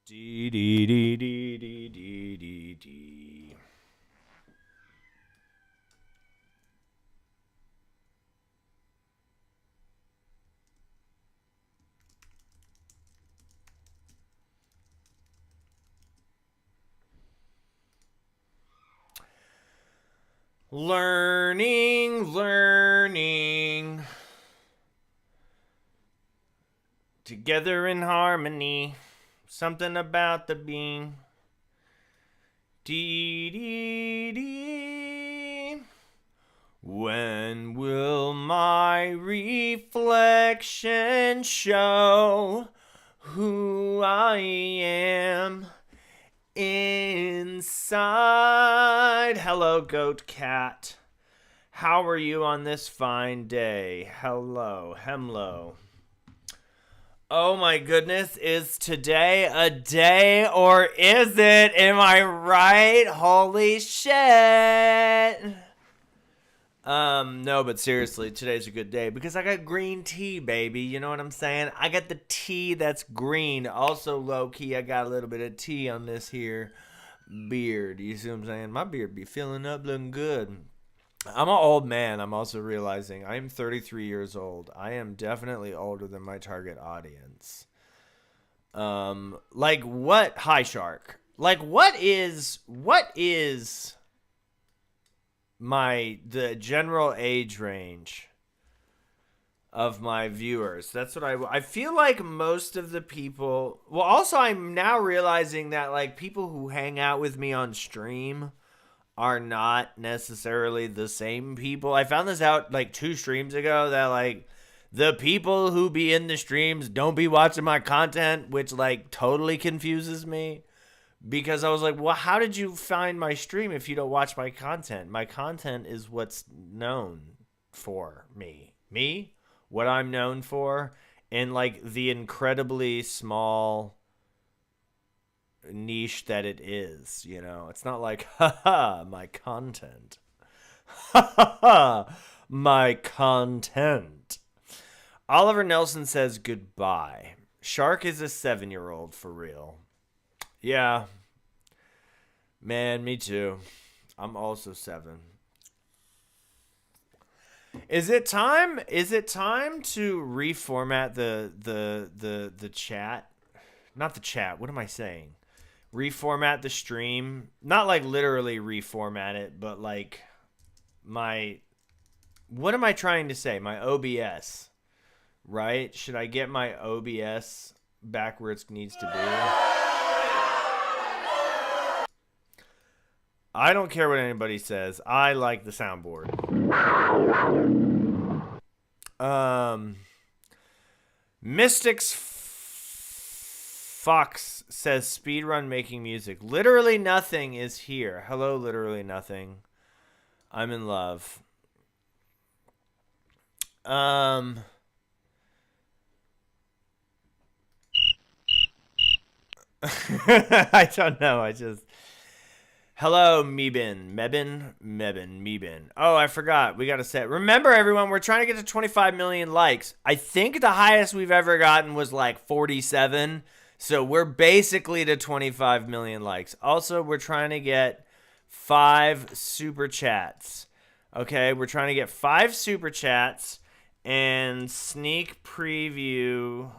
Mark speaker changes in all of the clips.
Speaker 1: Dee dee dee dee dee dee dee dee. Learning. Together in harmony. Something about the being. Dee dee dee. When will my reflection show who I am inside? Hello, goat cat. How are you on this fine day? Hello, hemlo. Oh my goodness, is today a day or is it? Am I right? Holy shit. No, but seriously, today's a good day because I got green tea, baby. You know what I'm saying? I got the tea that's green. Also, low-key, I got a little bit of tea on this here beard. You see what I'm saying? My beard be filling up, looking good. I'm an old man. I'm also realizing I'm 33 years old. I am definitely older than my target audience. Like what? Hi, Shark. Like what is the general age range of my viewers? That's what I feel like most of the people. Well, also I'm now realizing that like people who hang out with me on stream are not necessarily the same people. I found this out like 2 streams ago that like the people who be in the streams don't be watching my content, which like totally confuses me because I was like, well, how did you find my stream if you don't watch my content? My content is what's known for me. What I'm known for, and like the incredibly small niche that it is, you know. It's not like haha my content. Haha my content. Oliver Nelson says goodbye. Shark is a 7-year-old for real. Yeah. Man, me too. I'm also 7. Is it time to reformat the chat? Not the chat. What am I saying? Reformat the stream, not like literally reformat it, but like what am I trying to say? My OBS, right? Should I get my OBS back where it needs to be? I don't care what anybody says. I like the soundboard. Mystics Fox says speedrun making music. Literally nothing is here. Hello, literally nothing. I'm in love. I don't know. Hello, Mebin. Oh, I forgot. We got to set. Remember, everyone, we're trying to get to 25 million likes. I think the highest we've ever gotten was like 47. So we're basically to 25 million likes. Also, we're trying to get 5 super chats. Okay, we're trying to get 5 super chats and sneak preview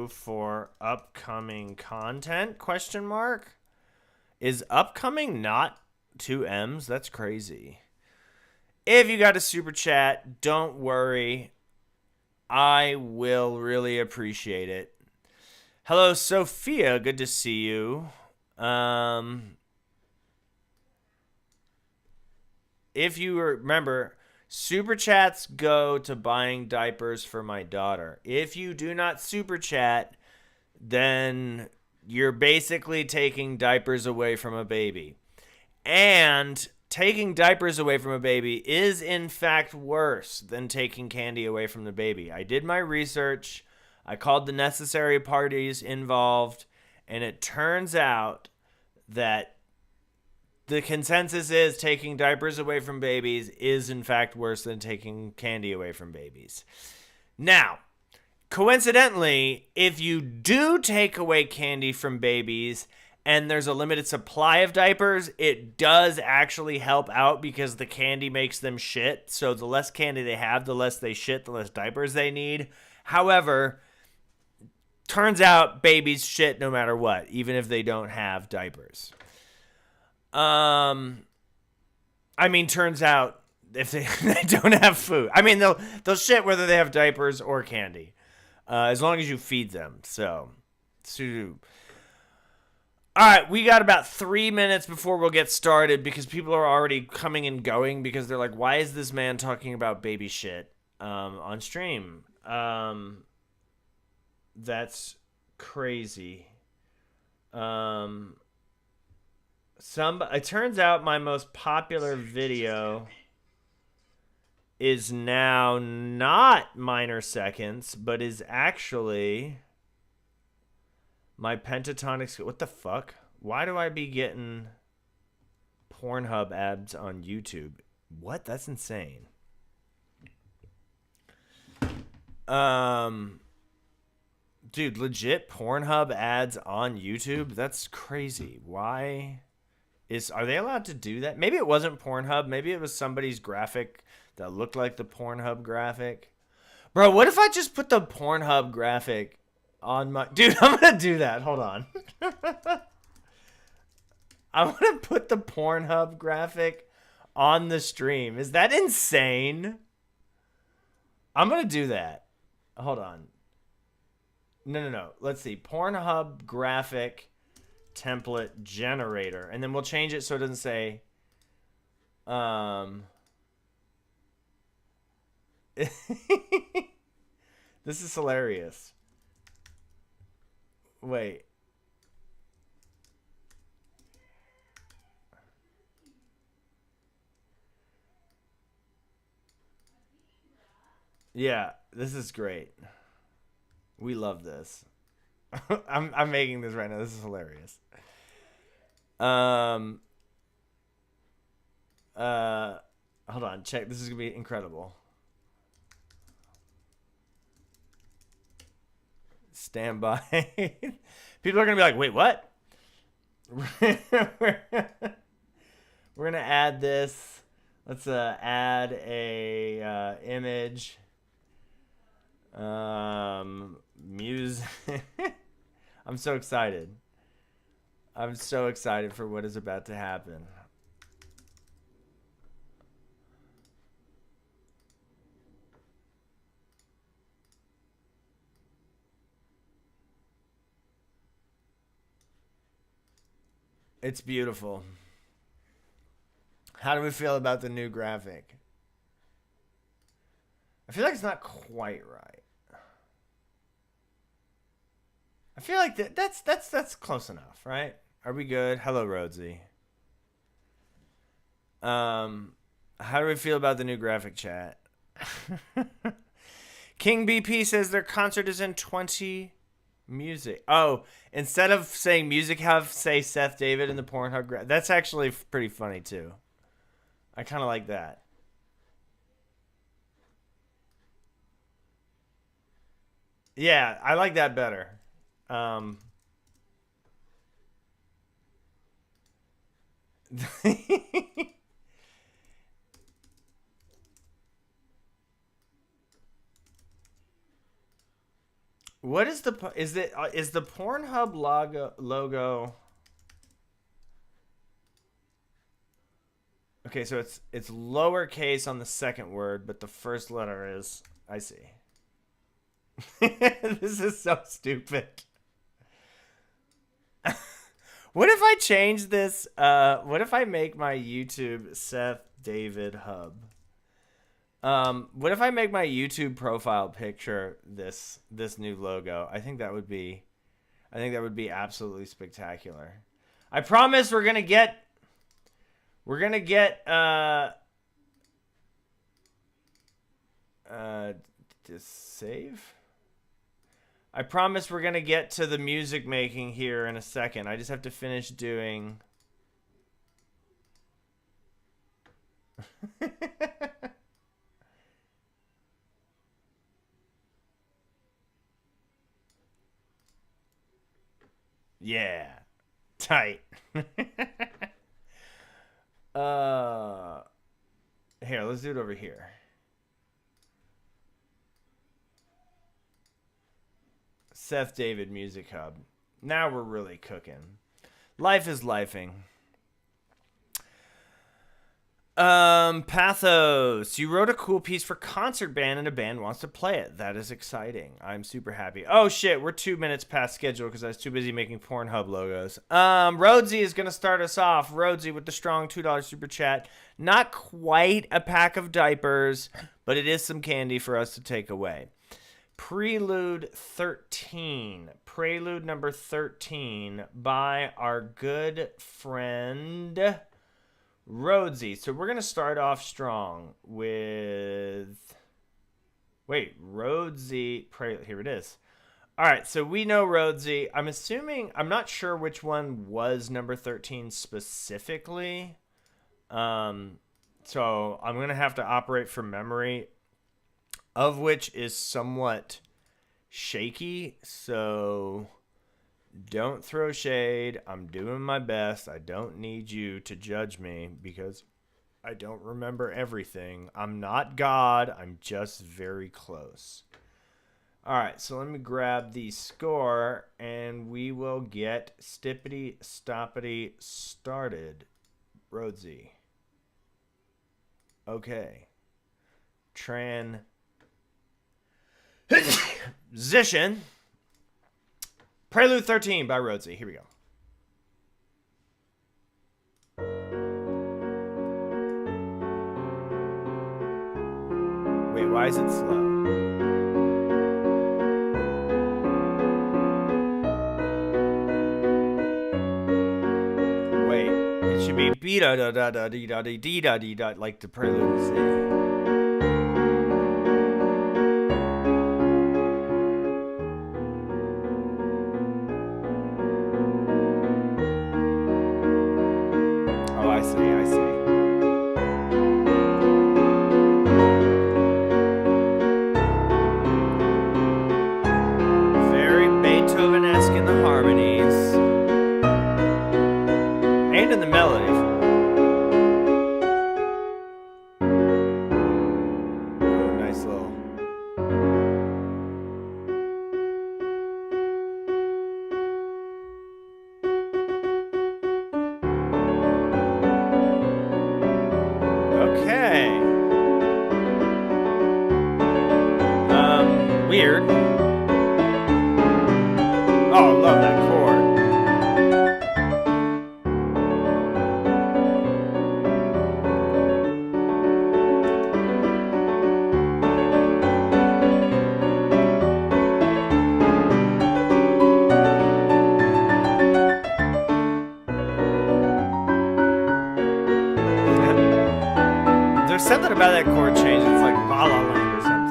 Speaker 1: for upcoming content? Question mark. Is upcoming not 2 M's? That's crazy. If you got a super chat, don't worry. I will really appreciate it. Hello, Sophia. Good to see you. If you remember, super chats go to buying diapers for my daughter. If you do not super chat, then you're basically taking diapers away from a baby. And taking diapers away from a baby is, in fact, worse than taking candy away from the baby. I did my research. I called the necessary parties involved. And it turns out that the consensus is taking diapers away from babies is, in fact, worse than taking candy away from babies. Now, coincidentally, if you do take away candy from babies and there's a limited supply of diapers, it does actually help out because the candy makes them shit. So the less candy they have, the less they shit, the less diapers they need. However, turns out babies shit no matter what, even if they don't have diapers. I mean, turns out if they don't have food. I mean, they'll shit whether they have diapers or candy. As long as you feed them. So all right, we got about 3 minutes before we'll get started because people are already coming and going because they're like, why is this man talking about baby shit on stream? That's crazy. It turns out my most popular video is now not minor seconds, but is actually my pentatonic. What the fuck? Why do I be getting Pornhub ads on YouTube? What? That's insane. Dude, legit Pornhub ads on YouTube? That's crazy. Why? Are they allowed to do that? Maybe it wasn't Pornhub. Maybe it was somebody's graphic that looked like the Pornhub graphic. Bro, what if I just put the Pornhub graphic on my... Dude, I'm going to do that. Hold on. I'm going to put the Pornhub graphic on the stream. Is that insane? I'm going to do that. Hold on. No. Let's see. Pornhub graphic template generator. And then we'll change it so it doesn't say... This is hilarious. Wait. Yeah, this is great. We love this. I'm making this right now. This is hilarious. Hold on, check. This is gonna be incredible. Stand by. People are gonna be like, wait, what? We're gonna add this. Let's add a image. Music. I'm so excited. I'm so excited for what is about to happen. It's beautiful. How do we feel about the new graphic? I feel like it's not quite right. I feel like that's close enough, right? Are we good? Hello, Rhodesy. How do we feel about the new graphic, chat? King BP says their concert is in 20 music. Oh, instead of saying music, say Seth David in the Pornhub. That's actually pretty funny too. I kind of like that. Yeah, I like that better. What is the Pornhub logo? Okay, so it's lowercase on the second word, but the first letter is... I see. This is so stupid. What if I change this? What if I make my YouTube Seth David Hub? What if I make my YouTube profile picture this new logo? I think that would be absolutely spectacular. I promise we're gonna get just save. I promise we're gonna get to the music making here in a second. I just have to finish doing. Yeah. Tight. Here, let's do it over here. Seth David Music Hub. Now we're really cooking. Life is lifing. Pathos, you wrote a cool piece for concert band and a band wants to play it. That is exciting. I'm super happy. Oh shit, we're 2 minutes past schedule because I was too busy making Pornhub logos. Rhodesy is gonna start us off. Rhodesy with the strong $2 super chat. Not quite a pack of diapers, but it is some candy for us to take away. Prelude 13. Prelude number 13 by our good friend Rhodesy. So we're going to start off strong with... Wait, Rhodesy... Here it is. All right, so we know Rhodesy. I'm assuming... I'm not sure which one was number 13 specifically. So I'm going to have to operate from memory, of which is somewhat shaky. So... don't throw shade. I'm doing my best. I don't need you to judge me because I don't remember everything. I'm not God. I'm just very close. All right, so let me grab the score and we will get stippity stoppity started. Rhodesy. Okay. Transition. Prelude 13 by Rhodesy. Here we go. Wait, why is it slow? Wait, it should be B da da da da dee da dee dee da dee da like the Prelude C. Weird. Oh, I love that chord. There's something about that chord change. It's like La La Land or something.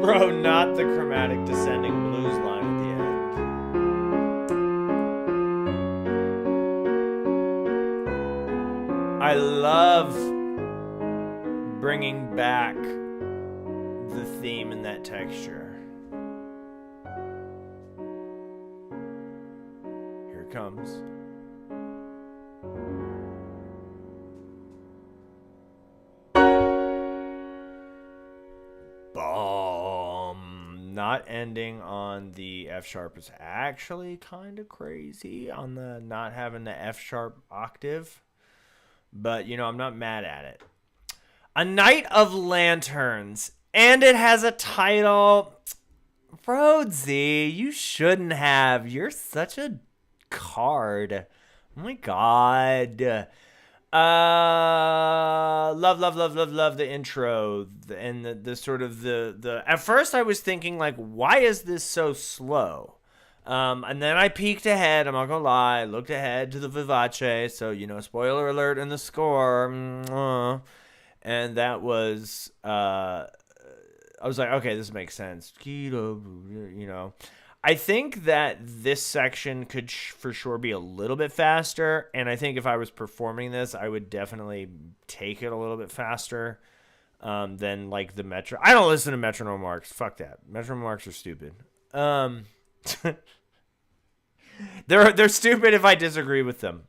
Speaker 1: Bro, not the chromatic descending blues line at the end. I love bringing back the theme and that texture. Here it comes. Not ending on the F sharp is actually kind of crazy on the not having the F sharp octave. But, you know, I'm not mad at it. A Night of Lanterns. And it has a title. Rhodesy, you shouldn't have. You're such a card. Oh my god. Love the intro and the sort of the at first I was thinking like, why is this so slow? And then I peeked ahead, I'm not gonna lie, looked ahead to the Vivace, so, you know, spoiler alert in the score. And that was I was like, okay, this makes sense. You know, I think that this section could for sure be a little bit faster, and I think if I was performing this, I would definitely take it a little bit faster than like the metro. I don't listen to metronome marks. Fuck that. Metronome marks are stupid. They're stupid if I disagree with them.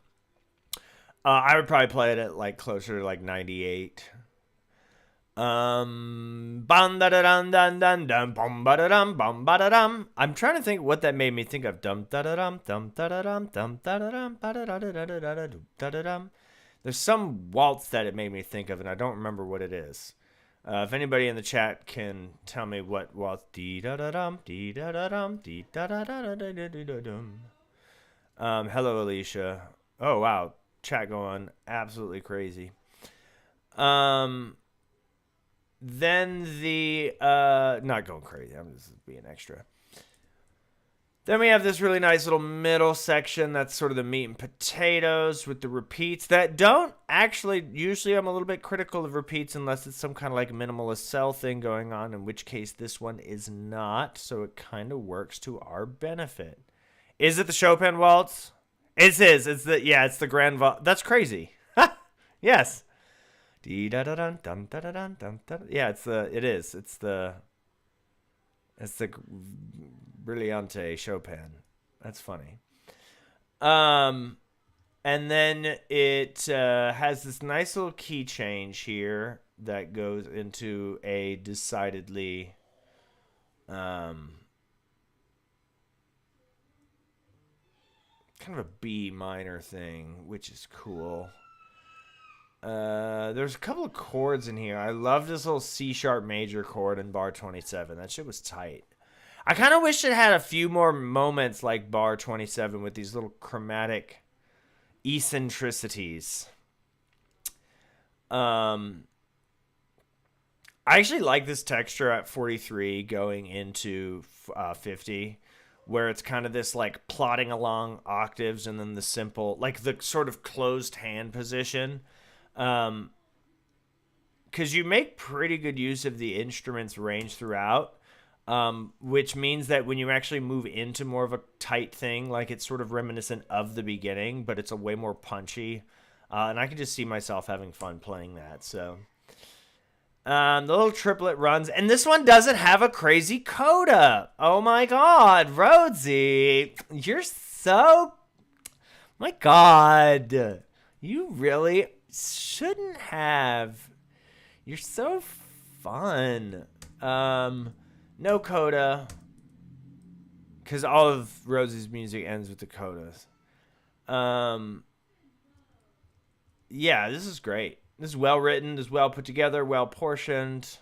Speaker 1: I would probably play it at like closer to like 98. I'm trying to think what that made me think of. There's some waltz that it made me think of, and I don't remember what it is. If anybody in the chat can tell me what waltz. Hello, Alicia. Oh wow, chat going absolutely crazy. Then the not going crazy, I'm just being extra. Then we have this really nice little middle section that's sort of the meat and potatoes with the repeats that don't actually, usually I'm a little bit critical of repeats unless it's some kind of like minimalist cell thing going on, in which case this one is not, so it kind of works to our benefit. Is it the Chopin waltz? It is. It's the grand waltz. That's crazy. Yes. Yeah, it is. It's the Brillante Chopin. That's funny. And then it has this nice little key change here that goes into a decidedly kind of a B minor thing, which is cool. There's a couple of chords in here. I love this little C sharp major chord in bar 27. That shit was tight. I kind of wish it had a few more moments like bar 27 with these little chromatic eccentricities. I actually like this texture at 43 going into 50, where it's kind of this like plodding along octaves and then the simple, like the sort of closed hand position. Because you make pretty good use of the instrument's range throughout, which means that when you actually move into more of a tight thing, like it's sort of reminiscent of the beginning, but it's a way more punchy. And I can just see myself having fun playing that. So the little triplet runs, and this one doesn't have a crazy coda. Oh my God, Rhodesy, you're so, my God, you really shouldn't have. You're so fun. No coda, because all of Rhodes's music ends with the codas. Yeah, this is great. This is well written. This is well put together, well portioned,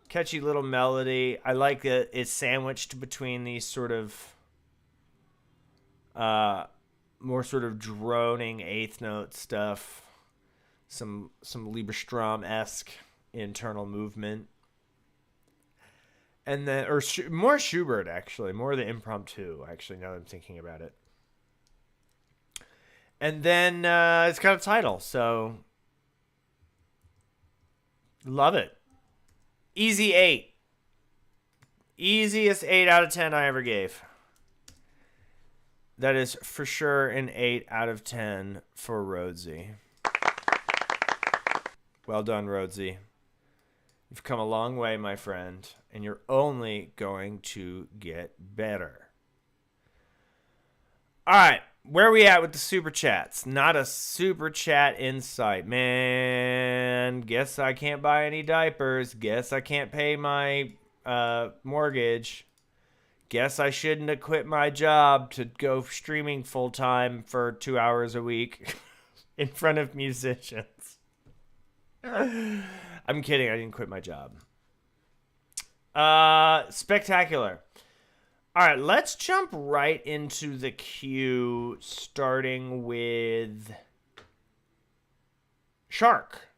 Speaker 1: catchy little melody. I like that it's sandwiched between these sort of more sort of droning eighth note stuff. Some Lieberstrom-esque internal movement. And then, or more Schubert, actually. More of the impromptu, actually, now that I'm thinking about it. And then it's got a title, so love it. Easy 8. Easiest 8 out of 10 I ever gave. That is for sure an 8 out of 10 for Rhodesy. Well done, Rhodesy. You've come a long way, my friend, and you're only going to get better. All right, where are we at with the super chats? Not a super chat in sight. Man, guess I can't buy any diapers. Guess I can't pay my mortgage. guess I shouldn't have quit my job to go streaming full time for 2 hours a week in front of musicians. I'm kidding. I didn't quit my job. Spectacular. All right, let's jump right into the queue, starting with Shark.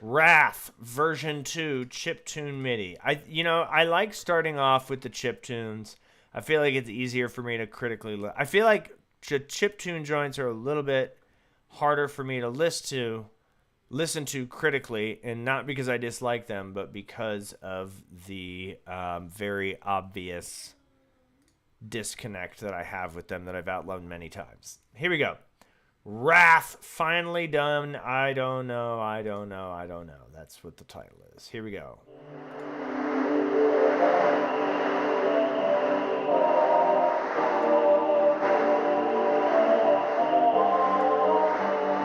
Speaker 1: Wrath version 2 chiptune MIDI. I like starting off with the chiptunes. I feel like it's easier for me to critically look. I feel like chiptune joints are a little bit harder for me to listen to critically, and not because I dislike them, but because of the very obvious disconnect that I have with them that I've outlined many times. Here we go. Wrath, finally done. I don't know. That's what the title is. Here we go.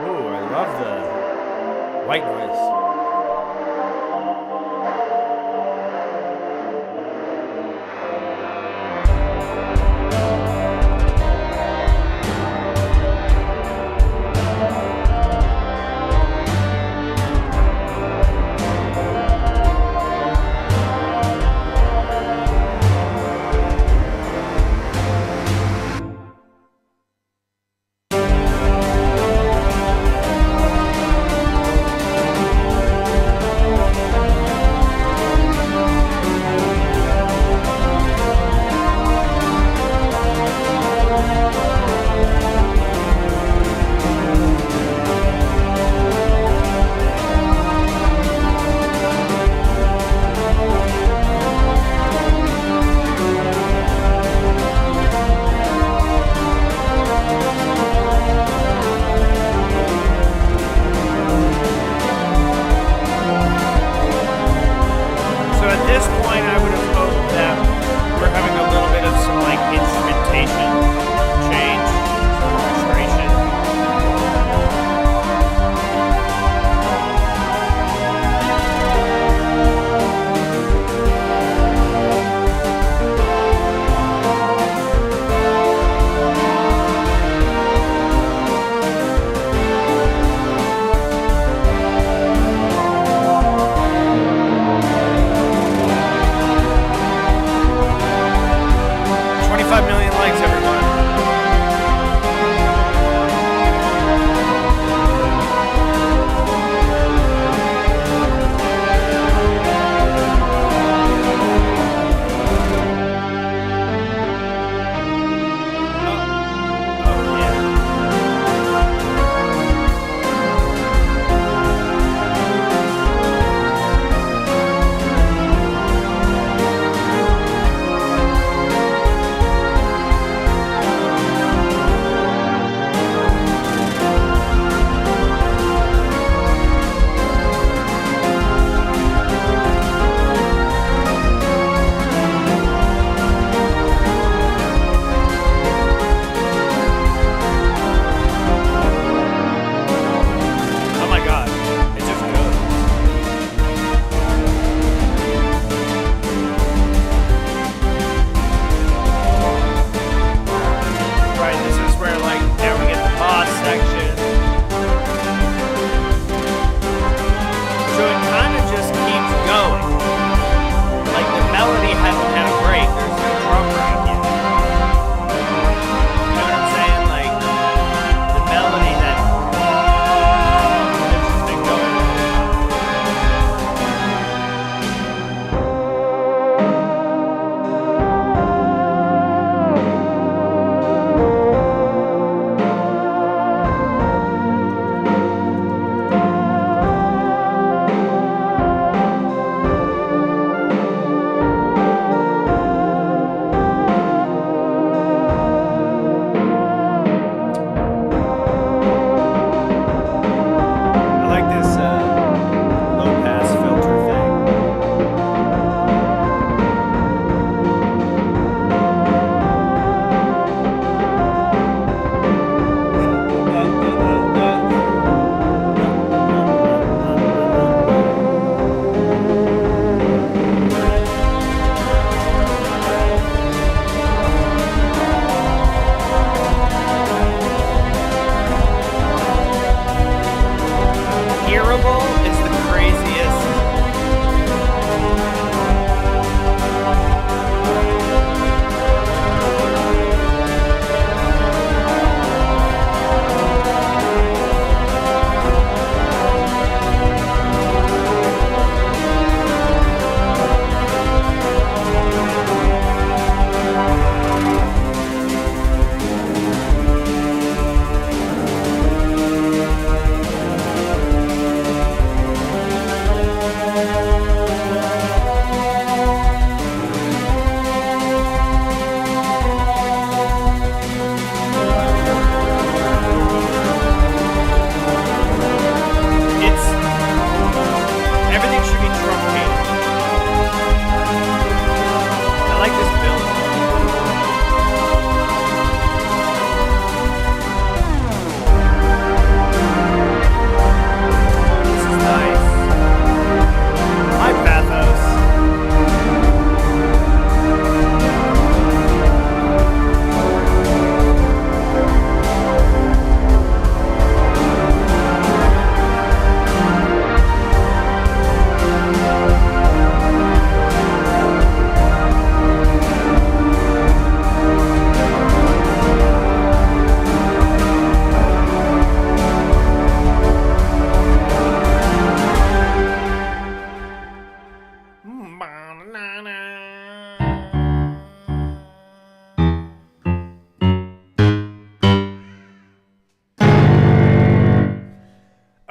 Speaker 1: Ooh, I love the white noise.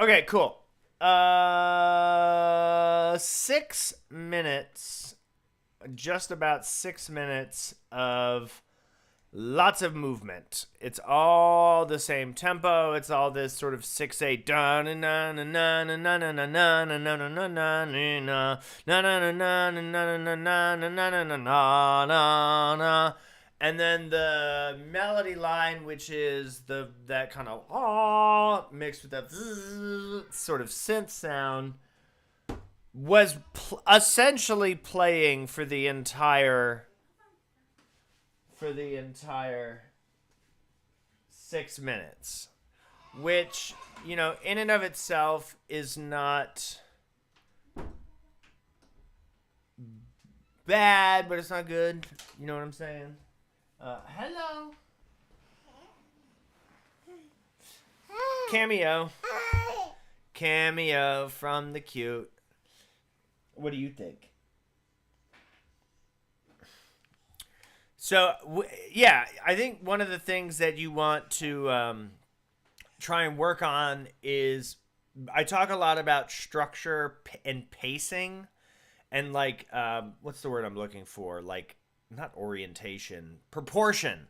Speaker 1: Okay, cool. 6 minutes, just about 6 minutes of lots of movement. It's all the same tempo. It's all this sort of 6/8 na na na na na na na na na na na na na na na na na. And then the melody line, which is that kind of mixed with that sort of synth sound, was essentially playing for the entire 6 minutes, which, in and of itself is not bad, but it's not good. You know what I'm saying? Hello. Cameo from the cute. What do you think? So, I think one of the things that you want to try and work on is, I talk a lot about structure and pacing and what's the word I'm looking for? Not orientation, proportion,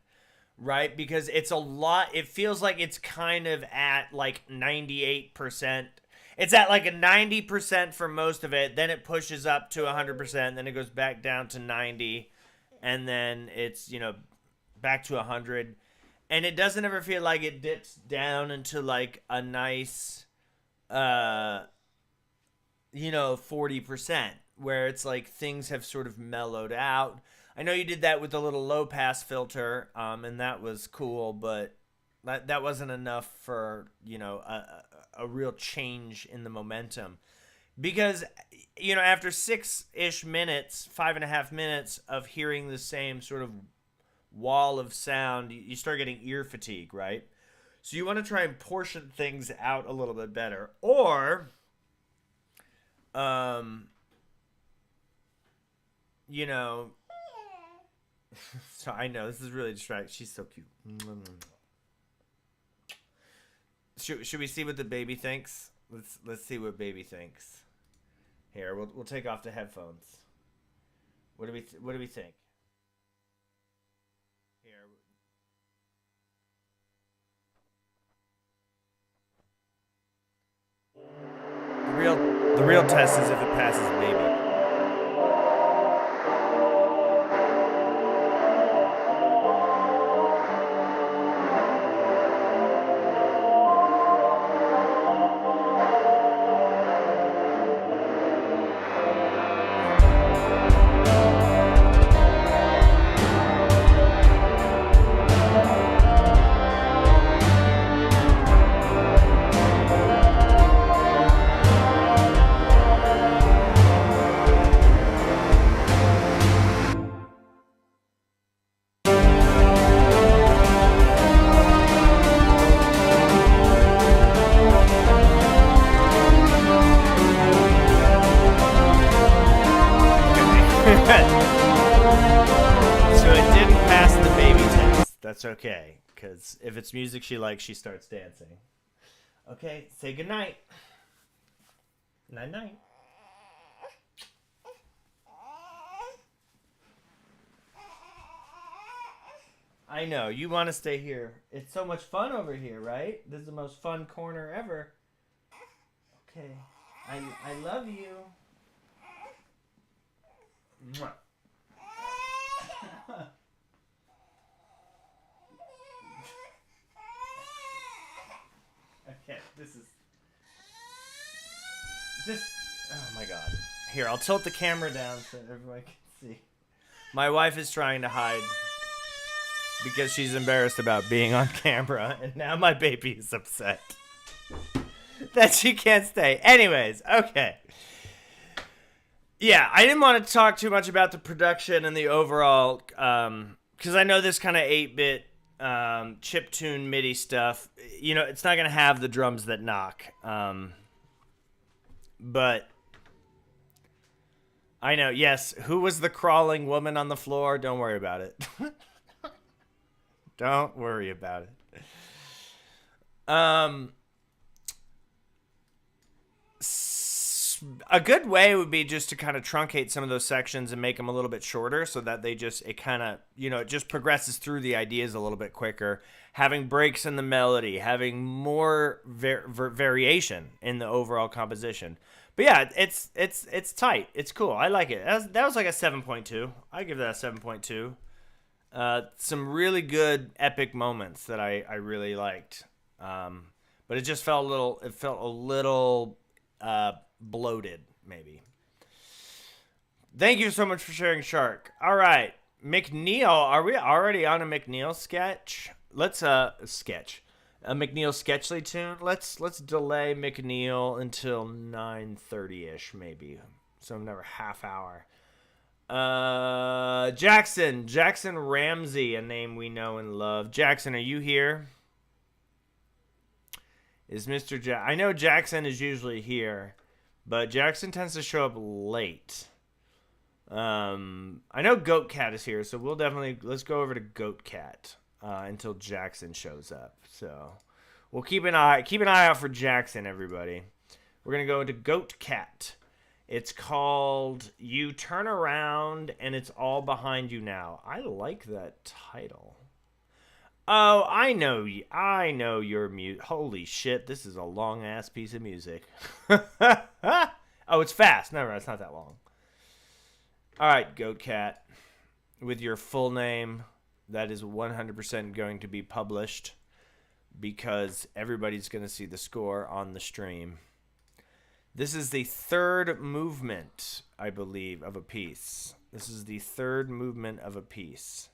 Speaker 1: right? Because it's a lot. It feels like it's kind of at 98%. It's at a 90% for most of it. Then it pushes up to 100%. Then it goes back down to 90. And then it's, back to 100. And it doesn't ever feel like it dips down into a nice, 40%, where it's things have sort of mellowed out. I know you did that with the little low pass filter, and that was cool, but that wasn't enough for, a real change in the momentum. Because, after 6-ish minutes, 5.5 minutes of hearing the same sort of wall of sound, you start getting ear fatigue, right? So you want to try and portion things out a little bit better. Or, so I know this is really distracting. She's so cute. Should we see what the baby thinks? Let's see what baby thinks. Here, we'll take off the headphones. What do we think? Here. The real test is if it passes baby. That's okay, because if it's music she likes, she starts dancing. Okay, say goodnight. Night-night. I know, you want to stay here. It's so much fun over here, right? This is the most fun corner ever. Okay, I love you. Mwah. Okay, this is just, oh my god. Here, I'll tilt the camera down so everyone can see. My wife is trying to hide because she's embarrassed about being on camera, and now my baby is upset that she can't stay. Anyways, okay. Yeah, I didn't want to talk too much about the production and the overall, because I know this kind of 8-bit chiptune MIDI stuff, it's not going to have the drums that knock. But I know, yes, who was the crawling woman on the floor? Don't worry about it. Don't worry about it. a good way would be just to kind of truncate some of those sections and make them a little bit shorter so that it just progresses through the ideas a little bit quicker. Having breaks in the melody, having more variation in the overall composition. But yeah, it's tight. It's cool. I like it. That was like a 7.2. I give that a 7.2. Some really good epic moments that I really liked. But it just felt a little bloated, maybe. Thank you so much for sharing, Shark. All right, McNeil. Are we already on a McNeil sketch? Let's sketch a McNeil Sketchly tune. Let's delay McNeil until 9:30ish, maybe. So another half hour. Jackson Ramsey, a name we know and love. Jackson, are you here? Is Mr. I know Jackson is usually here, but Jackson tends to show up late. I know Goat Cat is here, so let's go over to Goat Cat until Jackson shows up. So we'll keep an eye out for Jackson, everybody. We're gonna go into Goat Cat. It's called You Turn Around and It's All Behind You Now. I like that title. Oh, I know your mute. Holy shit, this is a long ass piece of music. Oh, it's fast. No, it's not that long. All right, Goat Cat, with your full name, that is 100% going to be published because everybody's going to see the score on the stream. This is the third movement, I believe, of a piece. This is the third movement of a piece.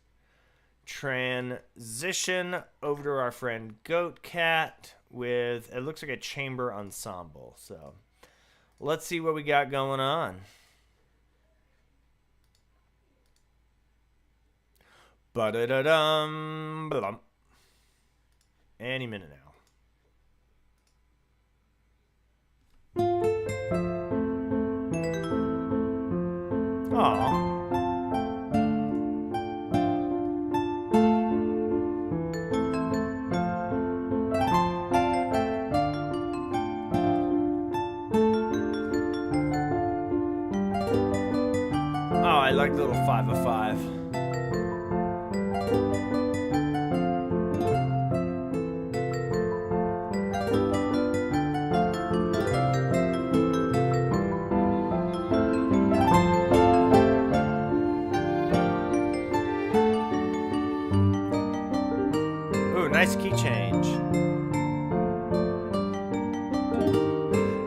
Speaker 1: Transition over to our friend Goat Cat with, it looks like a chamber ensemble. So let's see what we got going on. Ba-da-da-dum, ba-dum. Any minute now. Aww. I like the little 5 of 5. Ooh, nice key change.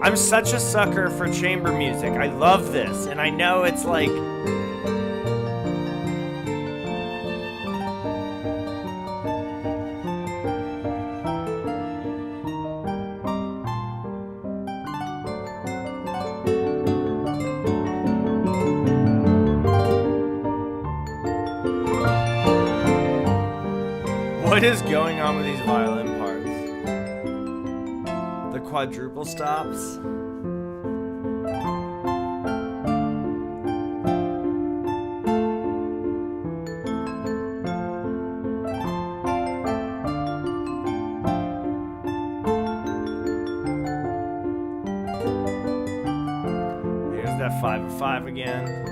Speaker 1: I'm such a sucker for chamber music. I love this, and I know it's like what is going on with these violin parts? The quadruple stops. Here's that 5 of 5 again.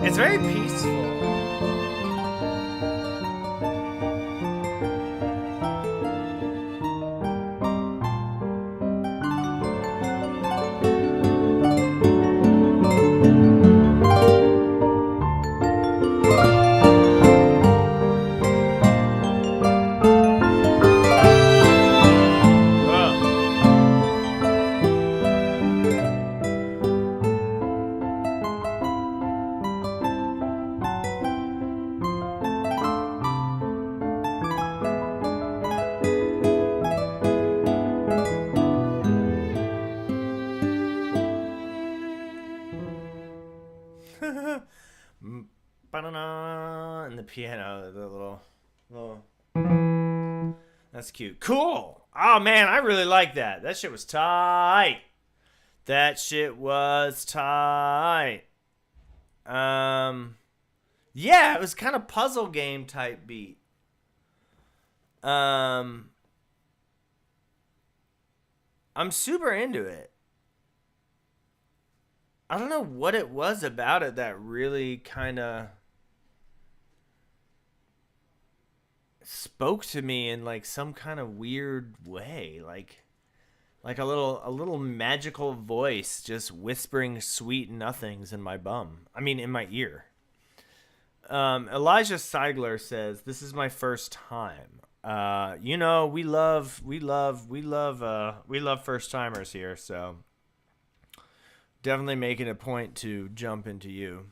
Speaker 1: It's very peaceful. the little. That's cute. Cool. Oh man, I really like that. That shit was tight. That shit was tight. Yeah, it was kind of puzzle game type beat. I'm super into it. I don't know what it was about it that really kind of spoke to me in like some kind of weird way, like a little magical voice just whispering sweet nothings in my bum. I mean, in my ear. Elijah Seigler says, "This is my first time." We love first timers here, so definitely making a point to jump into you.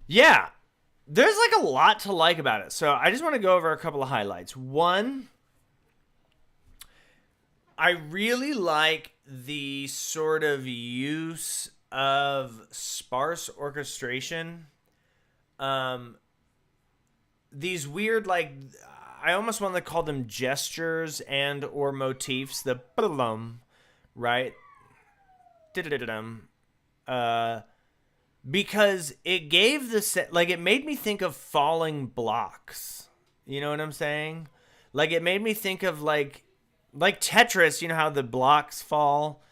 Speaker 1: Yeah, there's like a lot to like about it. So I just want to go over a couple of highlights. One, I really like the sort of use of sparse orchestration. These weird, like, I almost want to call them gestures and or motifs. The right? Because it gave the set, like, it made me think of falling blocks. You know what I'm saying? Like, it made me think of like Tetris, you know how the blocks fall,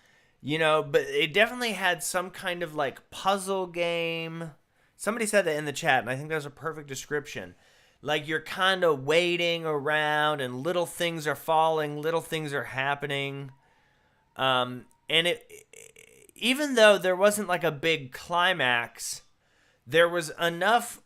Speaker 1: but it definitely had some kind of like puzzle game. Somebody said that in the chat, and I think that's a perfect description. Like, you're kind of waiting around and little things are falling, little things are happening. And it, even though there wasn't like a big climax, there was enough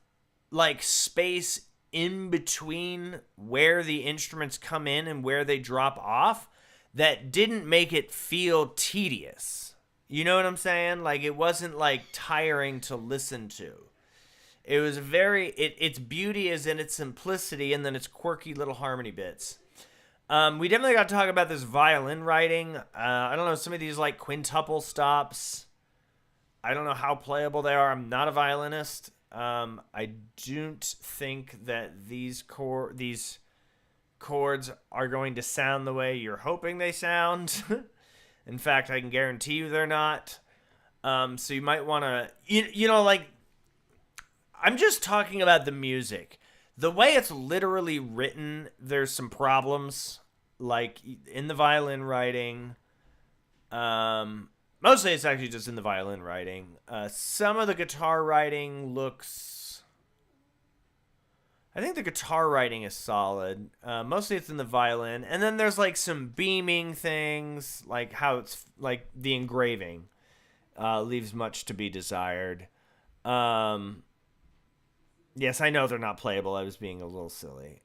Speaker 1: like space in between where the instruments come in and where they drop off that didn't make it feel tedious. You know what I'm saying? Like, it wasn't like tiring to listen to. It was its beauty is in its simplicity and then its quirky little harmony bits. We definitely got to talk about this violin writing. I don't know, some of these like quintuple stops. I don't know how playable they are. I'm not a violinist. I don't think that these chords are going to sound the way you're hoping they sound. In fact, I can guarantee you they're not. So you might want to, like, I'm just talking about the music. The way it's literally written, there's some problems, like in the violin writing. Mostly it's actually just in the violin writing. Some of the guitar writing looks... I think the guitar writing is solid. Mostly it's in the violin. And then there's like some beaming things, like how it's like the engraving leaves much to be desired. Yes, I know they're not playable. I was being a little silly.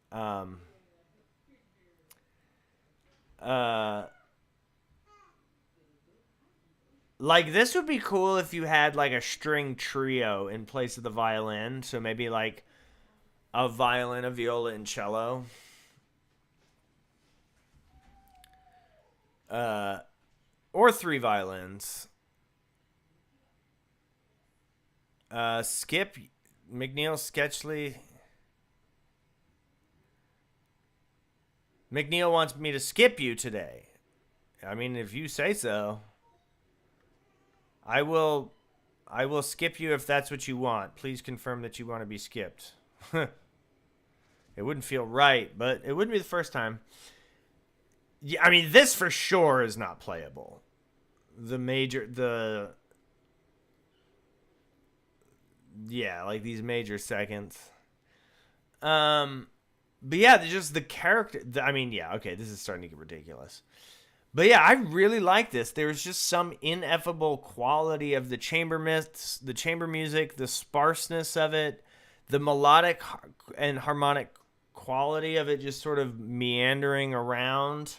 Speaker 1: Like, this would be cool if you had like a string trio in place of the violin. So maybe like a violin, a viola, and cello. Or 3 violins. Skip, McNeil, Sketchley. McNeil wants me to skip you today. I mean, if you say so. I will skip you if that's what you want. Please confirm that you want to be skipped. It wouldn't feel right, but it wouldn't be the first time. Yeah, I mean, this for sure is not playable. Yeah, like these major seconds. But yeah, just the character. I mean, yeah, okay, this is starting to get ridiculous. But yeah, I really like this. There's just some ineffable quality of the chamber myths, the chamber music, the sparseness of it, the melodic and harmonic quality of it just sort of meandering around.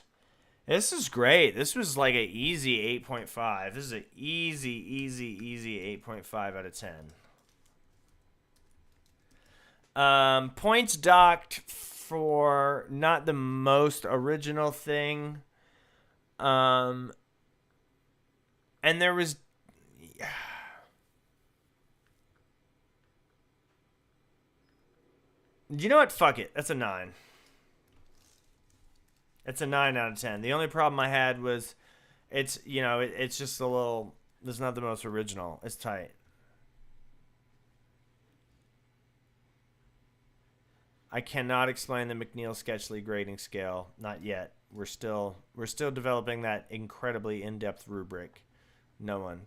Speaker 1: This is great. This was like an easy 8.5. This is an easy 8.5 out of 10. Points docked for not the most original thing. And there was... You know what? Fuck it. That's a 9. It's a 9 out of 10. The only problem I had was it's, it's just a little, it's not the most original. It's tight. I cannot explain the McNeil-Sketchley grading scale. Not yet. We're still developing that incredibly in-depth rubric. No one.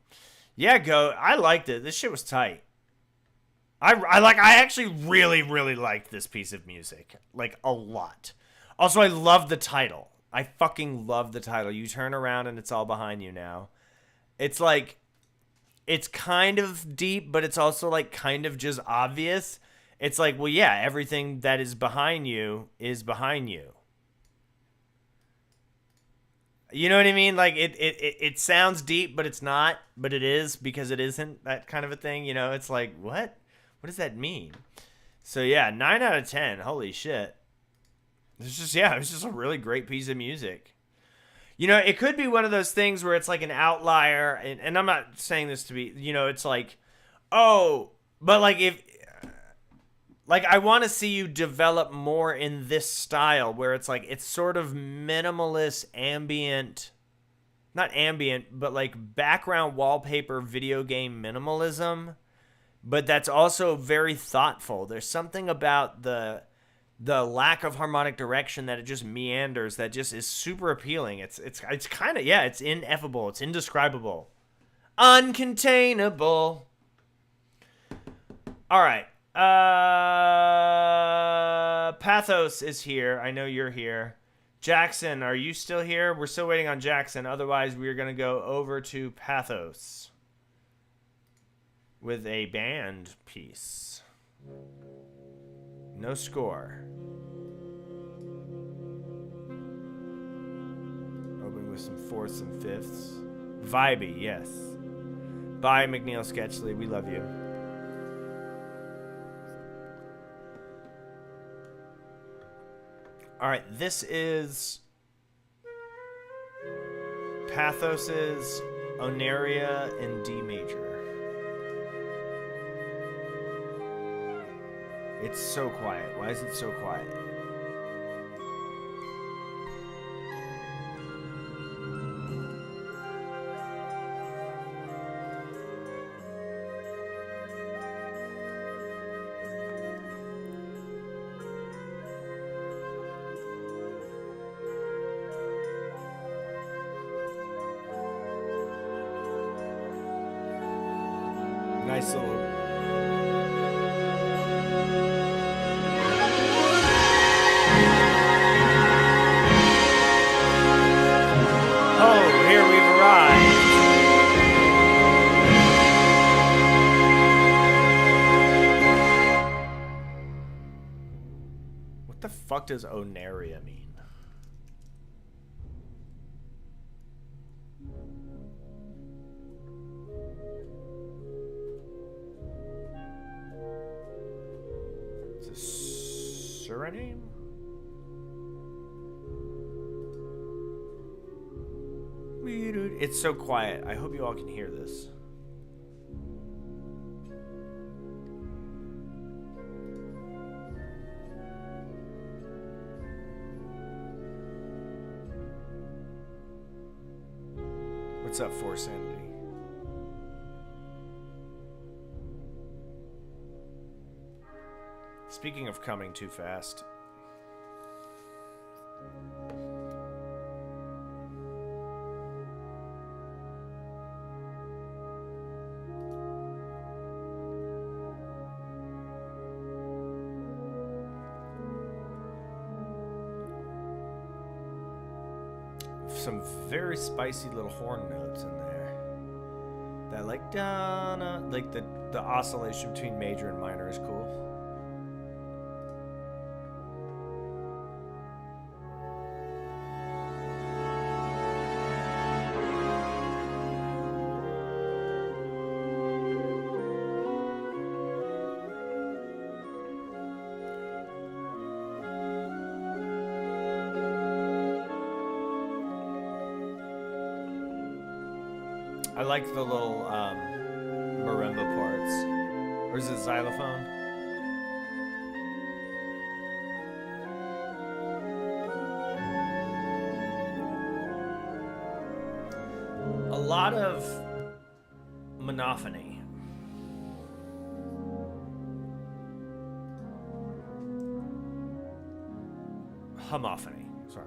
Speaker 1: Yeah, go. I liked it. This shit was tight. I actually really, really liked this piece of music. Like, a lot. Also, I love the title. I fucking love the title. You turn around and it's all behind you now. It's like, it's kind of deep, but it's also like kind of just obvious. It's like, well, yeah, everything that is behind you is behind you. You know what I mean? Like, it sounds deep, but it's not, but it is because it isn't, that kind of a thing. It's like, what? What does that mean? So, yeah, 9 out of 10. Holy shit. It was just a really great piece of music. It could be one of those things where it's like an outlier, and I'm not saying this to be, it's like, oh, but like if, like I want to see you develop more in this style where it's like, it's sort of minimalist, ambient, not ambient, but like background wallpaper video game minimalism, but that's also very thoughtful. There's something about the lack of harmonic direction that it just meanders that just is super appealing. It's kind of, it's ineffable. It's indescribable. Uncontainable. All right. Pathos is here. I know you're here. Jackson, are you still here? We're still waiting on Jackson. Otherwise, we're going to go over to Pathos with a band piece. No score. Open with some fourths and fifths. Vibey, yes. Bye, McNeil-Sketchley. We love you. All right, this is Pathos's Onia in D major. It's so quiet. Why is it so quiet? Nice little... Oh, here we've arrived. What the fuck does Onia mean? Suriname? It's so quiet. I hope you all can hear this. What's up, For Sanity? Speaking of coming too fast. Some very spicy little horn notes in there. That like da-na, like the oscillation between major and minor is cool. I like the little marimba parts. Or is it xylophone? lot of monophony. Homophony, sorry.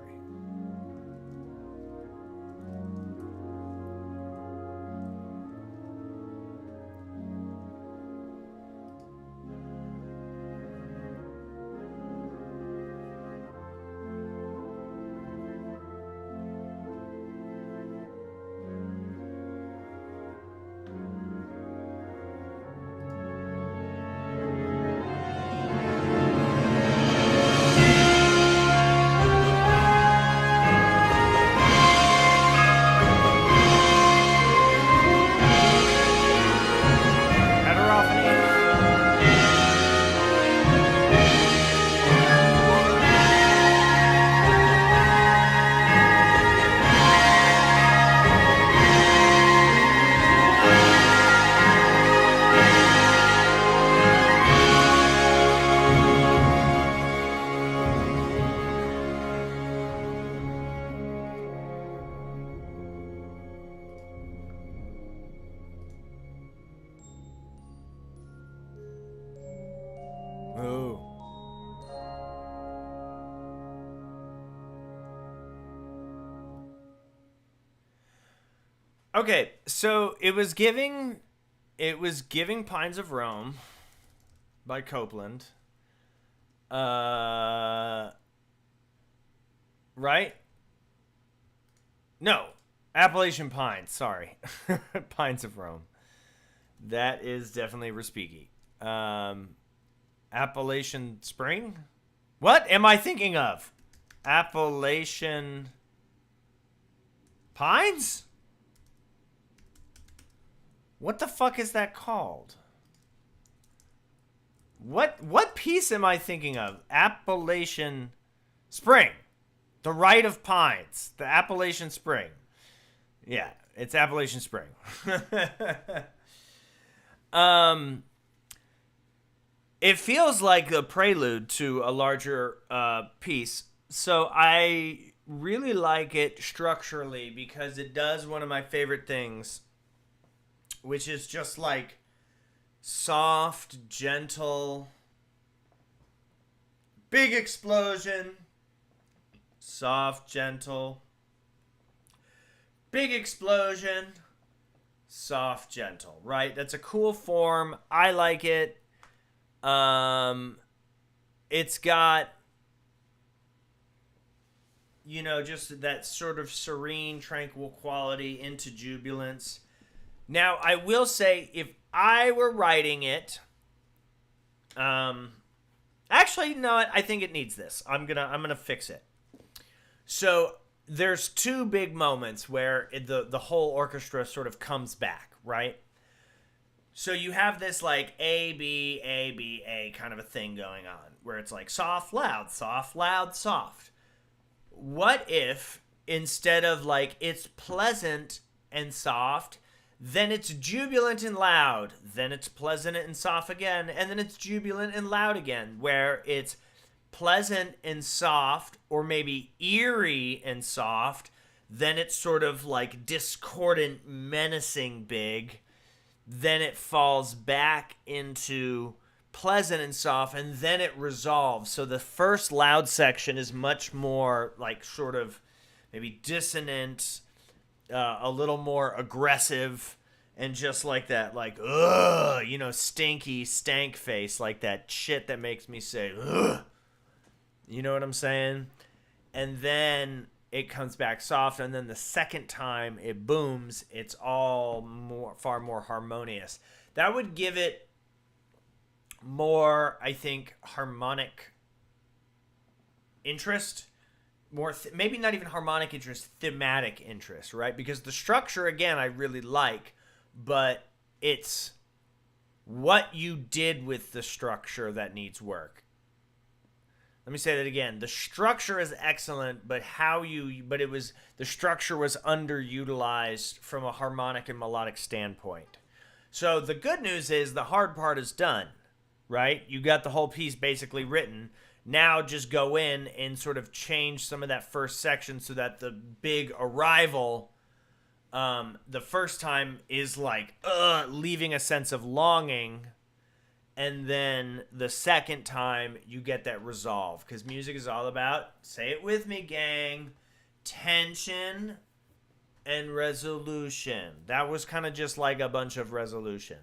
Speaker 1: Ooh. Okay, so it was giving Pines of Rome by Copeland. Right? No. Appalachian Pines, sorry. Pines of Rome. That is definitely Respighi. Appalachian Spring? What am I thinking of? Appalachian Pines? What the fuck is that called? What piece am I thinking of? Appalachian Spring. The Rite of Pines. The Appalachian Spring. Yeah, it's Appalachian Spring. It feels like a prelude to a larger piece. So I really like it structurally because it does one of my favorite things, which is just like soft, gentle, big explosion, soft, gentle, big explosion, soft, gentle, right? That's a cool form. I like it. It's got, you know, just that sort of serene, tranquil quality into jubilance. Now, I will say, if I were writing it, actually, no, I think it needs this. I'm gonna fix it. So there's two big moments where the whole orchestra sort of comes back, right? So you have this like A, B, A, B, A kind of a thing going on, where it's like soft, loud, soft, loud, soft. What if instead of like it's pleasant and soft, then it's jubilant and loud, then it's pleasant and soft again, and then it's jubilant and loud again, where it's pleasant and soft, or maybe eerie and soft, then it's sort of like discordant, menacing big, then it falls back into pleasant and soft, and then it resolves. So the first loud section is much more like sort of maybe dissonant, a little more aggressive, and just like that, like, ugh, you know, stinky, stank face, like that shit that makes me say, ugh. You know what I'm saying? And then it comes back soft, and then the second time it booms, it's all far more harmonious. That would give it more, I think, harmonic interest, more maybe not even harmonic interest, thematic interest, right? Because the structure, again, I really like, but it's what you did with the structure that needs work. Let me say that again. The structure is excellent, but the structure was underutilized from a harmonic and melodic standpoint. So the good news is the hard part is done, right? You got the whole piece basically written. Now just go in and sort of change some of that first section so that the big arrival The first time is like leaving a sense of longing, and then the second time you get that resolve, because music is all about, say it with me, gang, tension and resolution. That was kind of just like a bunch of resolution.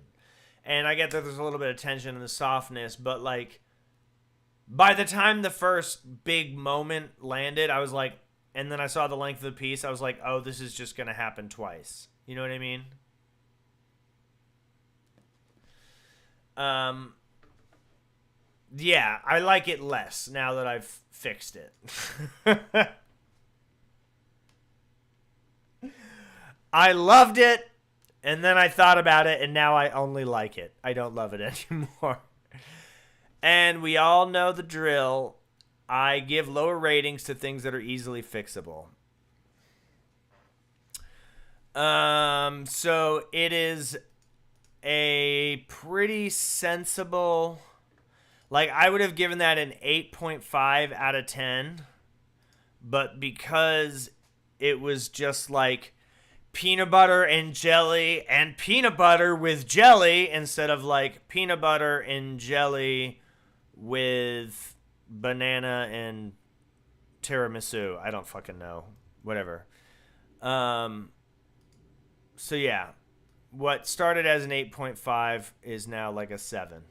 Speaker 1: And I get that there's a little bit of tension and the softness, but like by the time the first big moment landed, I was like, and then I saw the length of the piece, I was like, oh, this is just going to happen twice. You know what I mean? Yeah, I like it less now that I've fixed it. I loved it, and then I thought about it, and now I only like it. I don't love it anymore. And we all know the drill. I give lower ratings to things that are easily fixable. So it is a pretty sensible... Like, I would have given that an 8.5 out of 10. But because it was just like peanut butter and jelly and peanut butter with jelly instead of like peanut butter and jelly with banana and tiramisu. I don't fucking know. Whatever. So yeah. What started as an 8.5 is now like a 7.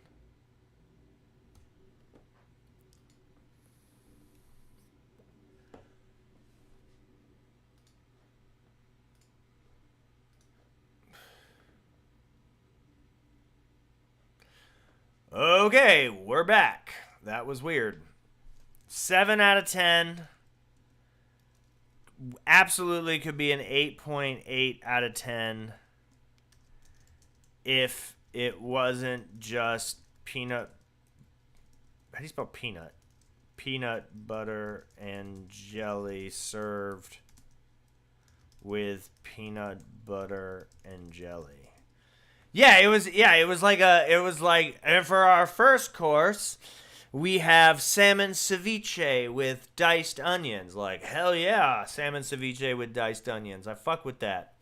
Speaker 1: Okay, we're back. That was weird. 7 out of 10. Absolutely could be an 8.8 out of 10 if it wasn't just peanut... How do you spell peanut? Peanut butter and jelly served with peanut butter and jelly. Yeah, it was like and for our first course, we have salmon ceviche with diced onions. Like, hell yeah, salmon ceviche with diced onions. I fuck with that.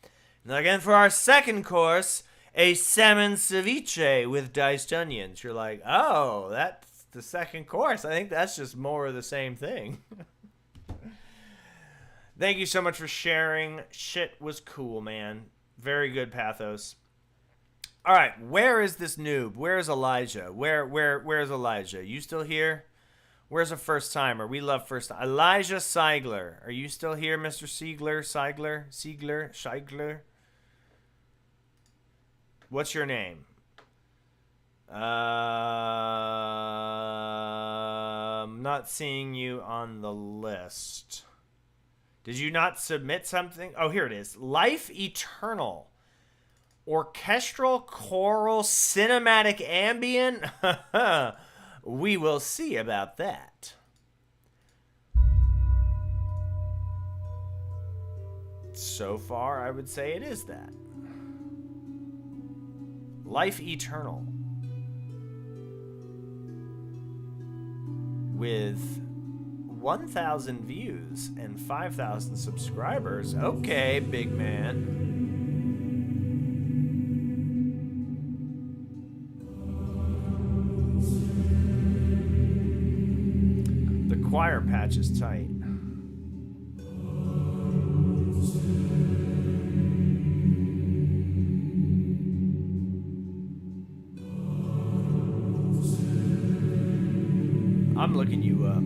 Speaker 1: And again, for our second course, a salmon ceviche with diced onions. You're like, oh, that's the second course. I think that's just more of the same thing. Thank you so much for sharing. Shit was cool, man. Very good, Pathos. All right, where is this noob? Where is Elijah? Where's Elijah? You still here? Where's a first timer? We love first time. Elijah Seigler. Are you still here, Mr. Seigler? What's your name? I'm not seeing you on the list. Did you not submit something? Oh, here it is. Life Eternal. Orchestral, choral, cinematic, ambient? We will see about that. So far, I would say it is that. Life Eternal. With 1,000 views and 5,000 subscribers. Okay, big man. Choir patch is tight. I'm looking you up.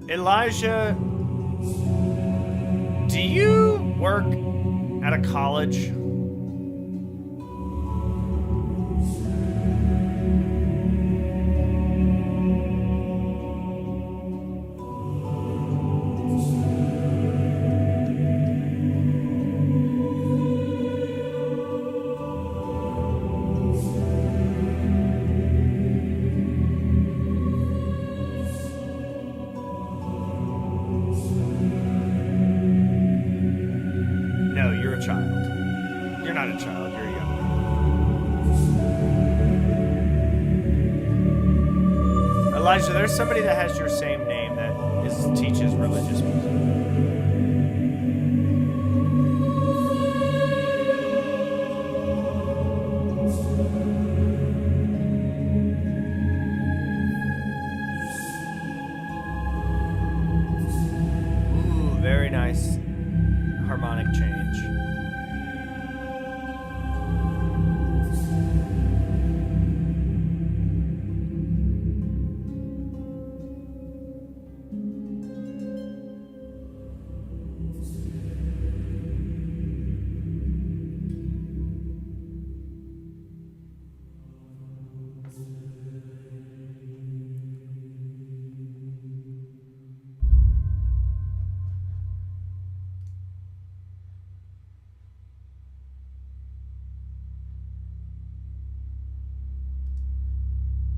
Speaker 1: Elijah, do you work at a college? a child. You're not a child, you're young. Elijah, there's somebody that has your same name that teaches religious music. Ooh, very nice harmonic change.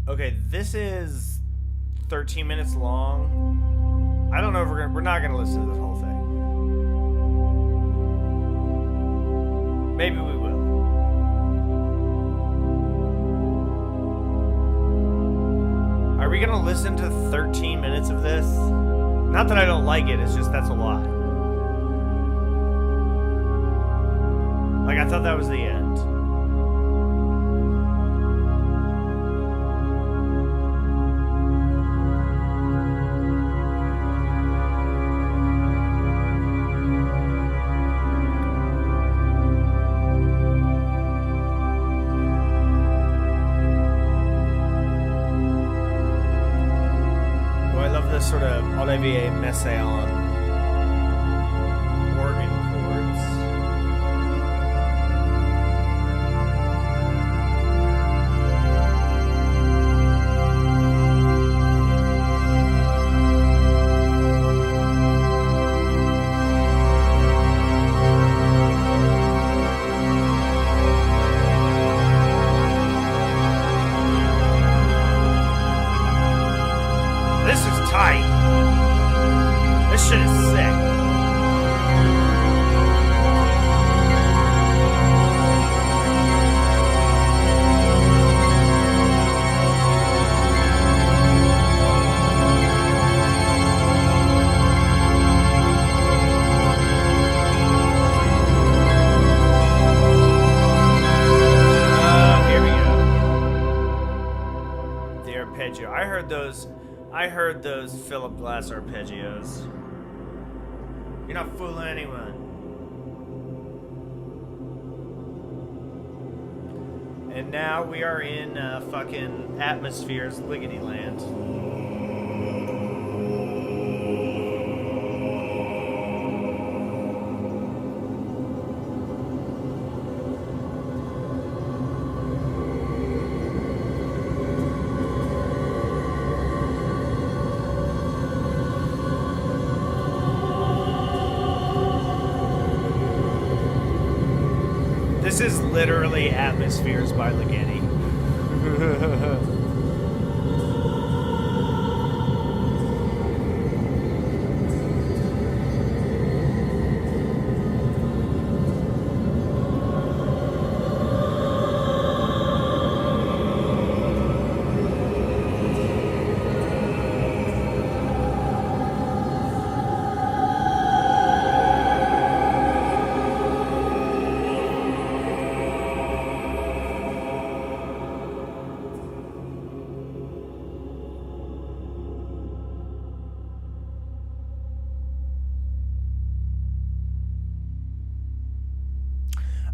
Speaker 1: Okay, this is 13 minutes long. I don't know if we're not gonna listen to this whole thing. Maybe we will. Are we gonna listen to 13 minutes of this? Not that I don't like it, it's just that's a lot. Like, I thought that was the end. Sort of Olivier Messiaen organ chords. This is tight. This shit is sick. Here we go. The arpeggio. I heard those Philip Glass arpeggios. You're not fooling anyone. And now we are in fucking Atmosphere's Liggity Land. This is literally Atmospheres by Ligeti.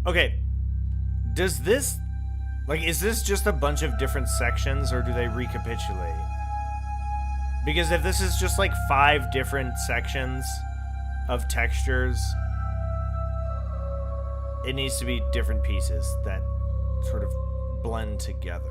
Speaker 1: Okay, does this, like, is this just a bunch of different sections, or do they recapitulate? Because if this is just like 5 different sections of textures, it needs to be different pieces that sort of blend together.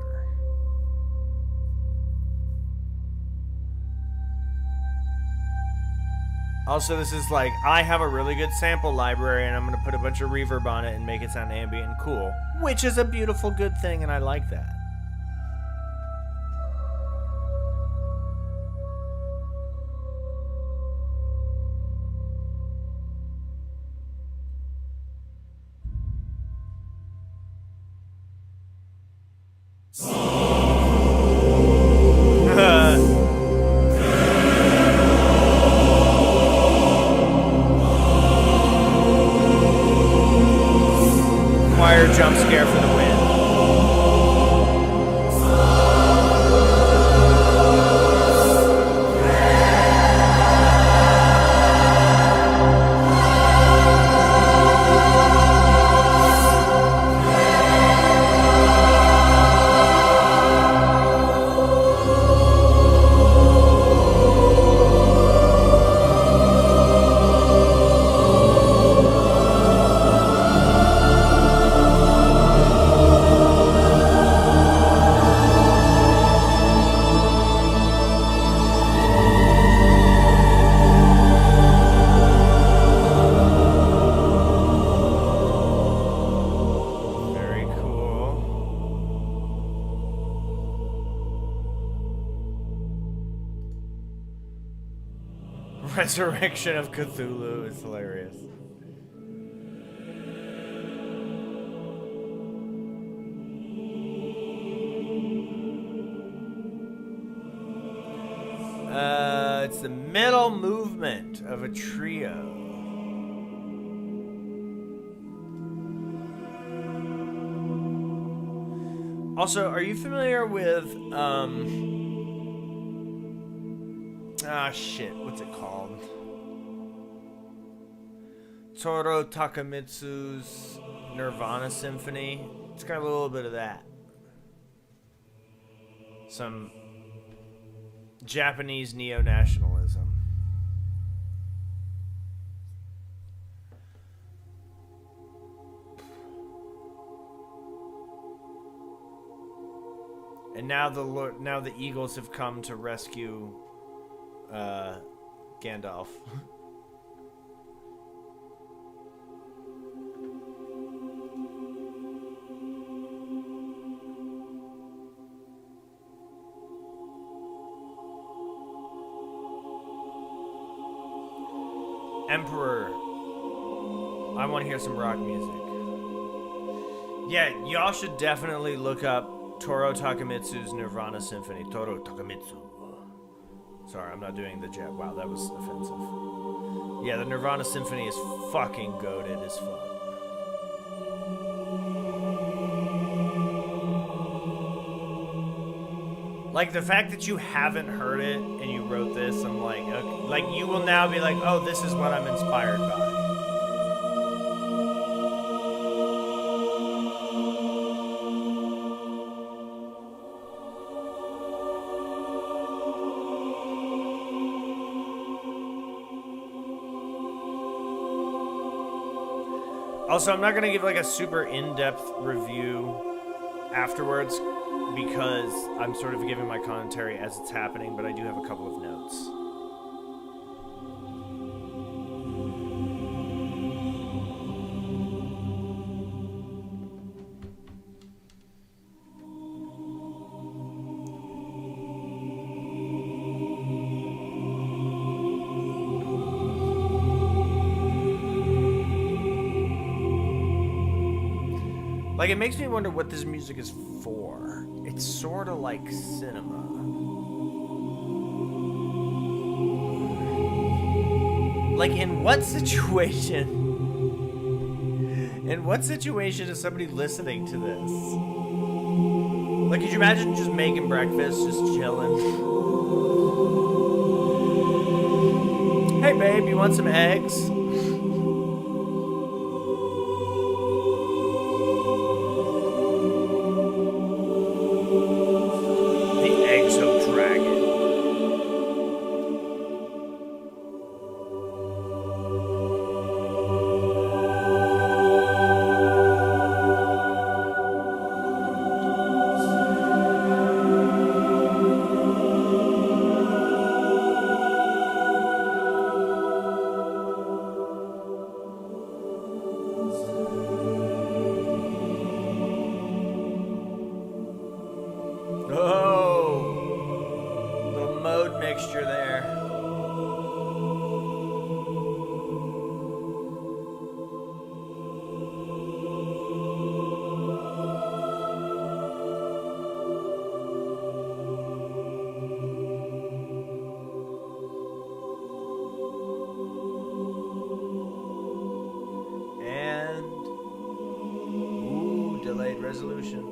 Speaker 1: Also, this is like, I have a really good sample library and I'm going to put a bunch of reverb on it and make it sound ambient and cool, which is a beautiful, good thing, and I like that. jump scare for the win. Resurrection of Cthulhu is hilarious. It's the middle movement of a trio. Also, are you familiar with shit, what's it called? Toru Takamitsu's Nirvana Symphony. It's got a little bit of that. Some Japanese neo-nationalism. And now the Eagles have come to rescue Gandalf. Emperor. I want to hear some rock music. Yeah, y'all should definitely look up Toru Takamitsu's Nirvana Symphony. Toru Takamitsu. Sorry, I'm not doing the jet. Wow, that was offensive. Yeah, the Nirvana Symphony is fucking goated as fuck. Like, the fact that you haven't heard it and you wrote this, I'm like, okay, like, you will now be like, oh, this is what I'm inspired by. Also, I'm not going to give like a super in-depth review afterwards because I'm sort of giving my commentary as it's happening, but I do have a couple of notes. Like, it makes me wonder what this music is for. It's sort of like cinema. Like, in what situation is somebody listening to this? Like, could you imagine just making breakfast, just chilling? Hey, babe, you want some eggs? resolution.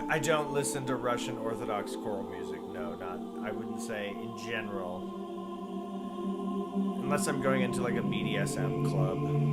Speaker 1: I don't listen to Russian Orthodox choral music. No, not. I wouldn't say in general. Unless I'm going into like a BDSM club.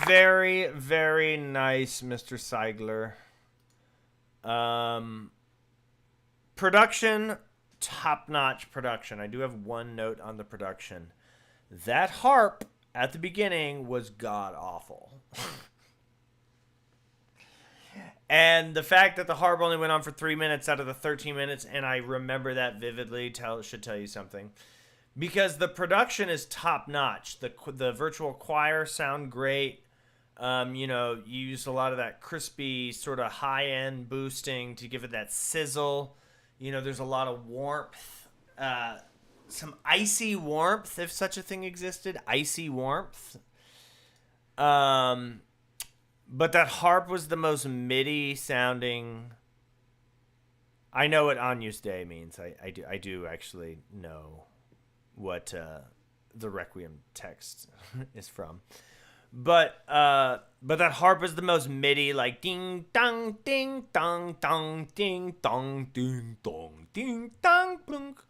Speaker 1: Very, very nice, Mr. Seigler. Production, top-notch production. I do have one note on the production. That harp at the beginning was god-awful. And the fact that the harp only went on for 3 minutes out of the 13 minutes, and I remember that vividly, should tell you something. Because the production is top-notch. The virtual choir sound great. You use a lot of that crispy sort of high-end boosting to give it that sizzle. There's a lot of warmth, some icy warmth, if such a thing existed, icy warmth. But that harp was the most MIDI sounding. I know what Agnus Dei means. I do actually know what the Requiem text is from. But that harp was the most MIDI, like ding dong ding dong dong ding dong ding dong ding dong blunk.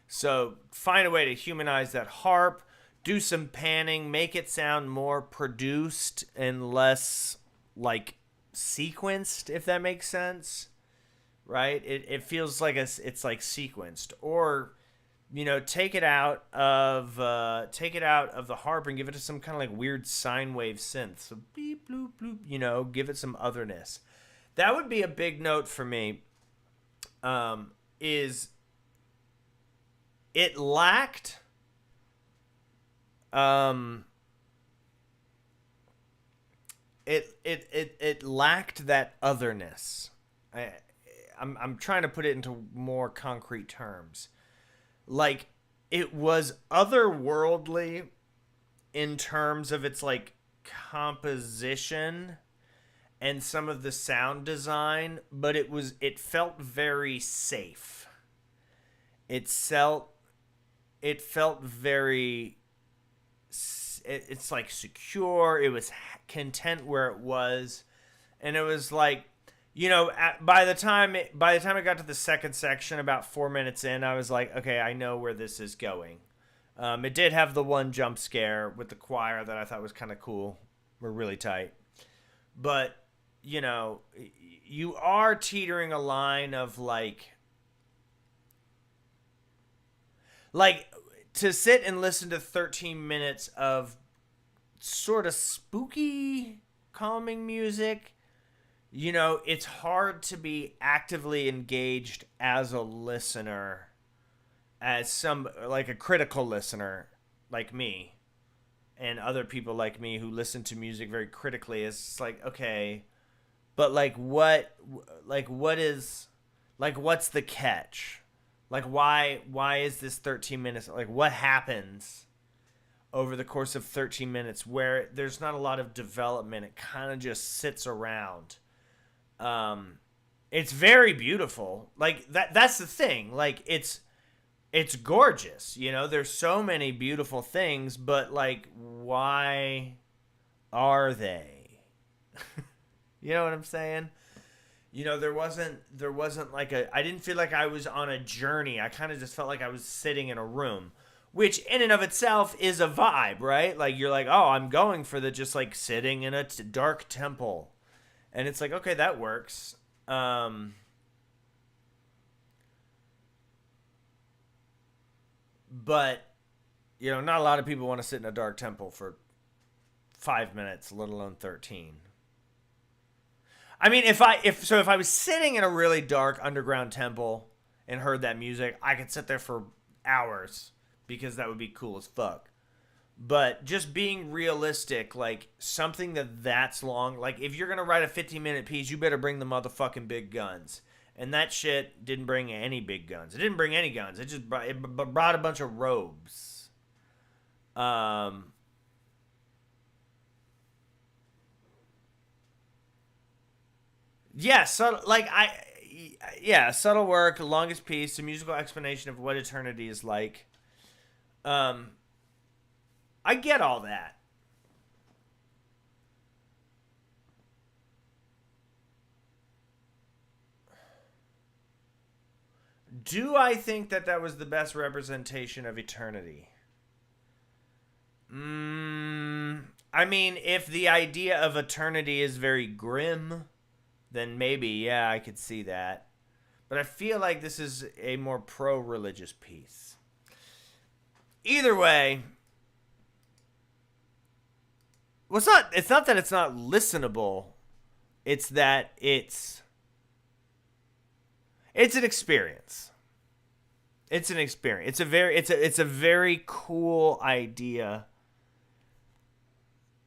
Speaker 1: So find a way to humanize that harp, do some panning, make it sound more produced and less like sequenced, if that makes sense. Right? It feels like it's like sequenced, or take it out of the harp and give it to some kind of like weird sine wave synth. So beep bloop bloop, give it some otherness. That would be a big note for me. Is it lacked it lacked that otherness. I'm trying to put it into more concrete terms. Like, it was otherworldly in terms of its, like, composition and some of the sound design, but it felt very safe. It felt very, it's like secure. It was content where it was. And it was like, by the time it got to the second section, about 4 minutes in, I was like, okay, I know where this is going. It did have the one jump scare with the choir that I thought was kind of cool. We're really tight. But, you are teetering a line of like to sit and listen to 13 minutes of sort of spooky, calming music. It's hard to be actively engaged as a listener, as like a critical listener like me and other people like me who listen to music very critically. It's like, okay, but what's the catch? Like, why is this 13 minutes? Like, what happens over the course of 13 minutes where there's not a lot of development? It kind of just sits around. It's very beautiful. Like, that's the thing. Like, it's gorgeous. There's so many beautiful things, but like, why are they? You know what I'm saying? There wasn't like I didn't feel like I was on a journey. I kind of just felt like I was sitting in a room, which in and of itself is a vibe, right? Like, you're like, oh, I'm going for the just like sitting in a dark temple. And it's like, okay, that works. But, not a lot of people want to sit in a dark temple for 5 minutes, let alone 13. I mean, if I was sitting in a really dark underground temple and heard that music, I could sit there for hours because that would be cool as fuck. But just being realistic, like something that's long, like if you're gonna write a 15-minute piece, you better bring the motherfucking big guns. And that shit didn't bring any big guns. It didn't bring any guns. It brought a bunch of robes. Yeah, subtle, subtle work, longest piece, a musical explanation of what eternity is like. Um, I get all that. Do I think that that was the best representation of eternity? I mean, if the idea of eternity is very grim, then maybe, yeah, I could see that. But I feel like this is a more pro-religious piece. Either way, well, it's not that it's not listenable. It's that it's an experience. It's an experience. It's a very cool idea.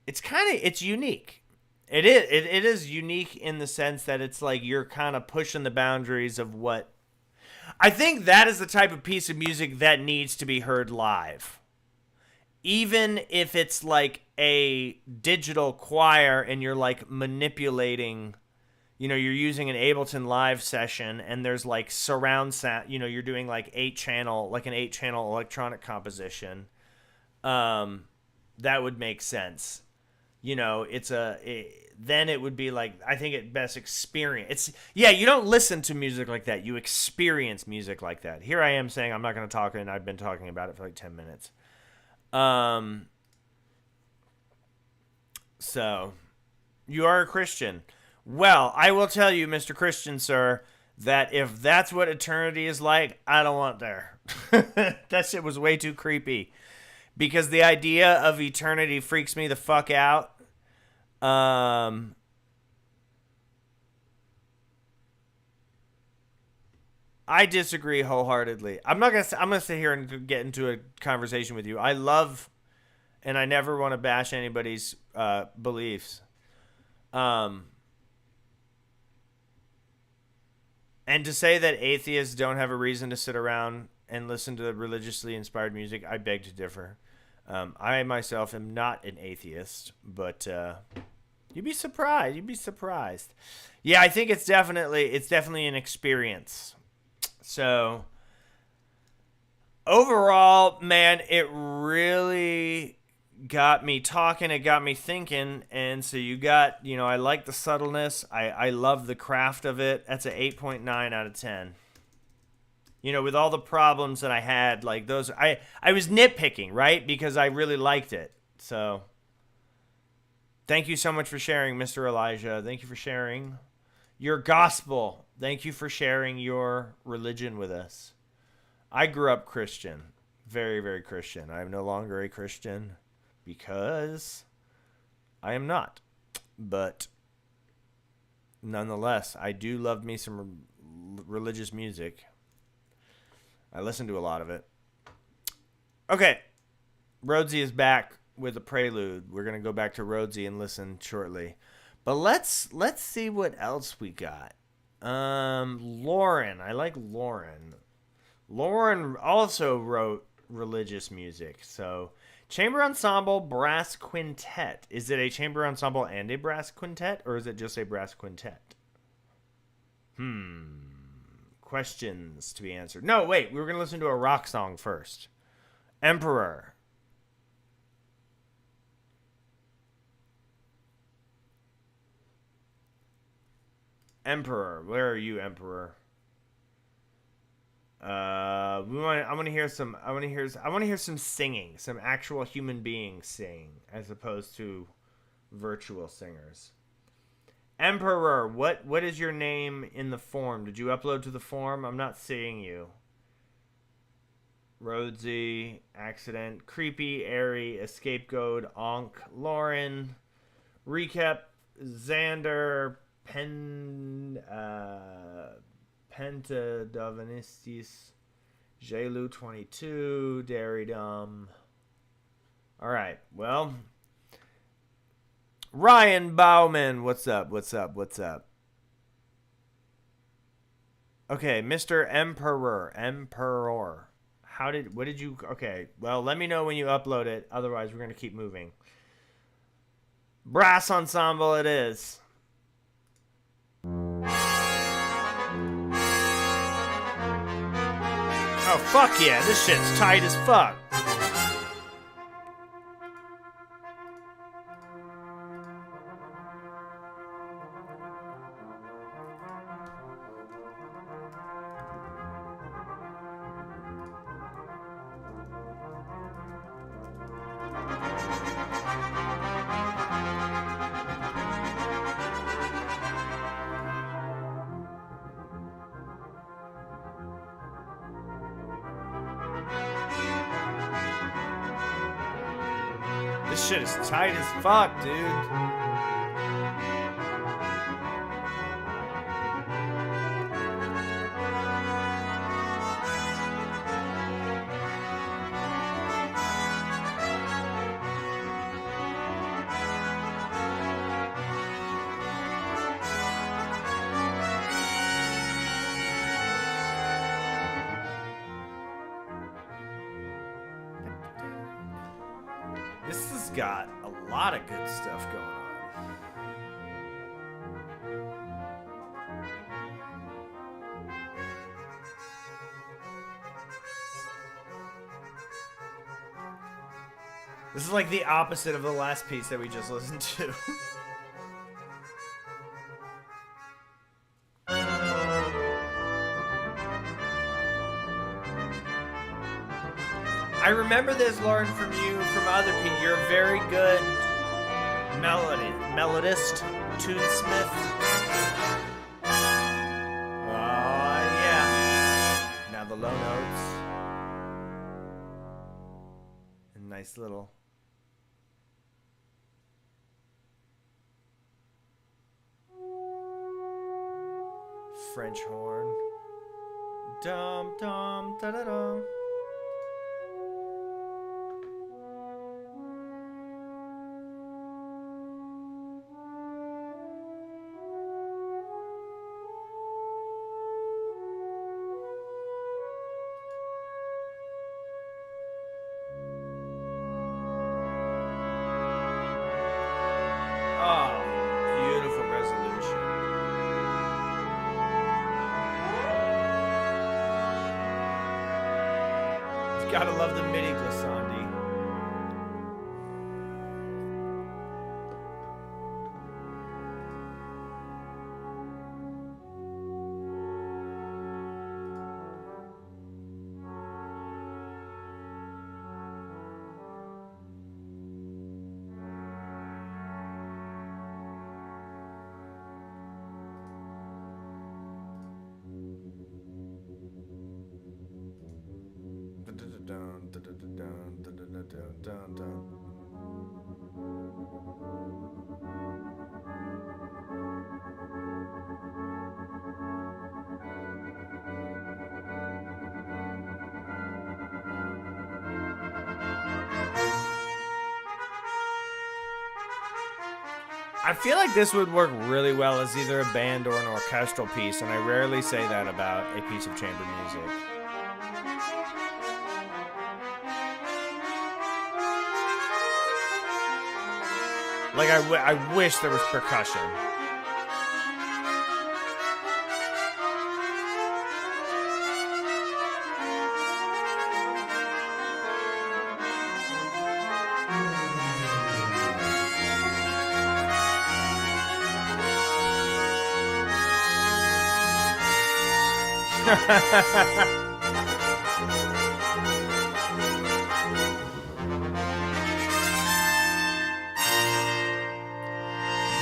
Speaker 1: It's unique. It is unique in the sense that it's like you're kind of pushing the boundaries of what I think that is the type of piece of music that needs to be heard live. Even if it's like a digital choir and you're like manipulating, you're using an Ableton Live session and there's like surround sound, you're doing like an 8-channel electronic composition. That would make sense. Then it would be like, I think it best experience. You don't listen to music like that. You experience music like that. Here I am saying I'm not going to talk, and I've been talking about it for like 10 minutes. So, you are a Christian. Well, I will tell you, Mr. Christian, sir, that if that's what eternity is like, I don't want there. That shit was way too creepy. Because the idea of eternity freaks me the fuck out. I disagree wholeheartedly. I'm gonna sit here and get into a conversation with you. I love, and I never want to bash anybody's beliefs. And to say that atheists don't have a reason to sit around and listen to religiously inspired music, I beg to differ. I myself am not an atheist, but you'd be surprised. Yeah, I think it's definitely an experience. So overall, man, it really got me talking. It got me thinking. And so you got, I like the subtleness. I love the craft of it. That's an 8.9 out of 10. With all the problems that I had, like those, I was nitpicking, right? Because I really liked it. So thank you so much for sharing, Mr. Elijah. Thank you for sharing your gospel. Thank you for sharing your religion with us. I grew up Christian, very, very Christian. I am no longer a Christian because I am not. But nonetheless, I do love me some religious music. I listen to a lot of it. Okay. Rhodesy is back with a prelude. We're going to go back to Rhodesy and listen shortly. But let's see what else we got. Lauren. I like Lauren. Lauren also wrote religious music. So, chamber ensemble, brass quintet. Is it a chamber ensemble and a brass quintet, or is it just a brass quintet? Questions to be answered. No, wait. We were going to listen to a rock song first. Emperor. Emperor. Where are you, Emperor? I want to hear some singing, some actual human beings sing, as opposed to virtual singers. Emperor, what is your name in the form? Did you upload to the form? I'm not seeing you. Rhodesy, accident, creepy, airy, escape goad, onk, Lauren, recap, Xander, Pentadovanistis, Jelu 22, Daridum. All right, well, Ryan Bauman, what's up? What's up? What's up? Okay, Mr. Emperor. What did you, okay, well, let me know when you upload it. Otherwise, we're going to keep moving. Brass ensemble it is. Oh, fuck yeah, this shit's tight as fuck. This shit is tight as fuck, dude. This has got a lot of good stuff going on. This is like the opposite of the last piece that we just listened to. I remember this, Lauren, from you, from other people. You're a very good melodist, tunesmith. Oh, yeah. Now the low notes. And nice little... French horn. Dum dum da da dum. Gotta love the MIDI glissandi. I feel like this would work really well as either a band or an orchestral piece, and I rarely say that about a piece of chamber music. Like, I wish there was percussion.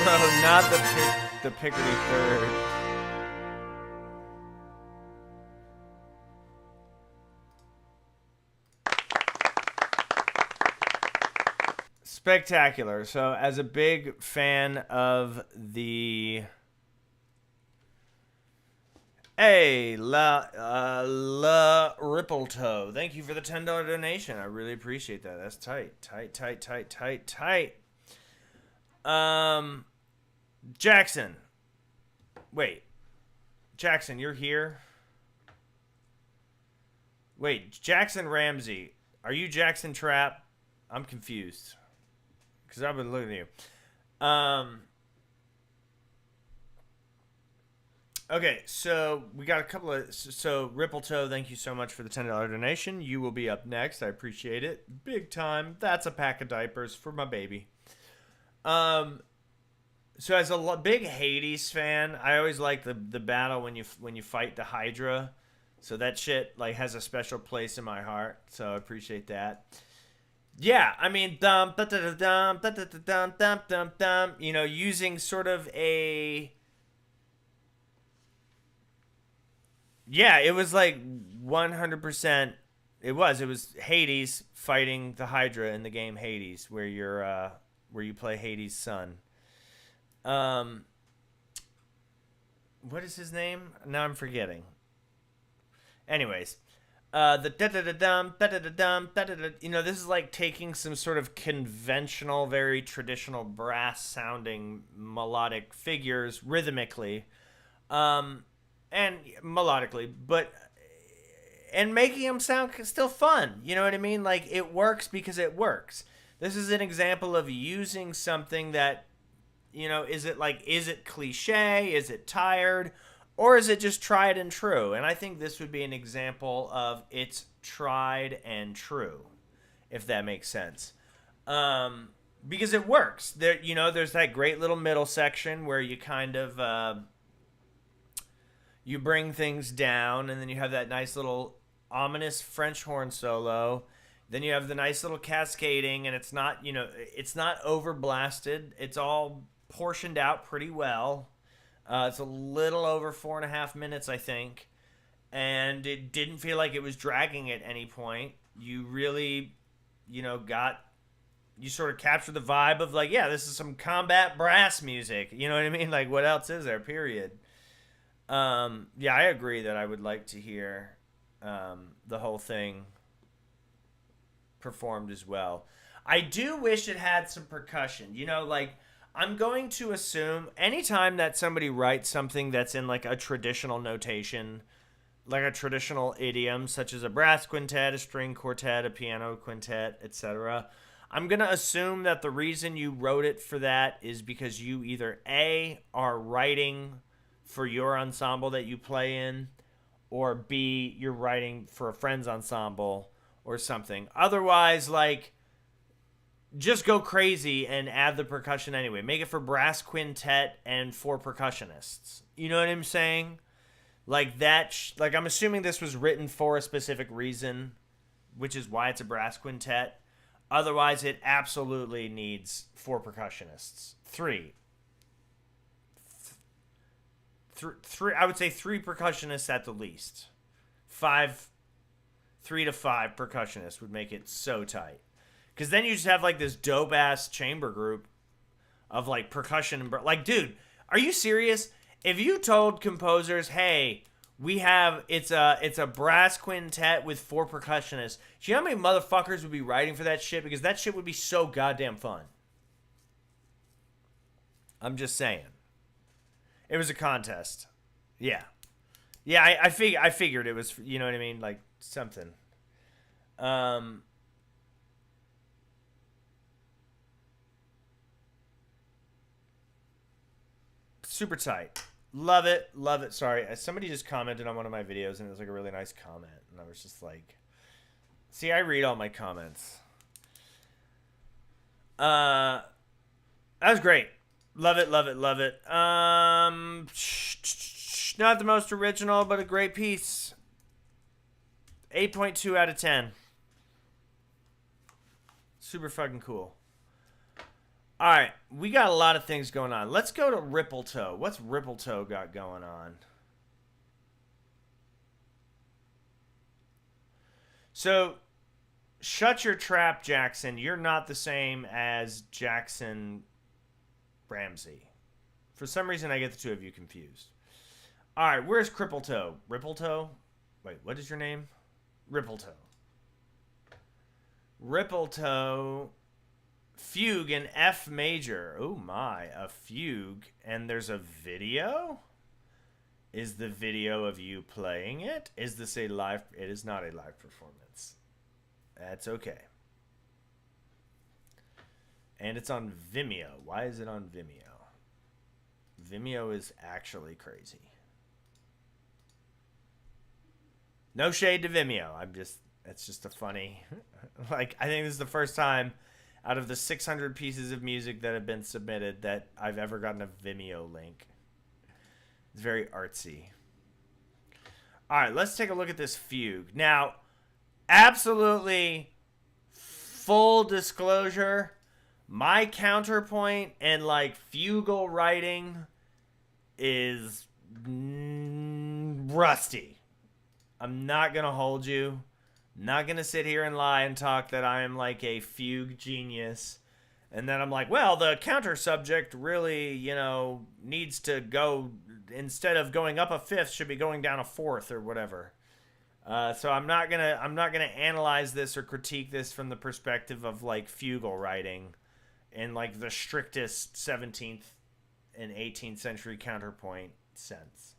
Speaker 1: Bro, not the Picardy third. Spectacular. So, as a big fan of the Hey, La Ripple Toe. Thank you for the $10 donation. I really appreciate that. That's tight. Tight, tight, tight, tight, tight. Jackson. Wait. Jackson, you're here? Wait, Jackson Ramsey. Are you Jackson Trapp? I'm confused. Because I've been looking at you. Okay, so we got a couple of... So, Ripple Toe, thank you so much for the $10 donation. You will be up next. I appreciate it. Big time. That's a pack of diapers for my baby. So as a big Hades fan, I always like the battle when you fight the Hydra. So that shit like has a special place in my heart. So I appreciate that. Yeah, I mean, you know, using sort of a... Yeah, it was like 100%. It was Hades fighting the Hydra in the game Hades, where you play Hades' son. What is his name? Now I'm forgetting. Anyways, the da-da-da-dum, da-da-da-dum, da-da-da, you know, this is like taking some sort of conventional, very traditional brass sounding melodic figures rhythmically, and melodically, and making them sound still fun. You know what I mean? Like, it works because it works. This is an example of using something that, you know, is it cliche? Is it tired? Or is it just tried and true? And I think this would be an example of it's tried and true, if that makes sense. Because it works. There, you know, there's that great little middle section where you kind of you bring things down, and then you have that nice little ominous French horn solo. Then you have the nice little cascading, and it's not, you know, it's not overblasted. It's all portioned out pretty well. It's a little over 4.5 minutes, I think. And it didn't feel like it was dragging at any point. You really, you know, you sort of captured the vibe of like, yeah, this is some combat brass music. You know what I mean? Like, what else is there, period? Yeah, I agree that I would like to hear the whole thing performed as well. I do wish it had some percussion. You know, like, I'm going to assume anytime that somebody writes something that's in like a traditional notation, like a traditional idiom, such as a brass quintet, a string quartet, a piano quintet, etc., I'm going to assume that the reason you wrote it for that is because you either A, are writing for your ensemble that you play in, or B, you're writing for a friend's ensemble or something. Otherwise, like, just go crazy and add the percussion anyway. Make it for brass quintet and 4 percussionists. You know what I'm saying? Like that. Like, I'm assuming this was written for a specific reason, which is why it's a brass quintet. Otherwise, it absolutely needs 4 percussionists. 3. I would say 3 percussionists at the least. 3 to 5 percussionists would make it so tight. Because then you just have like this dope ass chamber group of like percussion and like, dude, are you serious? If you told composers, hey, it's a brass quintet with 4 percussionists, do you know how many motherfuckers would be writing for that shit? Because that shit would be so goddamn fun. I'm just saying. It was a contest. Yeah. Yeah, I figured it was, you know what I mean? Like, something. Super tight. Love it. Love it. Sorry. Somebody just commented on one of my videos, and it was like a really nice comment. And I was just like, see, I read all my comments. That was great. Love it, love it, love it. Not the most original, but a great piece. 8.2 out of 10. Super fucking cool. All right, we got a lot of things going on. Let's go to Ripple Toe. What's Ripple Toe got going on? So, shut your trap, Jackson. You're not the same as Jackson Ramsey. For some reason, I get the two of you confused. All right, where's Crippletoe? Rippletoe? Wait, what is your name? Rippletoe. Rippletoe. Fugue in F major. Oh my, a fugue. And there's a video? Is the video of you playing it? Is this a live? It is not a live performance. That's okay. And it's on Vimeo. Why is it on Vimeo? Vimeo is actually crazy. No shade to Vimeo. It's just a funny, like, I think this is the first time out of the 600 pieces of music that have been submitted that I've ever gotten a Vimeo link. It's very artsy. All right, let's take a look at this fugue. Now, absolutely full disclosure, my counterpoint and like fugal writing is rusty. I'm not going to hold you. Not going to sit here and lie and talk that I am like a fugue genius. And then I'm like, well, the counter subject really, needs to go, instead of going up a fifth, should be going down a fourth or whatever. So I'm not gonna analyze this or critique this from the perspective of like fugal writing in like the strictest 17th and 18th century counterpoint sense.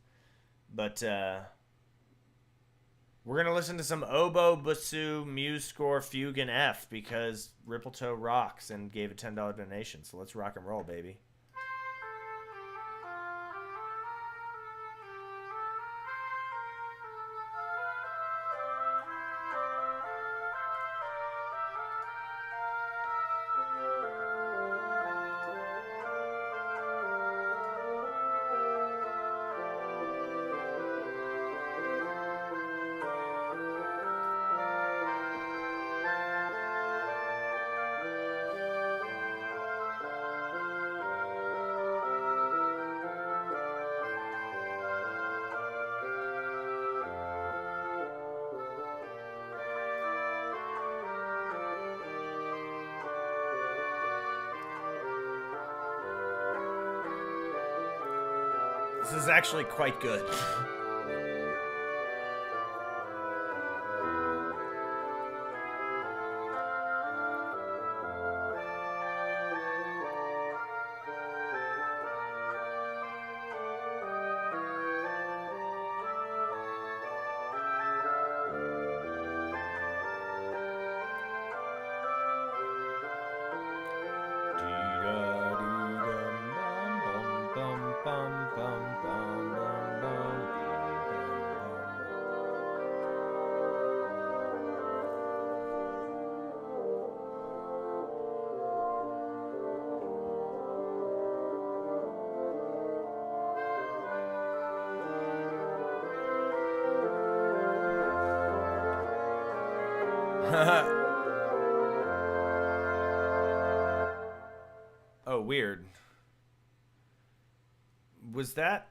Speaker 1: But we're going to listen to some oboe, bassoon, muse score, fugue, and F because Rippletoe rocks and gave a $10 donation. So let's rock and roll, baby. This is actually quite good. Oh, weird. Was that...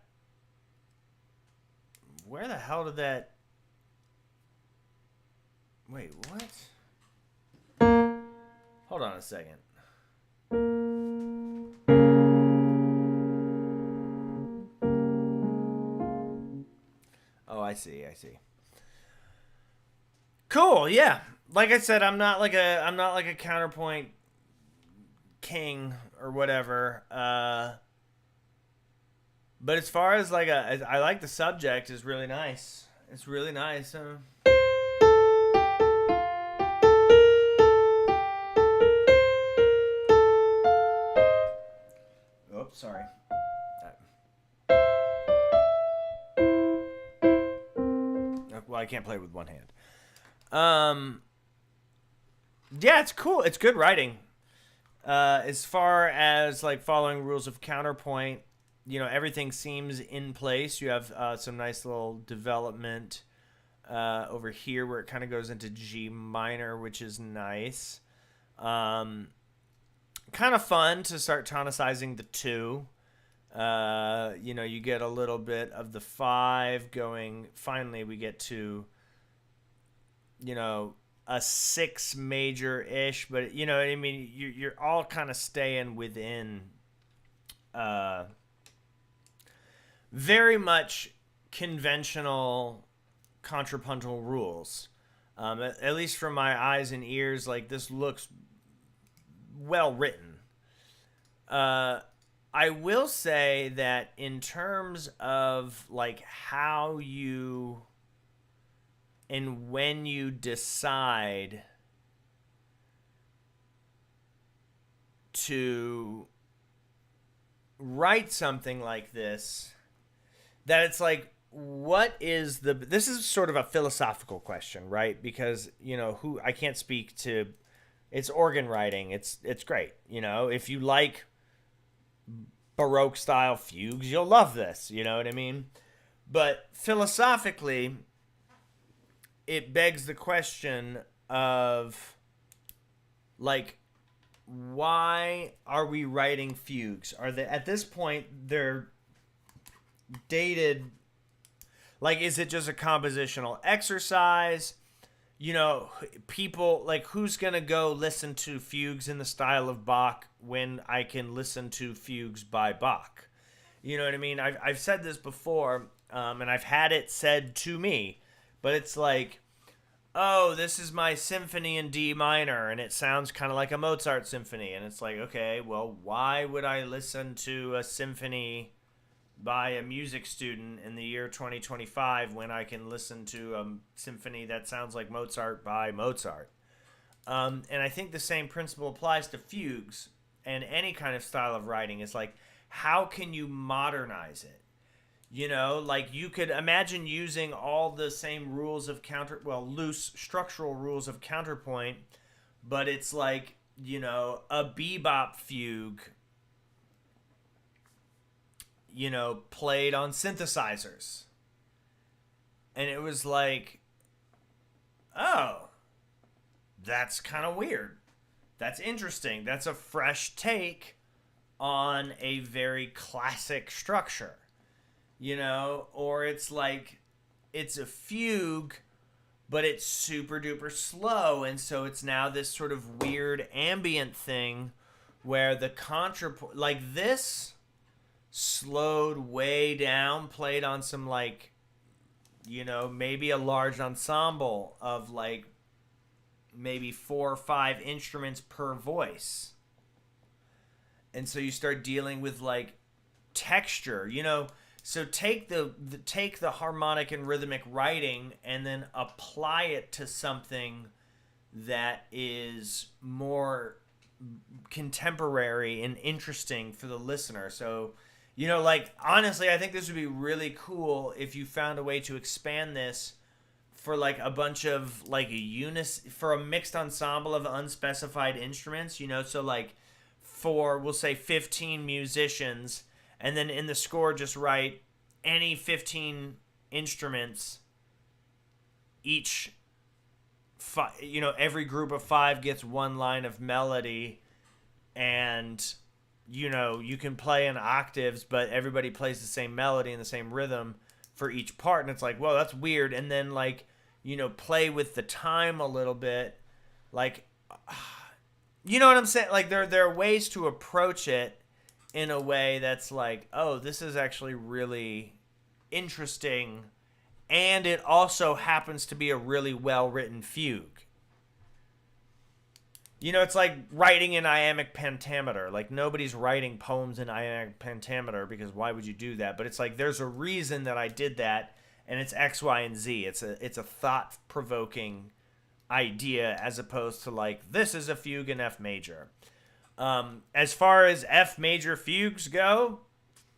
Speaker 1: Where the hell did that... Wait, what? Hold on a second. Oh, I see. Cool, yeah. Like I said, I'm not like a counterpoint king or whatever. But as far as like I like the subject is really nice. It's really nice. Oops, sorry. Well, I can't play with one hand. Yeah, it's cool. It's good writing. As far as like following rules of counterpoint, everything seems in place. You have some nice little development over here where it kind of goes into G minor, which is nice. Kind of fun to start tonicizing the 2. You get a little bit of the 5 going. Finally, we get to, a 6 major-ish, but you know what I mean? You're all kind of staying within very much conventional contrapuntal rules. At least from my eyes and ears, like this looks well written. I will say that in terms of like how you and when you decide to write something like this, that it's like, what is the, this is sort of a philosophical question, right? Because, who, I can't speak to, it's organ writing. It's great. If you like Baroque style fugues, you'll love this. You know what I mean? But philosophically, it begs the question of, like, why are we writing fugues? Are they, at this point, they're dated, like, is it just a compositional exercise? People, like, who's gonna go listen to fugues in the style of Bach when I can listen to fugues by Bach? You know what I mean? I've said this before, and I've had it said to me, but it's like, oh, this is my symphony in D minor, and it sounds kind of like a Mozart symphony. And it's like, okay, well, why would I listen to a symphony by a music student in the year 2025 when I can listen to a symphony that sounds like Mozart by Mozart? And I think the same principle applies to fugues and any kind of style of writing. Is like, how can you modernize it? Like you could imagine using all the same rules of loose structural rules of counterpoint, but it's like, a bebop fugue, played on synthesizers. And it was like, oh, that's kind of weird. That's interesting. That's a fresh take on a very classic structure. Or it's like, it's a fugue, but it's super duper slow. And so it's now this sort of weird ambient thing where the contrapunct, like this slowed way down, played on some like, maybe a large ensemble of like maybe 4 or 5 instruments per voice. And so you start dealing with like texture, So take the harmonic and rhythmic writing and then apply it to something that is more contemporary and interesting for the listener. So, like, honestly, I think this would be really cool if you found a way to expand this for like a bunch of like for a mixed ensemble of unspecified instruments, so like for, we'll say 15 musicians, and then in the score just write any 15 instruments, each every group of 5 gets 1 line of melody, and you can play in octaves, but everybody plays the same melody and the same rhythm for each part. And it's like, whoa, that's weird. And then like, play with the time a little bit, like, you know what I'm saying? Like there are ways to approach it in a way that's like, oh, this is actually really interesting, and it also happens to be a really well-written fugue. It's like writing in iambic pentameter. Like, nobody's writing poems in iambic pentameter, because why would you do that? But it's like, there's a reason that I did that, and it's X, Y, and Z. It's a thought-provoking idea, as opposed to like, this is a fugue in F major. As far as F major fugues go,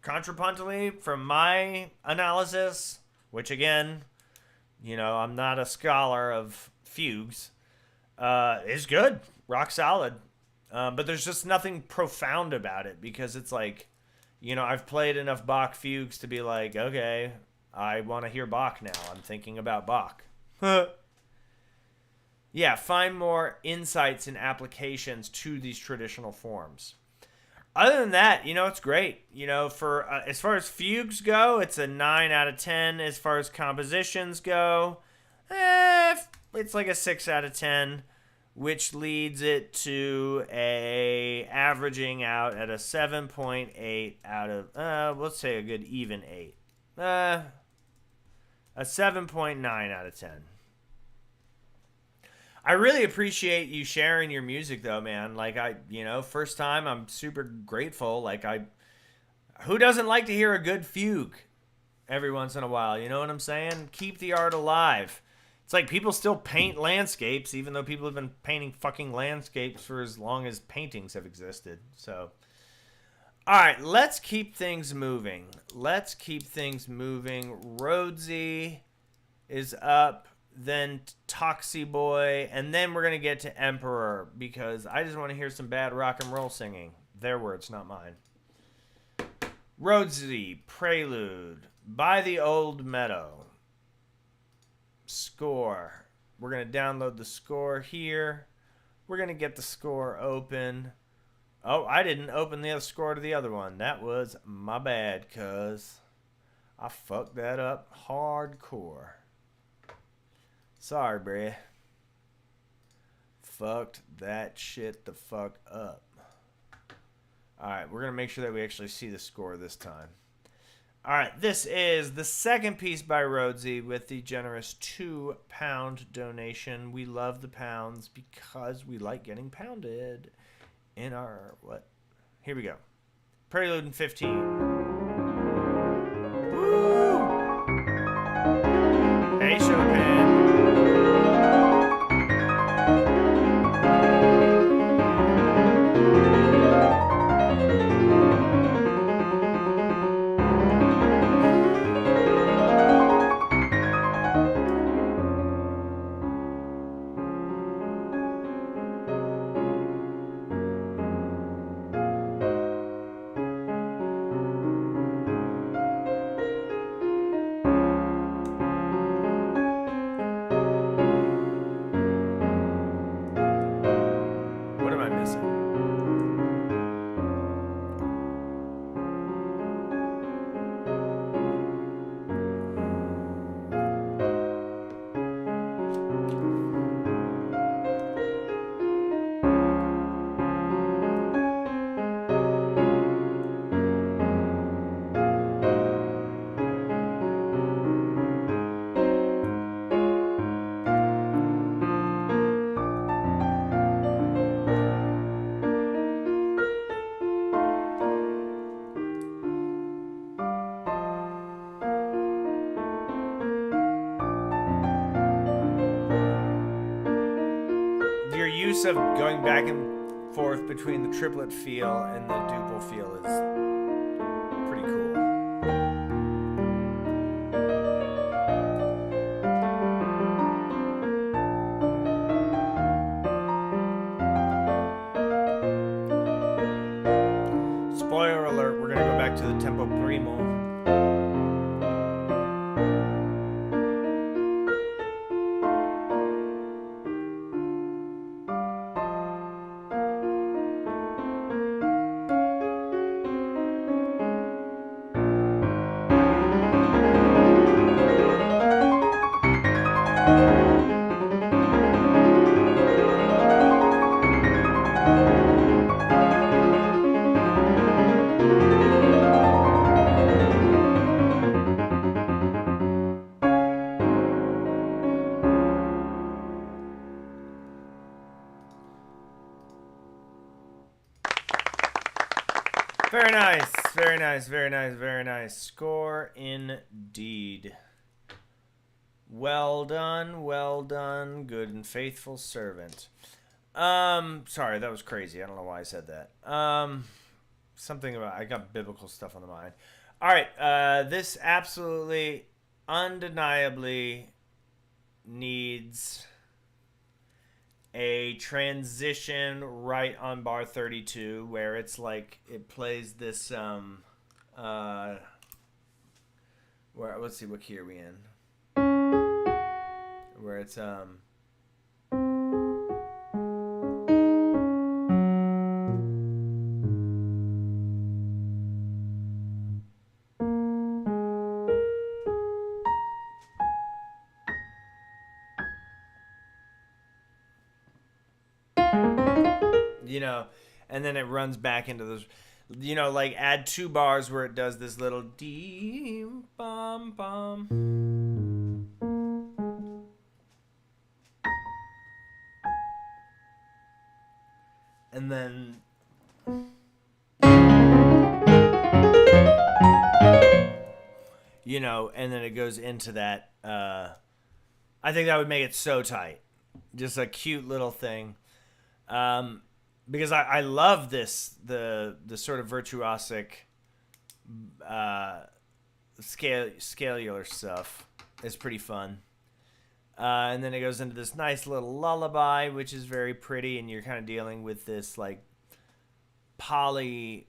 Speaker 1: contrapuntally, from my analysis, which again, I'm not a scholar of fugues, is good, rock solid. But there's just nothing profound about it, because it's like, I've played enough Bach fugues to be like, okay, I want to hear Bach now. I'm thinking about Bach. Yeah, find more insights and applications to these traditional forms. Other than that, it's great. For as far as fugues go, it's a 9 out of 10. As far as compositions go, it's like a 6 out of 10, which leads it to averaging out at a 7.8 out of, let's say a good even 8. A 7.9 out of 10. I really appreciate you sharing your music though, man. Like first time, I'm super grateful. Who doesn't like to hear a good fugue every once in a while? You know what I'm saying? Keep the art alive. It's like people still paint landscapes, even though people have been painting fucking landscapes for as long as paintings have existed. So, all right, let's keep things moving. Rhodesy is up, then Toxie Boy, and then we're going to get to Emperor, because I just want to hear some bad rock and roll singing. Their words, not mine. Rhodesy, Prelude, By the Old Meadow. Score. We're going to download the score here. We're going to get the score open. Oh, I didn't open the other score to the other one. That was my bad, cuz I fucked that up hardcore. Sorry, bruh. Fucked that shit the fuck up. Alright, we're going to make sure that we actually see the score this time. Alright, this is the second piece by Rhodesy with the generous £2 donation. We love the pounds because we like getting pounded in our, what? Here we go. Prelude in 15. Woo! Hey, Chopin. Of going back and forth between the triplet feel and the duple feel is pretty cool. Spoiler alert, we're going to go back to the tempo primo. Very nice, very nice, very nice, very nice. Score indeed. Well done, good and faithful servant. Sorry, that was crazy. I don't know why I said that. Something about, I got biblical stuff on the mind. All right, this absolutely, undeniably needs a transition right on bar 32 where it's like it plays this where, let's see, what key are we in, where it's and then it runs back into those, like add 2 bars where it does this little dee bum bum. And then and then it goes into that. I think that would make it so tight. Just a cute little thing. Because I love the sort of virtuosic scalular stuff. It's pretty fun. And then it goes into this nice little lullaby, which is very pretty, and you're kind of dealing with this like polytonal,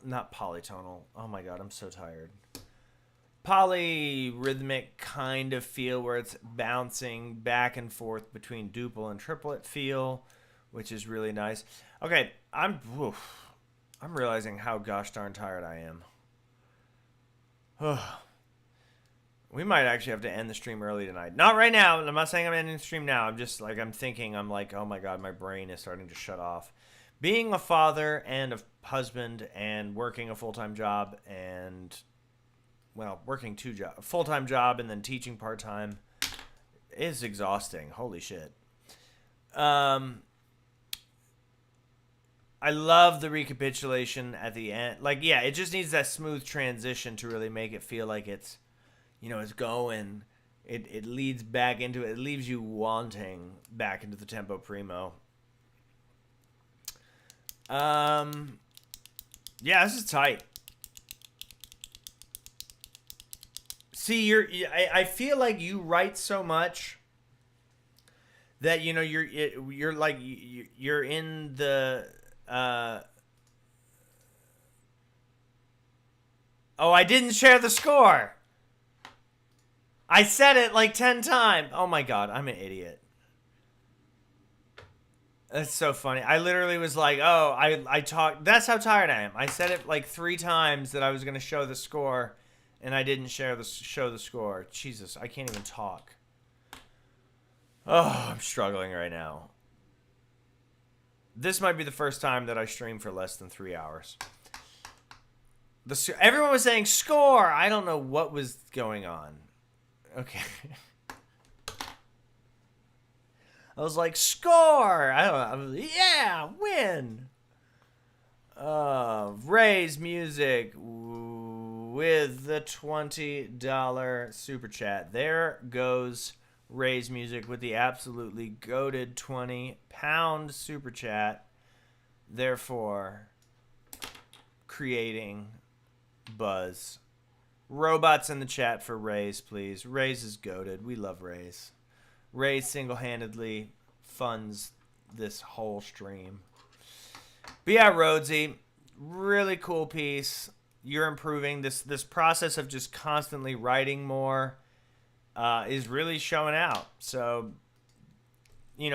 Speaker 1: not polytonal. Oh my god, I'm so tired. Polyrhythmic kind of feel where it's bouncing back and forth between duple and triplet feel, which is really nice. Okay, I'm realizing how gosh darn tired I am. We might actually have to end the stream early tonight. Not right now. I'm not saying I'm ending the stream now. I'm just like, I'm thinking, I'm like, oh my god, my brain is starting to shut off. Being a father and a husband and working a full-time job and, well, working two jobs, a full-time job and then teaching part-time is exhausting. Holy shit. I love the recapitulation at the end. Like, yeah, it just needs that smooth transition to really make it feel like it's, it's going. It leads back into it. It leaves you wanting back into the tempo primo. Yeah, this is tight. See, I feel like you write so much that you're like you're in the Oh, I didn't share the score. I said it like 10 times. Oh my god, I'm an idiot. That's so funny. I literally was like, oh, I talked. That's how tired I am. I said it like 3 times that I was going to show the score, and I didn't show the score. Jesus, I can't even talk. Oh, I'm struggling right now. This might be the first time that I stream for less than 3 hours. Everyone was saying score. I don't know what was going on. Okay. I was like, score! I don't know. Yeah, win! Ray's music with the $20 super chat. There goes Ray's music with the absolutely goated £20 super chat. Therefore, creating buzz. Robots in the chat for Ray's, please. Ray's is goated. We love Ray's. Ray single-handedly funds this whole stream. But yeah, Rhodesy, really cool piece. You're improving. This process of just constantly writing more is really showing out. So,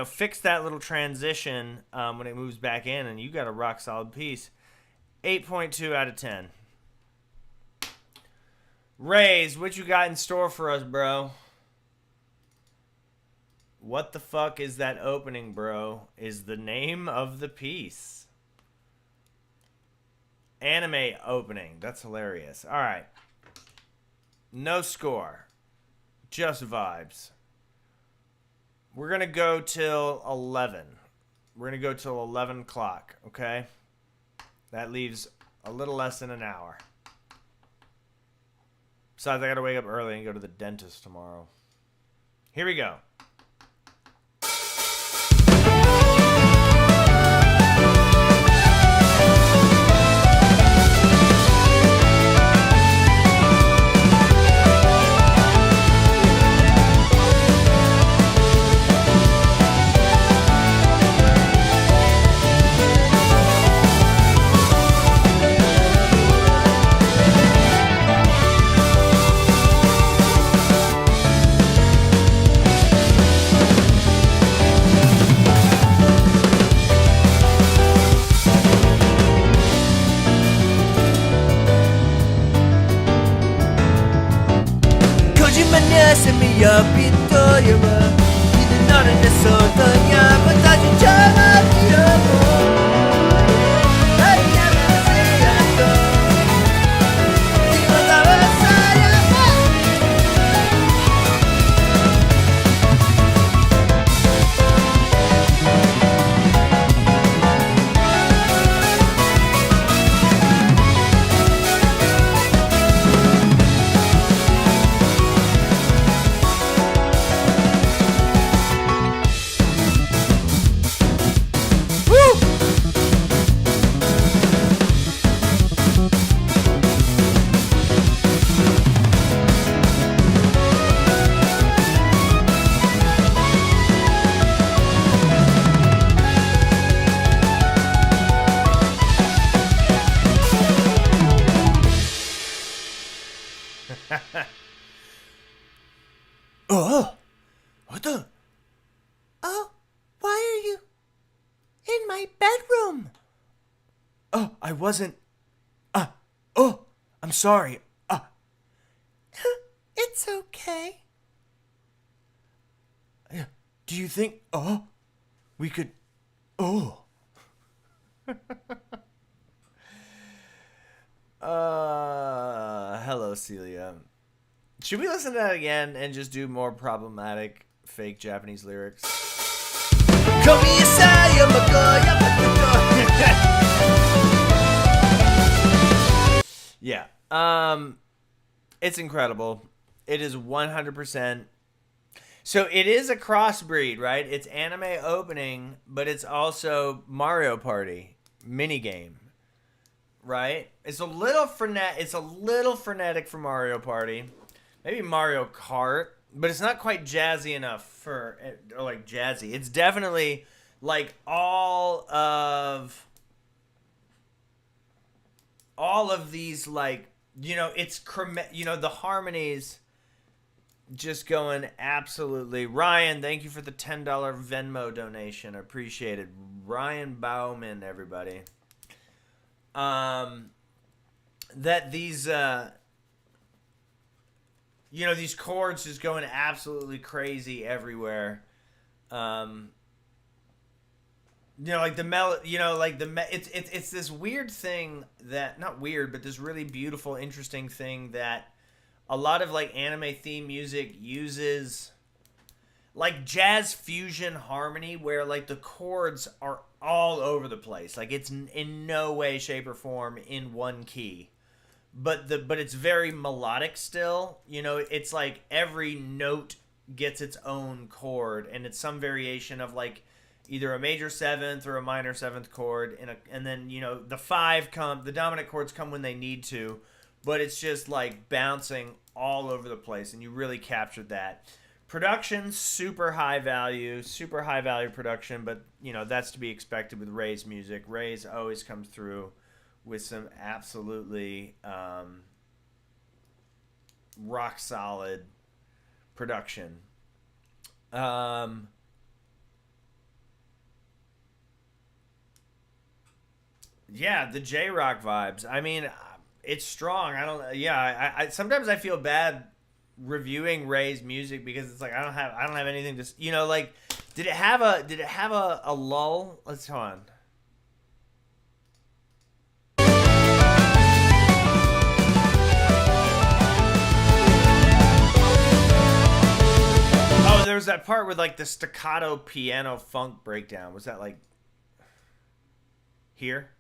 Speaker 1: fix that little transition when it moves back in, and you got a rock-solid piece. 8.2 out of 10. Rays, what you got in store for us, bro? What the fuck is that opening, bro? Is the name of the piece. Anime opening. That's hilarious. All right. No score. Just vibes. We're going to go till 11. We're going to go till 11 o'clock, okay? That leaves a little less than an hour. Besides, I got to wake up early and go to the dentist tomorrow. Here we go. my bedroom. Oh, I wasn't. Oh, I'm sorry. It's okay. Do you think, we could, hello, Celia. Should we listen to that again and just do more problematic fake Japanese lyrics? Yeah. It's incredible. It is 100%. So it is a crossbreed, right? It's anime opening, but it's also Mario Party minigame, right? It's a little frenetic for Mario Party. Maybe Mario Kart, but it's not quite jazzy enough for, or like jazzy. It's definitely like all of these, like, it's the harmonies just going absolutely. Ryan, thank you for the $10 Venmo donation. I appreciate it. Ryan Bauman, everybody. That these these chords just going absolutely crazy everywhere. Like the melody, it's this weird thing that, not weird, but this really beautiful, interesting thing that a lot of like anime theme music uses, like jazz fusion harmony, where like the chords are all over the place. Like it's in no way, shape, or form in one key, but it's very melodic still. It's like every note gets its own chord, and it's some variation of like either a major seventh or a minor seventh chord, and then the dominant chords come when they need to, but it's just like bouncing all over the place, and you really captured that. Production, super high value production, but that's to be expected with Ray's music. Ray's always comes through with some absolutely rock solid production. Yeah, the J-Rock vibes. I mean, it's strong. I sometimes I feel bad reviewing Ray's music because it's like I don't have anything to, like, did it have a lull? Let's hold on. Oh, there was that part with like the staccato piano funk breakdown. Was that like here?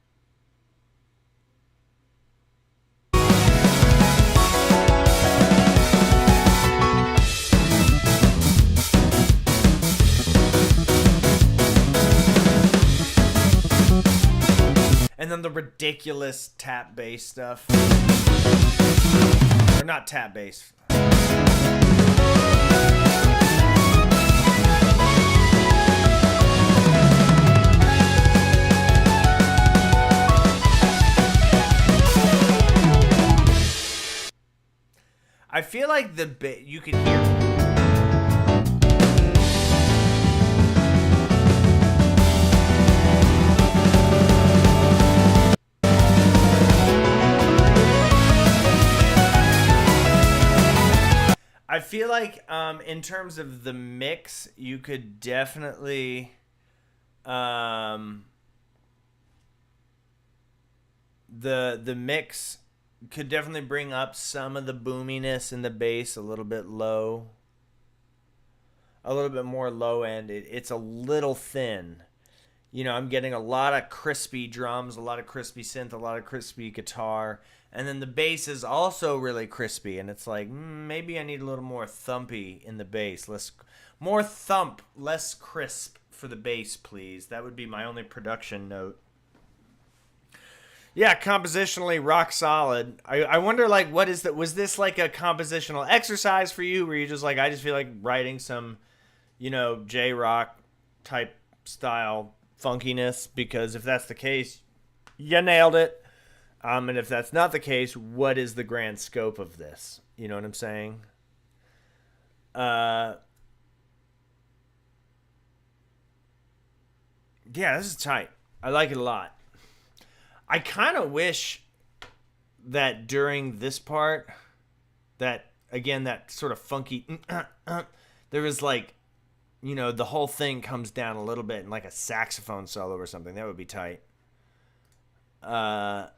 Speaker 1: And then the ridiculous tap bass stuff. Or not tap bass. I feel like you could hear. I feel like in terms of the mix, you could definitely the mix could definitely bring up some of the boominess in the bass a little bit low. A little bit more low end. It's a little thin. I'm getting a lot of crispy drums, a lot of crispy synth, a lot of crispy guitar. And then the bass is also really crispy, and it's like, maybe I need a little more thumpy in the bass. More thump, less crisp for the bass, please. That would be my only production note. Yeah, compositionally rock solid. I wonder, like, what is that? Was this like a compositional exercise for you, where you just like, I just feel like writing some, J-rock type style funkiness? Because if that's the case, you nailed it. And if that's not the case, what is the grand scope of this? You know what I'm saying? Yeah, this is tight. I like it a lot. I kind of wish that during this part, that again, that sort of funky, there was like, the whole thing comes down a little bit and like a saxophone solo or something. That would be tight. And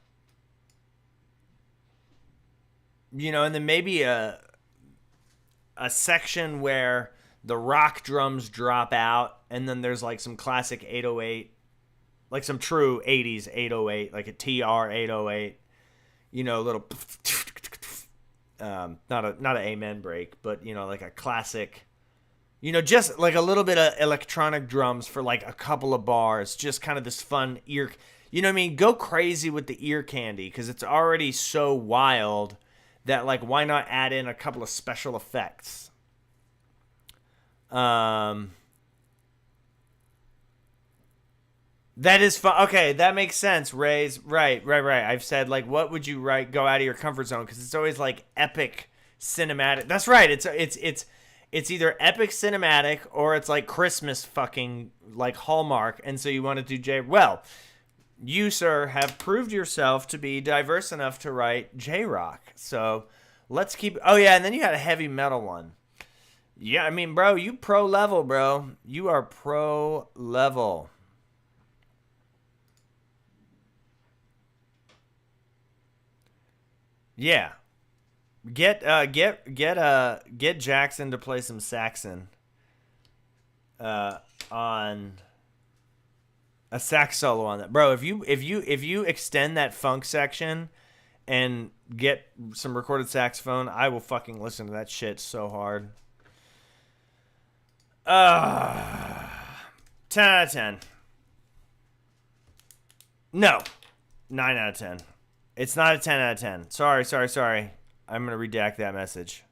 Speaker 1: then maybe a section where the rock drums drop out, and then there's like some classic 808, like some true 80s 808, like a TR 808, a little, not an amen break, but like a classic, just like a little bit of electronic drums for like a couple of bars, just kind of this fun ear, what I mean? Go crazy with the ear candy, because it's already so wild that, like, why not add in a couple of special effects? That is fun. Okay, that makes sense. Ray's right. I've said, like, what would you write? Go out of your comfort zone, because it's always like epic cinematic. That's right. It's either epic cinematic or it's like Christmas fucking like Hallmark. And so you want to do J. Well, you, sir, have proved yourself to be diverse enough to write J-Rock. So let's keep... Oh, yeah, and then you had a heavy metal one. Yeah, I mean, bro, you pro level, bro. You are pro level. Yeah. Get Jackson to play some Saxon on... a sax solo on that, bro. If you extend that funk section and get some recorded saxophone, I will fucking listen to that shit so hard. 10 out of 10. No, 9 out of 10. It's not a 10 out of 10. Sorry. I'm gonna redact that message.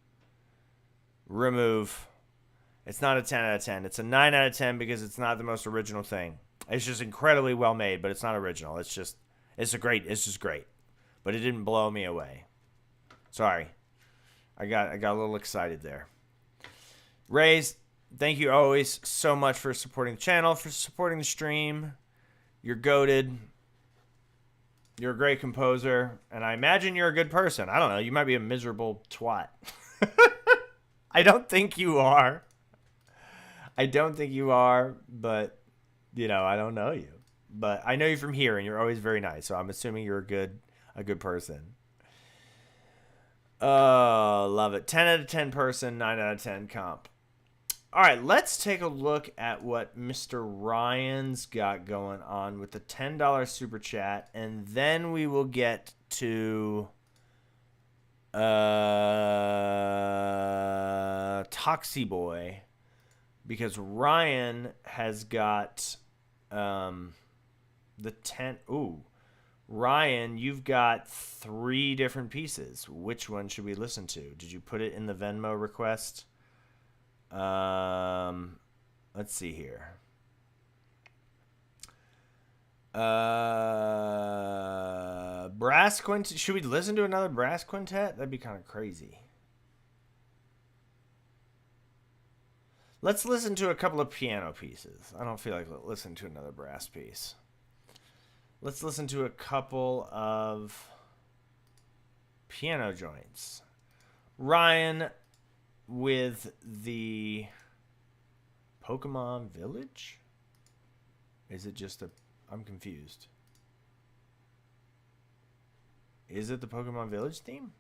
Speaker 1: Remove. It's not a 10 out of 10. It's a 9 out of 10 because it's not the most original thing. It's just incredibly well made, but it's not original. It's just great. But it didn't blow me away. Sorry. I got a little excited there. Rays, thank you always so much for supporting the channel, for supporting the stream. You're goated. You're a great composer, and I imagine you're a good person. I don't know. You might be a miserable twat. I don't think you are. But I don't know you, but I know you from here, and you're always very nice. So I'm assuming you're a good person. Oh, love it. 10 out of 10 person, 9 out of 10 comp. All right, let's take a look at what Mr. Ryan's got going on with the $10 super chat, and then we will get to Toxie Boy, because Ryan has got the 10. Ooh, Ryan, you've got 3 different pieces. Which one should we listen to? Did you put it in the Venmo request? Let's see here. Brass quintet. Should we listen to another brass quintet? That'd be kind of crazy. Let's listen to a couple of piano pieces. I don't feel like listening to another brass piece. Let's listen to a couple of piano joints. Ryan with the Pokemon Village? Is it just a... I'm confused. Is it the Pokemon Village theme?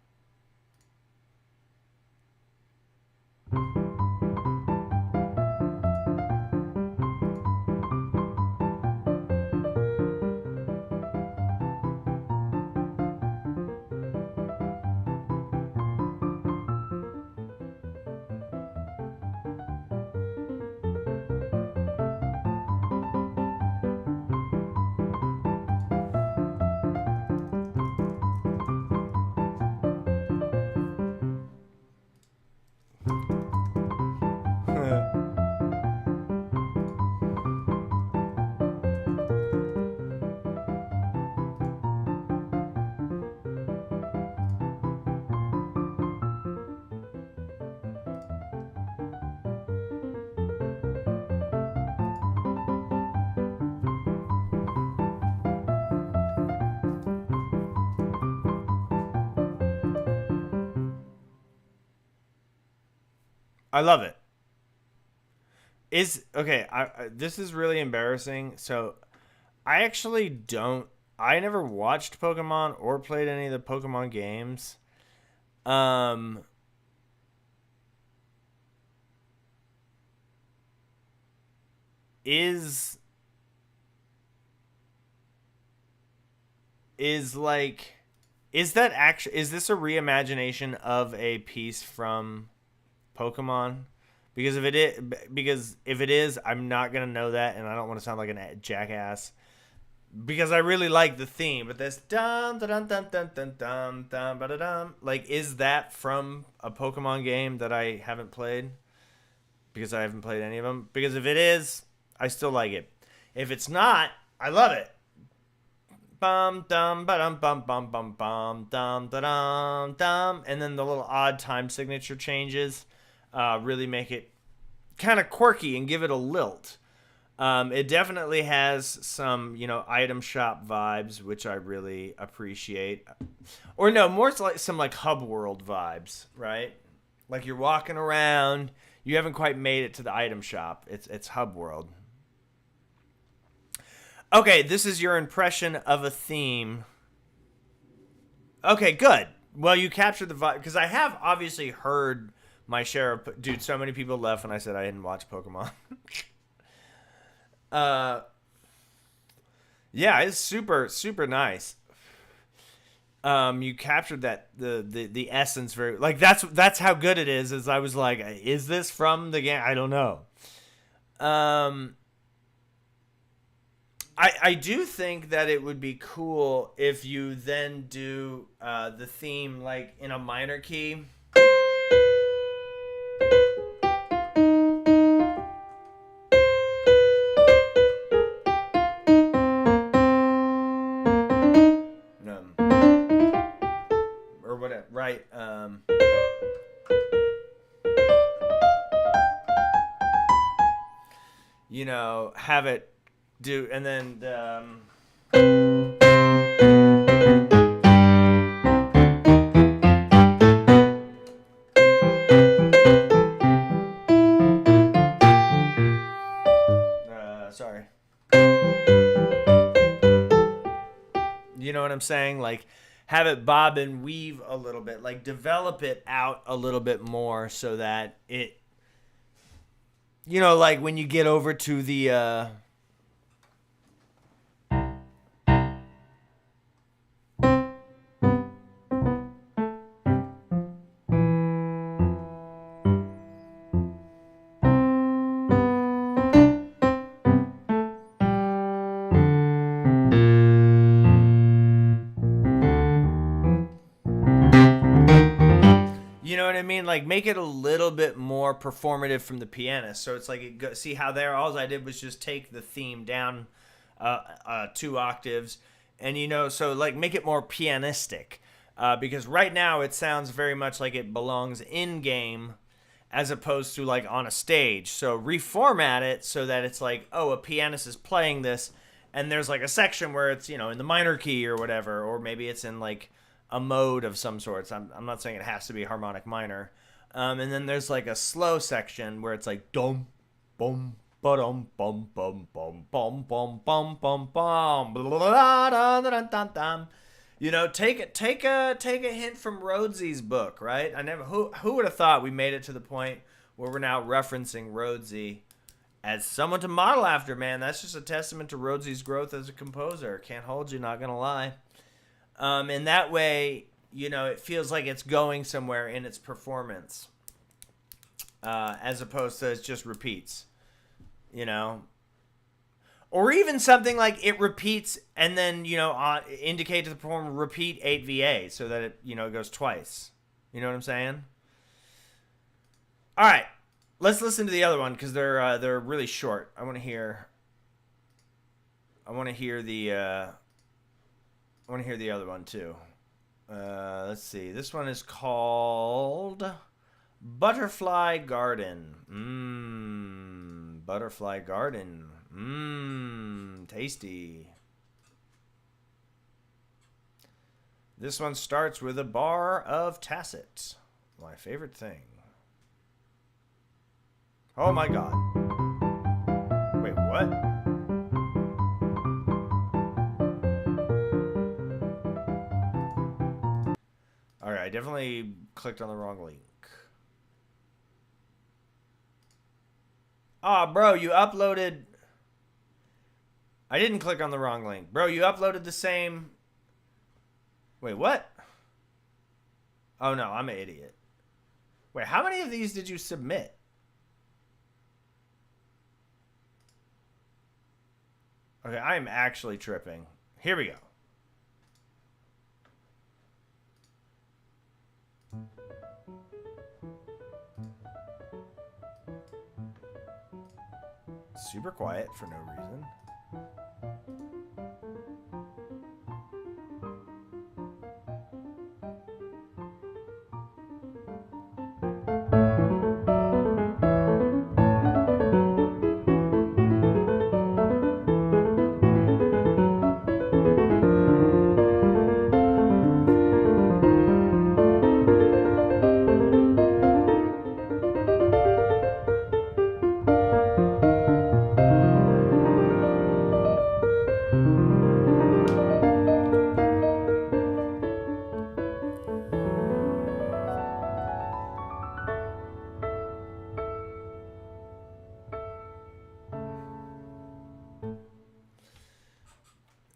Speaker 1: I love it. Is okay. This is really embarrassing. So I actually don't. I never watched Pokemon or played any of the Pokemon games. Um, is is like is that actually is this a reimagination of a piece from Pokemon? Because if it is, I'm not gonna know that, and I don't want to sound like a jackass. Because I really like the theme, but this dum dum dum dum dum dum dum ba dum, like, is that from a Pokemon game that I haven't played? Because I haven't played any of them. Because if it is, I still like it. If it's not, I love it. Bum dum ba dum bum bum bum bum dum da dum dum, and then the little odd time signature changes really make it kind of quirky and give it a lilt. It definitely has some, item shop vibes, which I really appreciate. Or no, more like some like hub world vibes, right? Like you're walking around, you haven't quite made it to the item shop. It's hub world. Okay, this is your impression of a theme. Okay, good. Well, you captured the vibe because I have obviously heard my share of. Dude, so many people left when I said I didn't watch Pokemon. uh, yeah, it's super super nice. You captured that the essence very like that's how good it is. Is I was like, is this from the game? I don't know. Um, I do think that it would be cool if you then do the theme like in a minor key. Or whatever, right? Have it do, and then sorry. You know what I'm saying? Like, have it bob and weave a little bit, like develop it out a little bit more so that it, like when you get over to the you know what I mean? Like, make it a little bit more performative from the pianist. So it's like, see how there, all I did was just take the theme down 2 octaves. And, so like make it more pianistic. Because right now it sounds very much like it belongs in game as opposed to like on a stage. So reformat it so that it's like, oh, a pianist is playing this. And there's like a section where it's, in the minor key or whatever. Or maybe it's in like a mode of some sorts. I'm not saying it has to be harmonic minor. And then there's like a slow section where it's like dum, bum, ba-dum, bum, bum, bum, bum, bum, bum, bum, bum, take a hint from Rhodes's book, right? Who would have thought we made it to the point where we're now referencing Rhodesy as someone to model after, man. That's just a testament to Rhodes's growth as a composer. Can't hold you, not gonna lie. And that way, it feels like it's going somewhere in its performance, as opposed to it just repeats, or even something like it repeats and then, indicate to the performer repeat 8 VA so that it, it goes twice. You know what I'm saying? All right, let's listen to the other one because they're really short. I want to hear the. I want to hear the other one too. Let's see. This one is called Butterfly Garden. Butterfly Garden. Tasty. This one starts with a bar of Tacit. My favorite thing. Oh my god. Wait, what? Alright, I definitely clicked on the wrong link. Ah, bro, you uploaded... I didn't click on the wrong link. Bro, you uploaded the same... Wait, what? Oh no, I'm an idiot. Wait, how many of these did you submit? Okay, I am actually tripping. Here we go. Super quiet for no reason.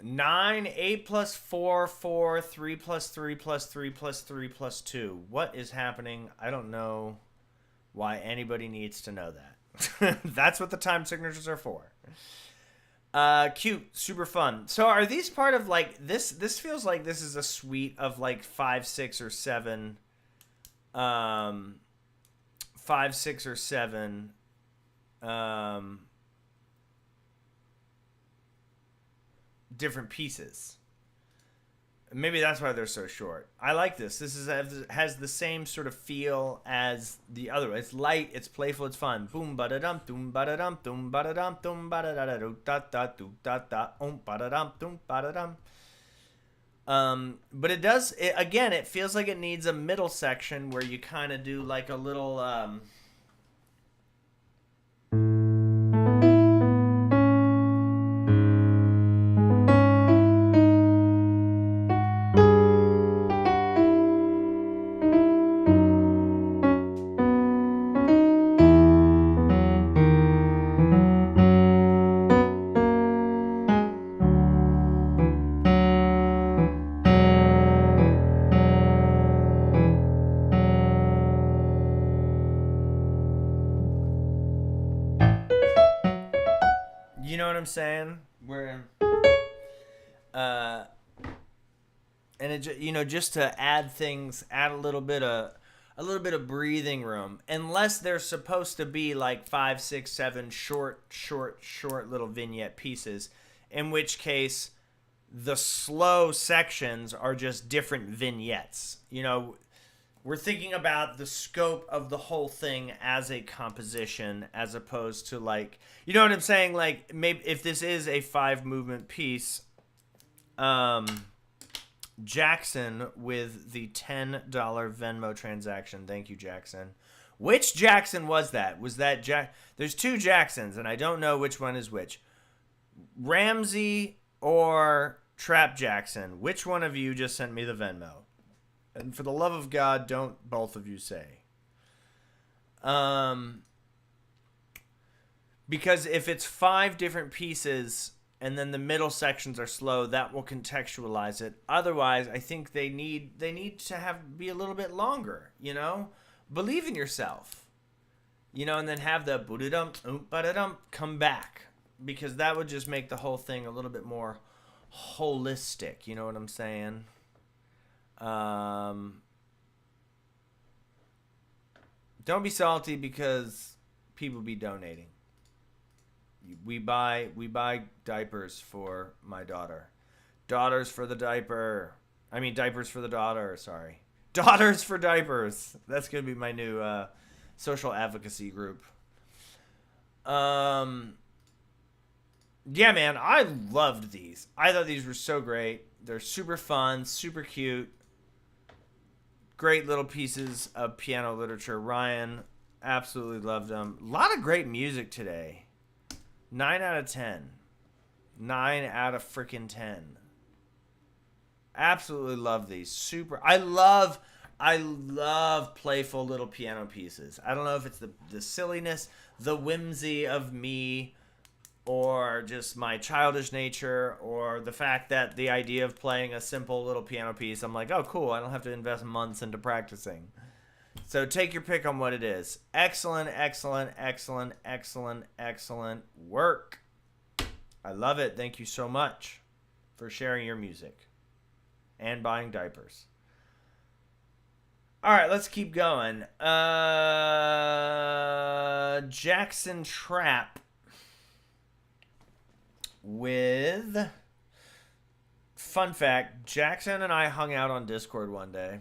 Speaker 1: Nine, 8 plus 4, 4, 3 plus 3 plus 3 plus 3 plus 2. What is happening? I don't know why anybody needs to know that. That's what the time signatures are for. Cute, super fun. So are these part of like this? This feels like this is a suite of like 5, 6, or 7. 5, 6, or 7. Different pieces. Maybe that's why they're so short. I like this. This has the same sort of feel as the other. It's light, it's playful, it's fun. Boom ba da dum dum ba da dum dum ba da dum dum ba da da do da da do da da ba da dum ba da dum. But it does again, it feels like it needs a middle section where you kind of do like a little you know what I'm saying? Where and it just to add things, add a little bit of breathing room, unless they're supposed to be like 5, 6, 7 short little vignette pieces, in which case the slow sections are just different vignettes. We're thinking about the scope of the whole thing as a composition, as opposed to like, you know what I'm saying? Like, maybe if this is a 5 movement piece, Jackson with the $10 Venmo transaction. Thank you, Jackson. Which Jackson was that? Was that There's 2 Jacksons, and I don't know which one is which. Ramsey or Trap Jackson. Which one of you just sent me the Venmo? And for the love of God, don't both of you say. Because if it's 5 different pieces and then the middle sections are slow, that will contextualize it. Otherwise, I think they need to be a little bit longer, Believe in yourself. And then have the boodadum, ba-da-dum come back. Because that would just make the whole thing a little bit more holistic, you know what I'm saying? Don't be salty because people be donating. We buy diapers for my daughter. Daughters for the diaper. I mean diapers for the daughter, sorry. Daughters for diapers. That's going to be my new social advocacy group. Yeah, man, I loved these. I thought these were so great. They're super fun, super cute. Great little pieces of piano literature. Ryan, Absolutely loved them. A lot of great music today. 9 out of 10. 9 out of freaking 10. Absolutely love these. Super. I love playful little piano pieces. I don't know if it's the silliness, the whimsy of me, or just my childish nature, or the fact that the idea of playing a simple little piano piece, I'm like, oh, cool. I don't have to invest months into practicing. So take your pick on what it is. Excellent, excellent, excellent, excellent, excellent work. I love it. Thank you so much for sharing your music and buying diapers. All right, let's keep going. Jackson Trapp with... Fun fact, Jackson and I hung out on Discord one day.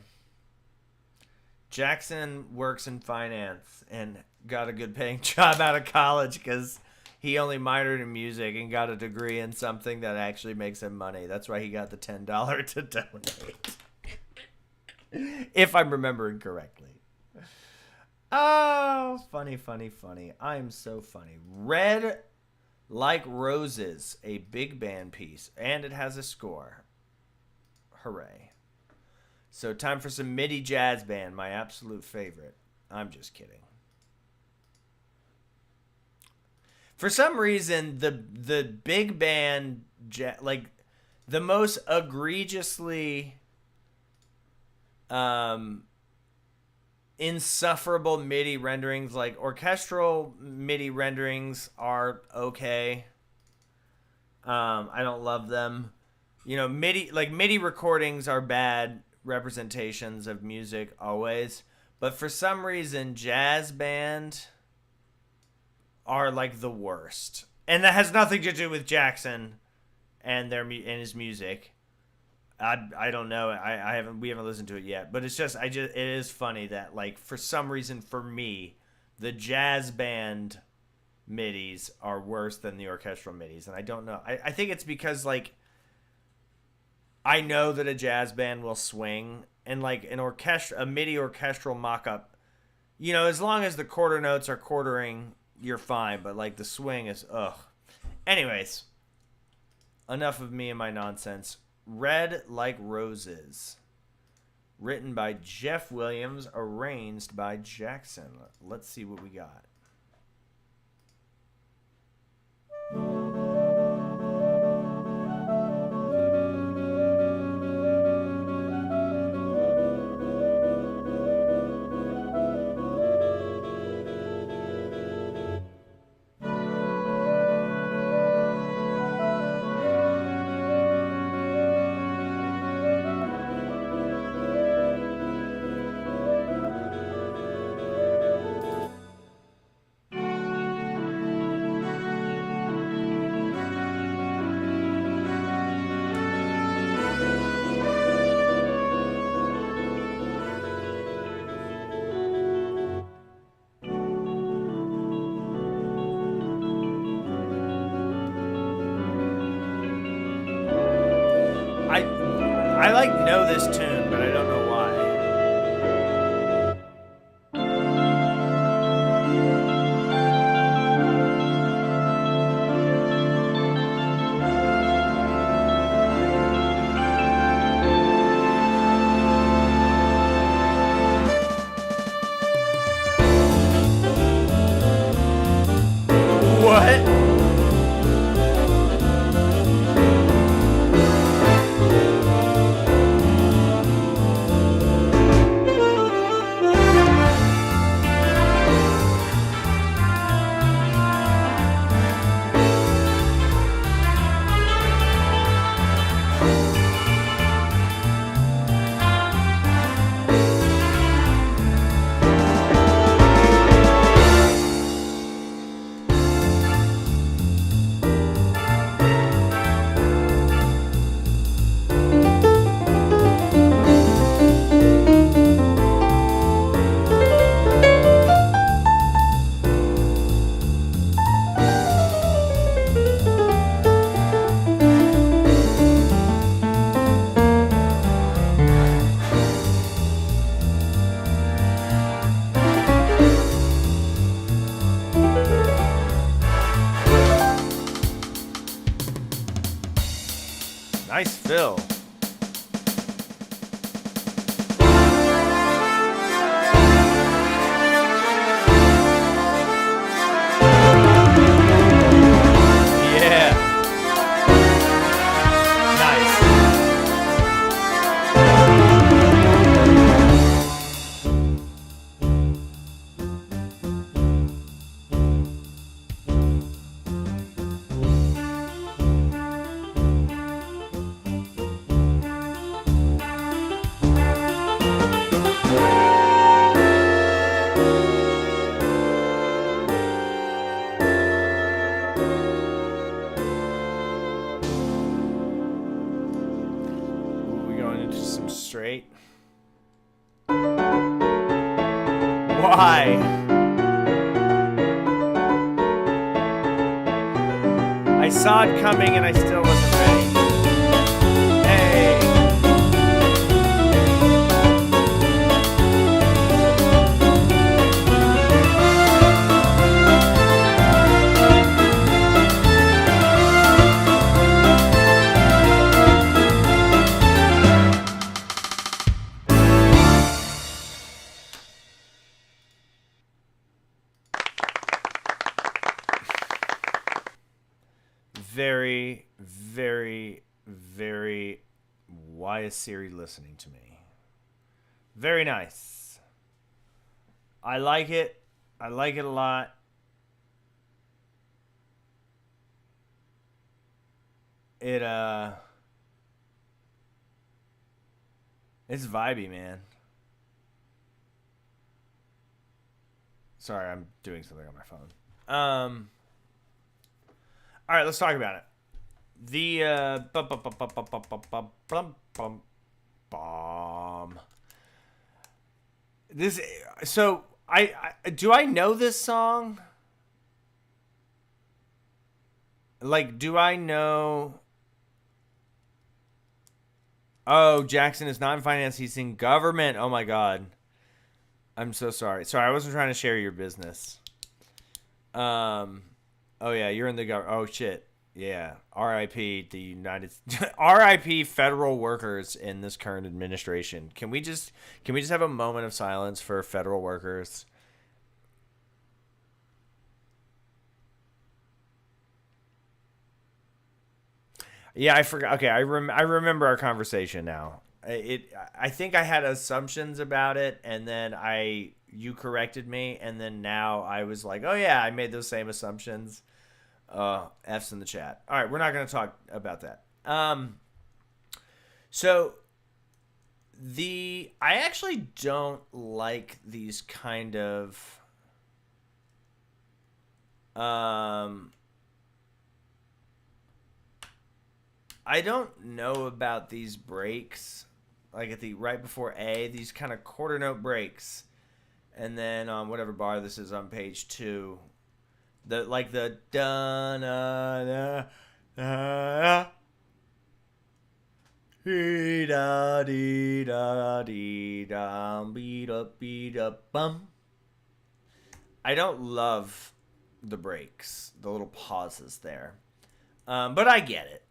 Speaker 1: Jackson works in finance and got a good paying job out of college because he only minored in music and got a degree in something that actually makes him money. That's why he got the $10 to donate. If I'm remembering correctly. Oh, funny, funny, funny. I am so funny. Red Like Roses, a big band piece, and it has a score. Hooray. So time for some MIDI jazz band, my absolute favorite. I'm just kidding. For some reason, the big band, like the most egregiously insufferable MIDI renderings, like orchestral MIDI renderings are okay. I don't love them. You know, MIDI recordings are bad representations of music always, but for some reason jazz band are like the worst, and that has nothing to do with Jackson and his music. I don't know. We haven't listened to it yet, but it is funny that like for some reason for me the jazz band midis are worse than the orchestral midis, and I don't know. I think it's because like I know that a jazz band will swing, and like a MIDI orchestral mock-up, you know, as long as the quarter notes are quartering, you're fine, but like the swing is ugh. Anyways, enough of me and my nonsense. Red Like Roses, written by Jeff Williams, arranged by Jackson. Let's see what we got. I like know this tune, but I don't know why. What? Nice fill. Yeah. Nice. Straight. Why? I saw it coming and I still wasn't ready. Hey. Very, very, very. Why is Siri listening to me? Very nice. I like it. I like it a lot. It's vibey, man. Sorry, I'm doing something on my phone. All right, let's talk about it. The this so I do I know this song? Like, do I know? Oh, Jackson is not in finance. He's in government. Oh my God. I'm so sorry. Sorry, I wasn't trying to share your business. Oh yeah, you're in the government. Oh shit. Yeah. R.I.P. the United R.I.P. federal workers in this current administration. Can we just have a moment of silence for federal workers? Yeah, I forgot. Okay, I remember our conversation now. I think I had assumptions about it, and then you corrected me, and then now I was like, oh yeah, I made those same assumptions. F's in the chat. All right, we're not going to talk about that. So I actually don't like these kind of I don't know about these breaks, like at the right before A, these kind of quarter note breaks, and then on whatever bar this is on page 2, the da na na na dee da dee da dee da beat up bum. I don't love the breaks, the little pauses there, but I get it.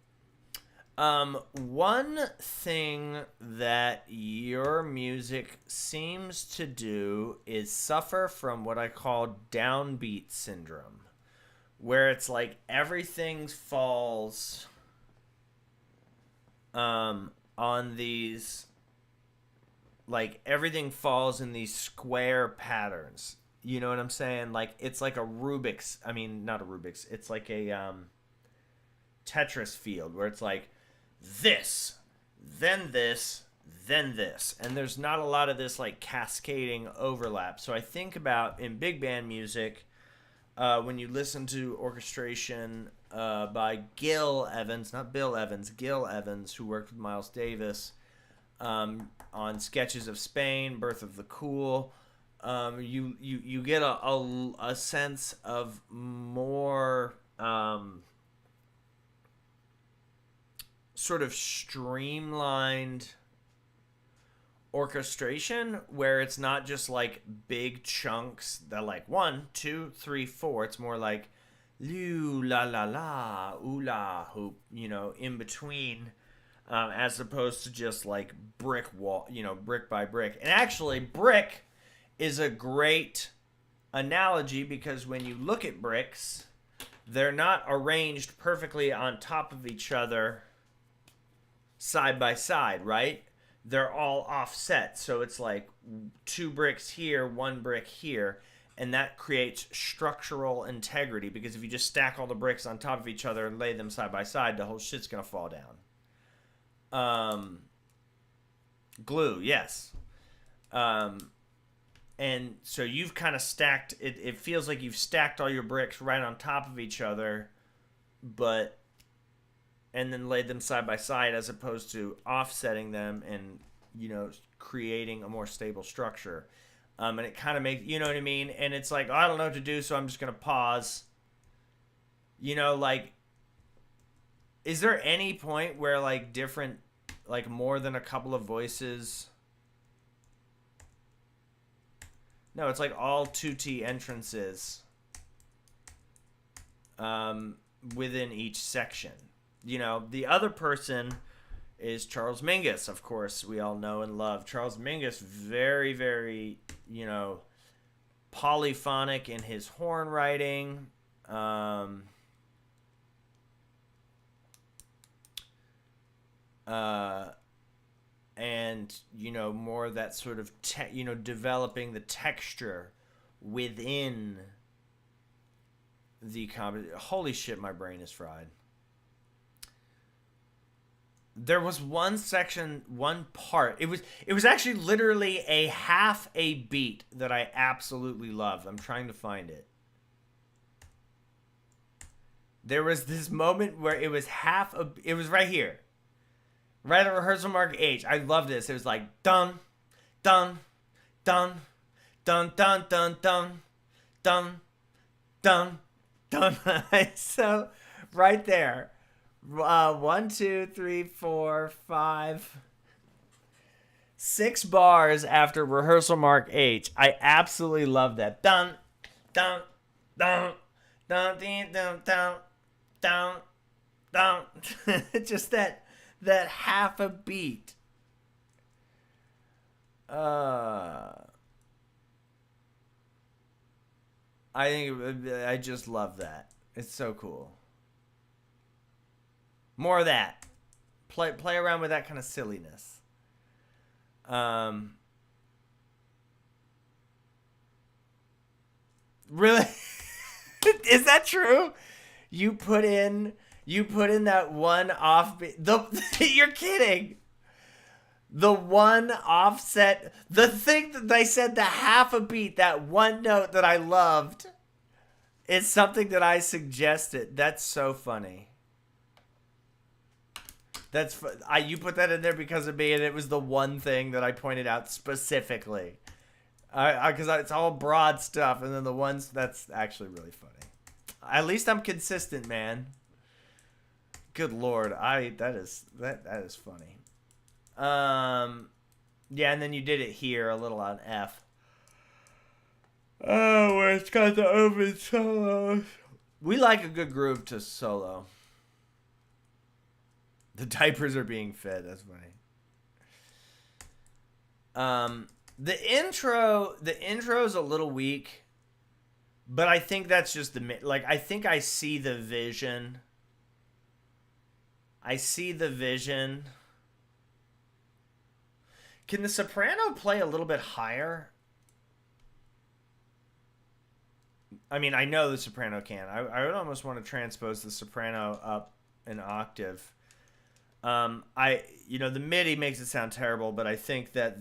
Speaker 1: One thing that your music seems to do is suffer from what I call downbeat syndrome, where it's like everything falls on these, like everything falls in these square patterns. You know what I'm saying? Like it's like not a Rubik's, it's like a Tetris field where it's like this, then this, then this, and there's not a lot of this like cascading overlap. So I think about in big band music, when you listen to orchestration by Gil Evans, not Bill Evans, Gil Evans, who worked with Miles Davis on Sketches of Spain, Birth of the Cool, you get a sense of more sort of streamlined orchestration, where it's not just like big chunks that like 1, 2, 3, 4. It's more like loo la la la ooh la hoop, in between. as opposed to just like brick wall, brick by brick. And actually, brick is a great analogy because when you look at bricks, they're not arranged perfectly on top of each other side by side, right? They're all offset. So it's like 2 bricks here, 1 brick here. And that creates structural integrity because if you just stack all the bricks on top of each other and lay them side by side, the whole shit's going to fall down. Glue, yes. And so you've kind of stacked, it feels like you've stacked all your bricks right on top of each other, and then laid them side by side as opposed to offsetting them and, creating a more stable structure. And it kind of makes, you know what I mean? And it's like, oh, I don't know what to do, so I'm just going to pause. Is there any point where, different, more than a couple of voices... No, it's all tutti entrances within each section. The other person is Charles Mingus, of course, we all know and love. Charles Mingus, very, very, polyphonic in his horn writing. And, more that sort of, developing the texture within the comedy. Holy shit, my brain is fried. There was one section, one part. It was actually literally a half a beat that I absolutely loved. I'm trying to find it. There was this moment where it was it was right here. Right at rehearsal mark H. I love this. It was like dun, dun, dun, dun, dun, dun, dun, dun, dun, dun. So right there. 1, 2, 3, 4, 5, 6 bars after rehearsal mark H. I absolutely love that. Dun, dun, dun, dun, dun, dun, dun, dun, dun. Just that half a beat. I just love that. It's so cool. More of that. Play around with that kind of silliness. Really? Is that true? You put in that one offbeat. You're kidding. The one offset. The thing that they said, the half a beat, that one note that I loved. It's something that I suggested. That's so funny. You put that in there because of me, and it was the one thing that I pointed out specifically. Because it's all broad stuff, and then the ones that's actually really funny. At least I'm consistent, man. Good lord, that is funny. Yeah, and then you did it here a little on F. Oh, where it's got the open solos. We like a good groove to solo. The diapers are being fed. That's funny. The intro is a little weak, but I think that's just I think I see the vision. Can the soprano play a little bit higher? I mean, I know the soprano can. I would almost want to transpose the soprano up an octave. The MIDI makes it sound terrible, but I think that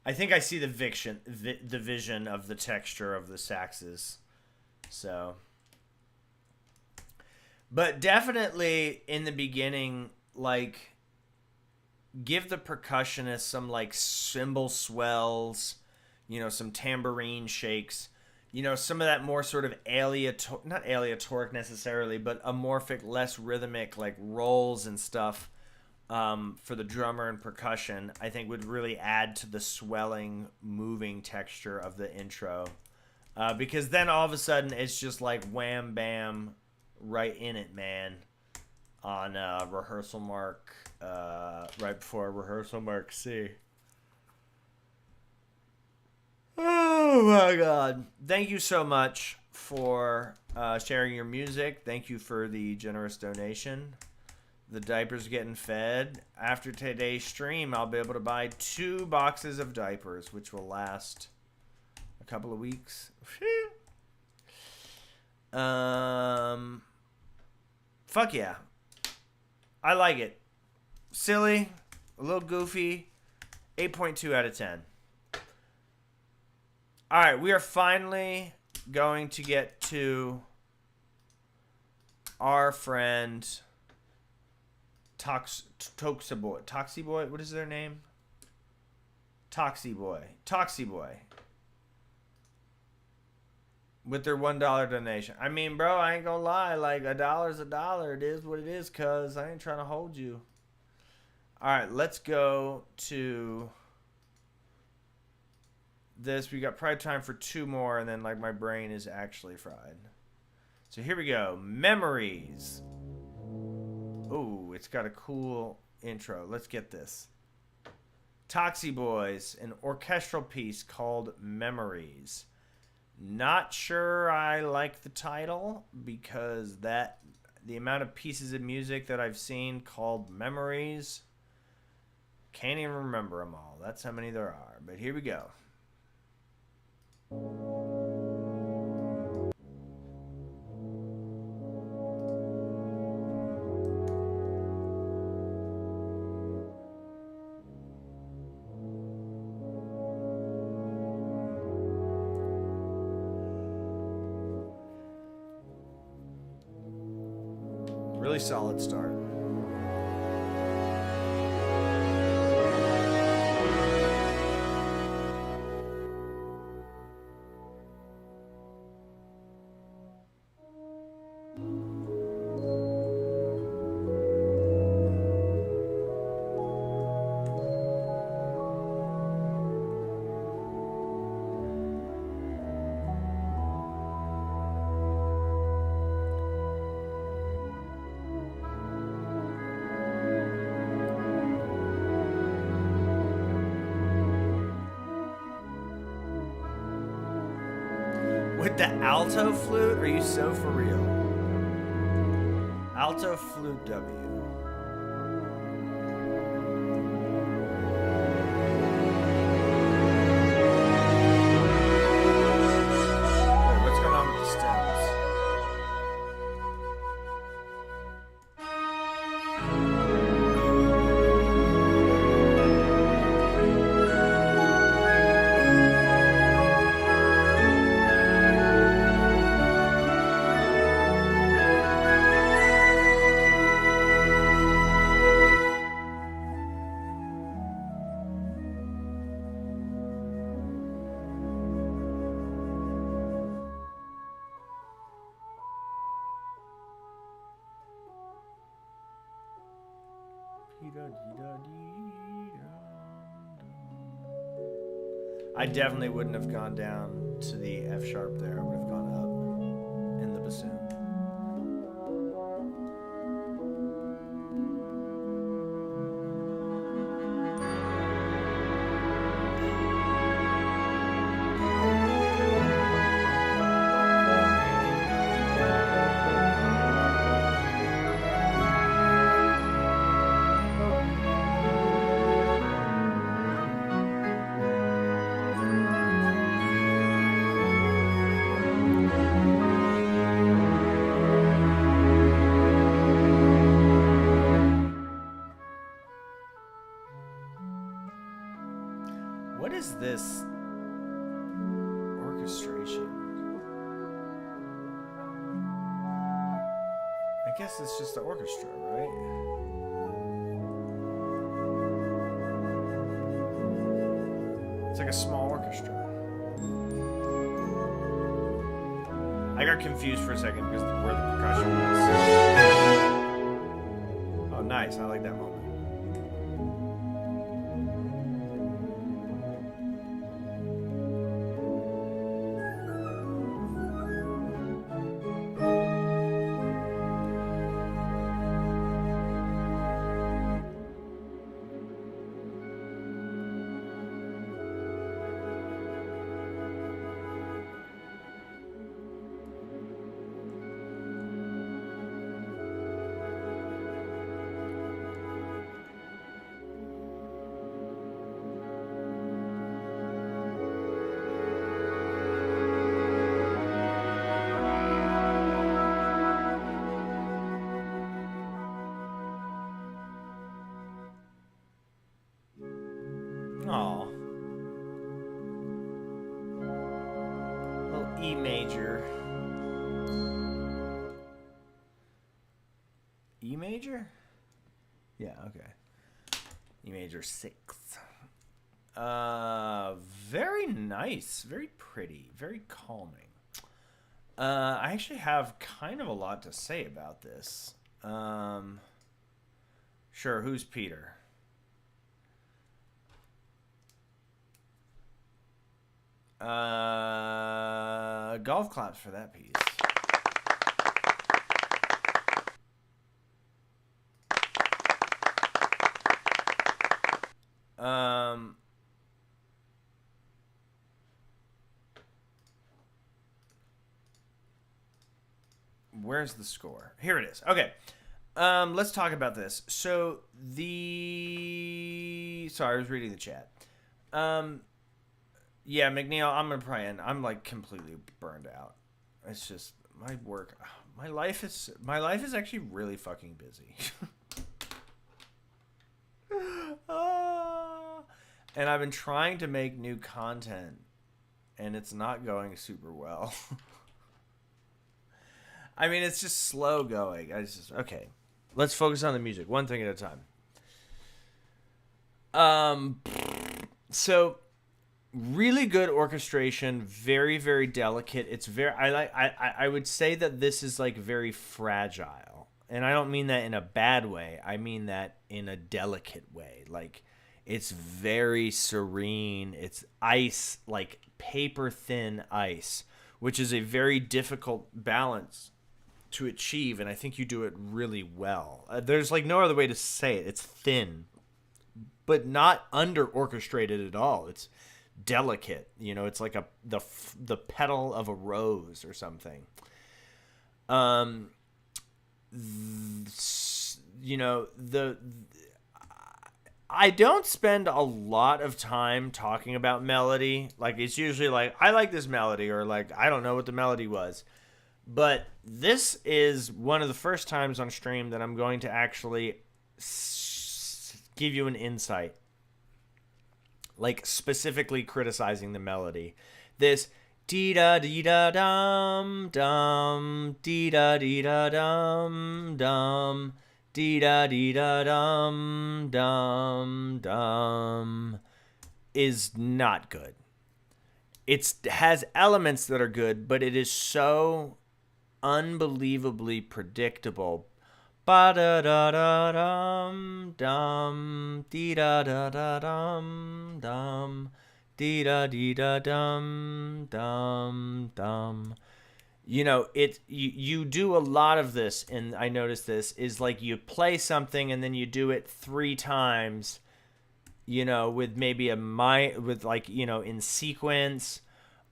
Speaker 1: I think I see the vision of the texture of the saxes. So, but definitely in the beginning, give the percussionist some cymbal swells, some tambourine shakes. Some of that more sort of not aleatoric necessarily, but amorphic, less rhythmic, rolls and stuff for the drummer and percussion, I think would really add to the swelling, moving texture of the intro. Because then all of a sudden it's just wham, bam, right in it, man. on rehearsal mark, right before rehearsal mark C. Oh my God. Thank you so much for sharing your music. Thank you for the generous donation. The diapers getting fed. After today's stream, I'll be able to buy 2 boxes of diapers, which will last a couple of weeks. Fuck yeah. I like it. Silly, a little goofy, 8.2 out of 10. All right, we are finally going to get to our friend Toxie Boy. What is their name? Toxie Boy. With their $1 donation. I mean, bro, I ain't gonna lie. Like, $1's $1. It is what it is, cuz I ain't trying to hold you. All right, let's go to this. We got probably time for 2 more, and then, like, my brain is actually fried. So here we go. Memories. Ooh, it's got a cool intro. Let's get this. Toxie Boys, an orchestral piece called Memories. Not sure I like the title because the amount of pieces of music that I've seen called Memories, can't even remember them all. That's how many there are. But here we go. Really solid start. With the alto flute? Are you so for real? Alto flute W. Wait, what's going on with the stems? I definitely wouldn't have gone down to the F sharp there. I would have gone up in the bassoon. What is this orchestration? I guess it's just the orchestra, right? It's like a small orchestra. I got confused for a second because where the percussion was. Oh, nice. I like that moment. Oh. Little E major. E major? Yeah, okay. E major 6. Very nice. Very pretty. Very calming. I actually have kind of a lot to say about this. Sure, who's Peter? Golf claps for that piece. Where's the score? Here it is. Okay. Let's talk about this. So sorry, I was reading the chat. Yeah, McNeil, I'm gonna probably end. I'm like completely burned out. It's just my work. My life is actually really fucking busy. And I've been trying to make new content, and it's not going super well. I mean, it's just slow going. Okay. Let's focus on the music, one thing at a time. So really good orchestration, very, very delicate. It's very. I would say that this is like very fragile, and I don't mean that in a bad way. I mean that in a delicate way. Like, it's very serene. It's ice, like paper thin ice, which is a very difficult balance to achieve, and I think you do it really well. There's like no other way to say it. It's thin, but not under orchestrated at all. It's delicate. You know, it's like the petal of a rose or something. You know, I don't spend a lot of time talking about melody. Like, it's usually like, I like this melody, or like, I don't know what the melody was. But this is one of the first times on stream that I'm going to actually give you an insight. Like, specifically criticizing the melody. This dee-da-dee-da-dum, dum, dee-da-dee-da-dum, dum, dee-da-dee-da-dum, dum, dum, is not good. It has elements that are good, but it is so unbelievably predictable. Ba da da da dum dum dee da da da dum dum dee da dee da dum dum dum. You know, you do a lot of this, and I noticed this is like you play something and then you do it 3 times, you know, with maybe with like, you know, in sequence.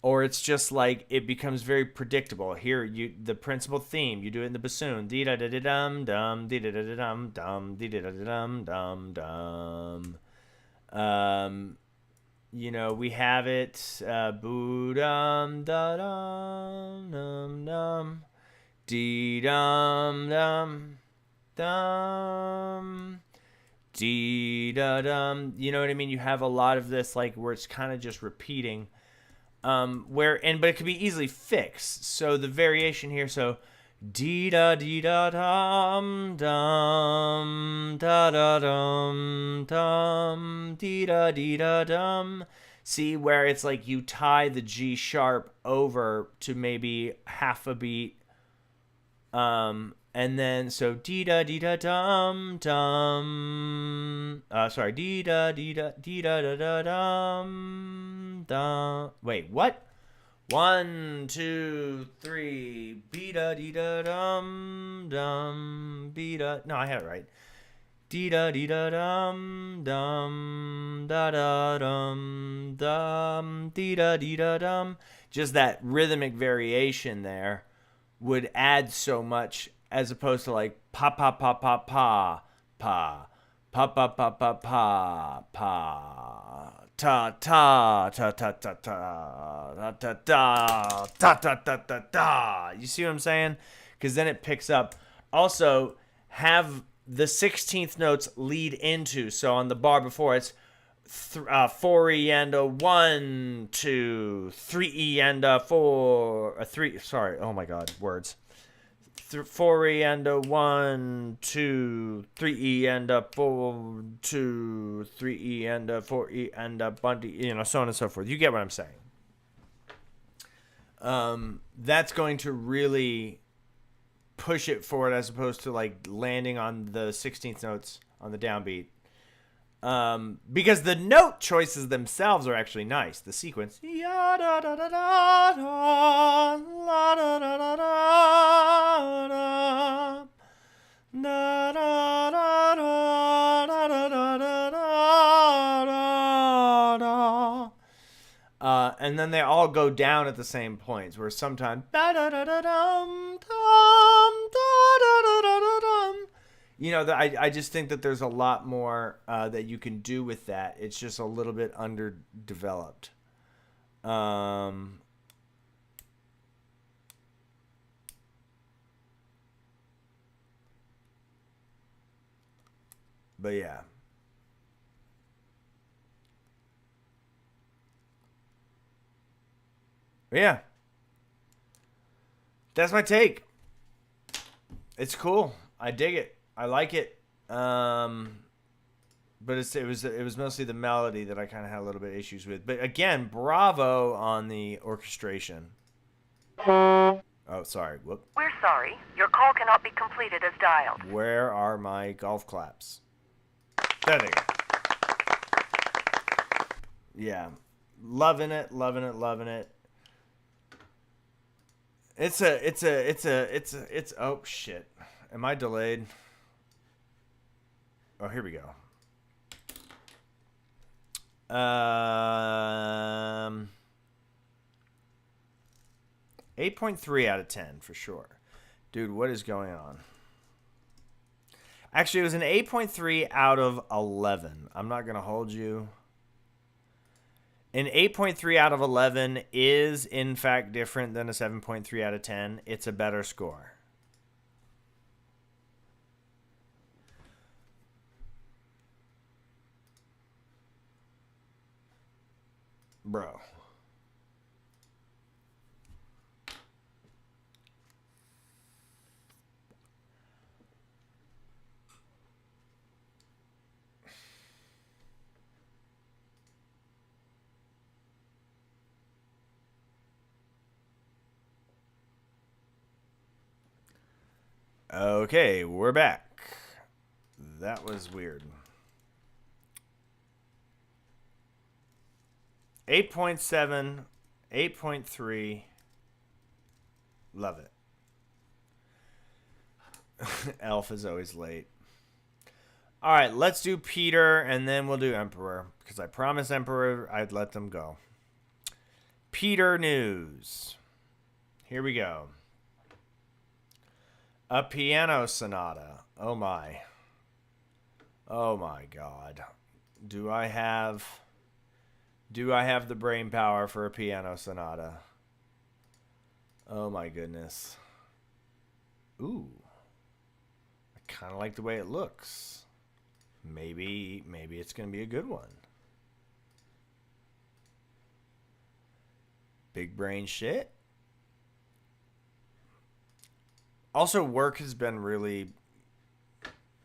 Speaker 1: Or it's just like it becomes very predictable. Here, the principal theme, you do it in the bassoon. Dee da da da dum dum, dee da da da dum dum, dee da da da dum dum dum. You know, we have it boo dum da dum dum dum, dee dum dum dum, dee da dum. You know what I mean? You have a lot of this, like, where it's kind of just repeating. But it could be easily fixed. So the variation here, so dee da dum dum da da dum dum dee da dum. See, where it's like you tie the G sharp over to maybe half a beat. And then so dee da dum dum. Sorry, dee da dum dum. Wait, what? 1, 2, 3. Be da dum dum. Be da. No, I have it right. Dee da dum dum da dum dum dee da dum. Just that rhythmic variation there would add so much, as opposed to like pa pa pa pa pa pa pa pa pa pa pa pa ta ta ta ta ta ta ta ta ta ta ta ta ta. You see what I'm saying? Because then it picks up. Also, have the 16th notes lead into, so on the bar before it's 4E and a 1, 2, 3E and a 4, a 3. Sorry, oh my God, words. 4E and a 1, 2, 3E and a 4, 2, 3E and a 4E and a bunty, so on and so forth. You get what I'm saying. That's going to really push it forward as opposed to like landing on the 16th notes on the downbeat. Because the note choices themselves are actually nice. The sequence. And then they all go down at the same points, where sometimes I just think that there's a lot more that you can do with that. It's just a little bit underdeveloped. But yeah. Yeah. That's my take. It's cool. I dig it. I like it. But it was mostly the melody that I kind of had a little bit of issues with. But again, bravo on the orchestration. Oh, sorry. Whoop.
Speaker 2: We're sorry. Your call cannot be completed as dialed.
Speaker 1: Where are my golf claps? There they go. Yeah. Loving it. It's oh shit. Am I delayed? Oh, here we go. 8.3 out of 10 for sure. Dude, what is going on? Actually, it was an 8.3 out of 11. I'm not going to hold you. An 8.3 out of 11 is, in fact, different than a 7.3 out of 10. It's a better score. Bro. Okay, we're back. That was weird. 8.7, 8.3. Love it. Elf is always late. All right, let's do Peter, and then we'll do Emperor, because I promised Emperor I'd let them go. Peter news. Here we go. A Piano Sonata. Oh my. Oh my God. Do I have the brain power for a Piano Sonata? Oh my goodness. Ooh. I kind of like the way it looks. Maybe it's going to be a good one. Big brain shit. Also, work has been really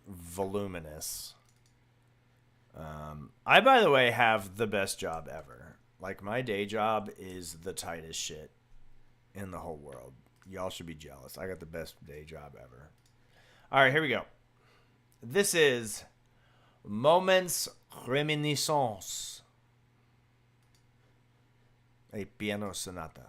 Speaker 1: voluminous. I, by the way, have the best job ever. Like, my day job is the tightest shit in the whole world. Y'all should be jealous. I got the best day job ever. All right, here we go. This is Moments Reminiscence, a Piano Sonata.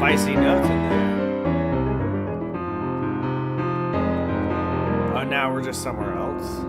Speaker 1: spicy notes in there. Oh, now we're just somewhere else.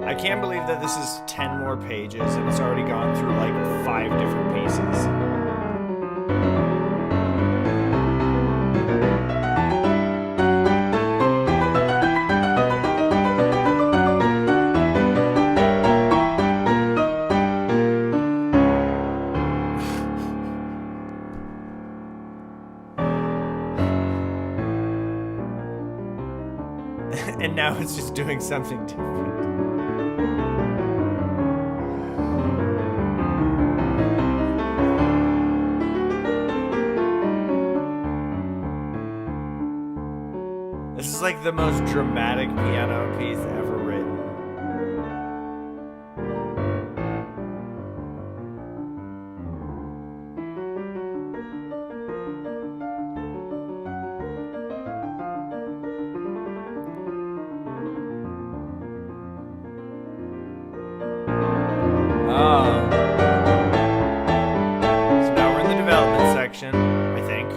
Speaker 1: I can't believe that this is 10 more pages and it's already gone through like 5 different pieces. And now it's just doing something different. This is like the most dramatic piano piece ever written. So now we're in the development section, I think.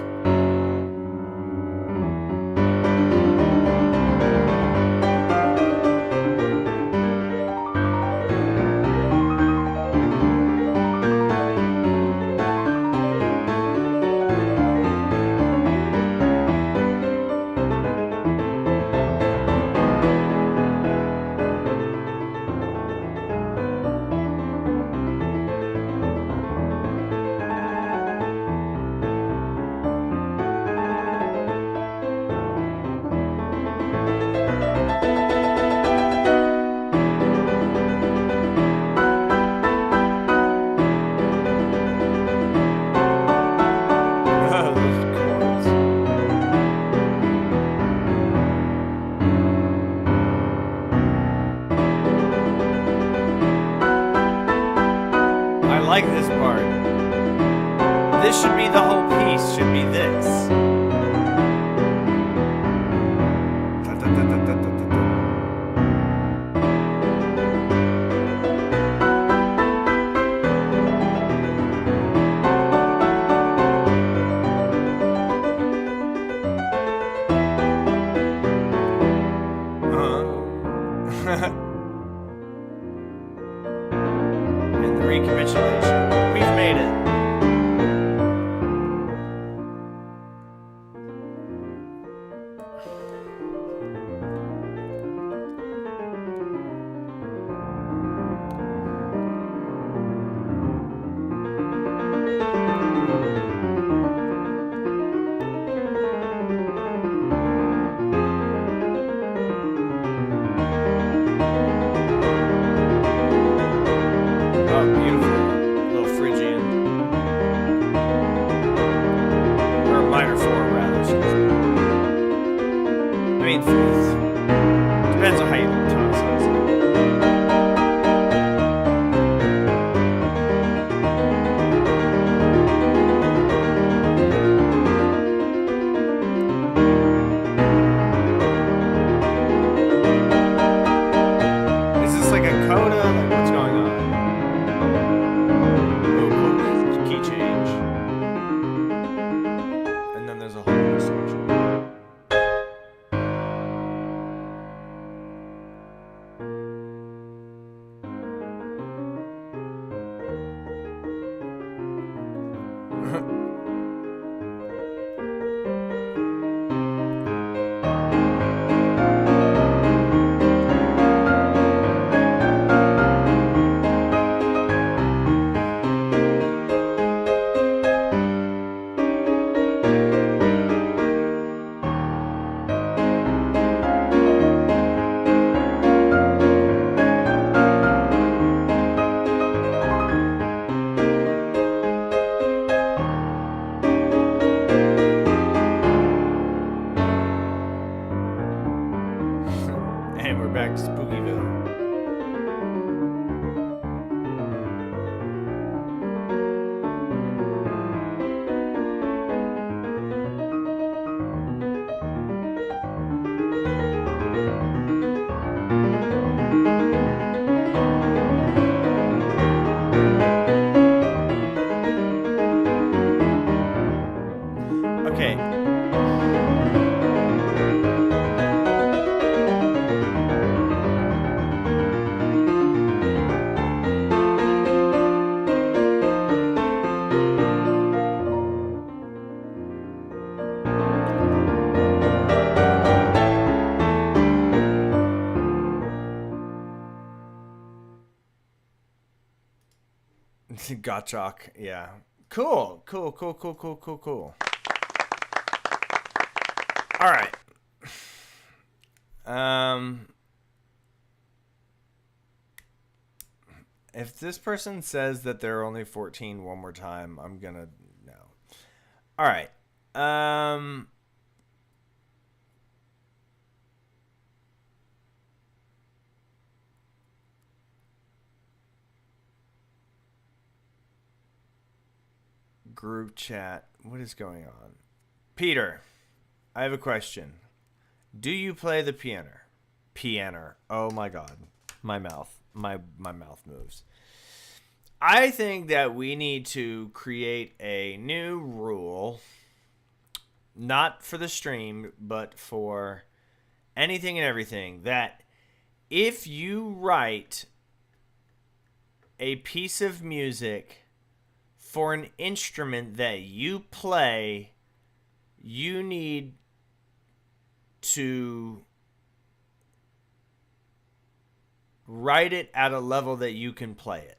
Speaker 1: I like this part. This should be the whole piece, should be this. And the recapitulation. We've made it. Oh, beautiful. A little Phrygian. Or minor 4, rather. I mean, 5th. Depends on how you tone size it. Is this like a coda? Like, what's going on? Key change. And then there's a whole other section. back to Spookyville. Gottschalk, yeah. Cool. All right. If this person says that they're only 14 one more time, I'm gonna no. All right. Group chat. What is going on? Peter, I have a question. Do you play the piano? Piano. Oh my god. My mouth moves. I think that we need to create a new rule, not for the stream, but for anything and everything, that if you write a piece of music for an instrument that you play, you need to write it at a level that you can play it.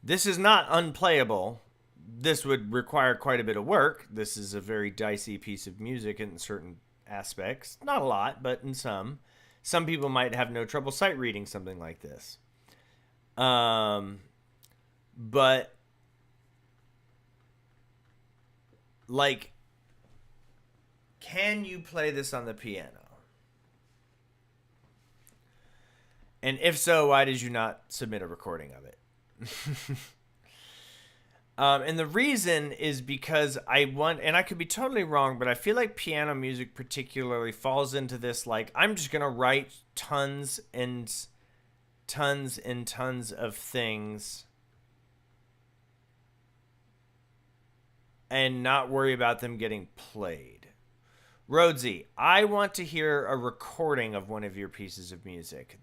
Speaker 1: This is not unplayable. This would require quite a bit of work. This is a very dicey piece of music in certain aspects. Not a lot, but in some. Some people might have no trouble sight reading something like this. But like, can you play this on the piano? And if so, why did you not submit a recording of it? And the reason is because I want, and I could be totally wrong, but I feel like piano music particularly falls into this, like, I'm just going to write tons and tons and tons of things and not worry about them getting played. Rhodesy, I want to hear a recording of one of your pieces of music.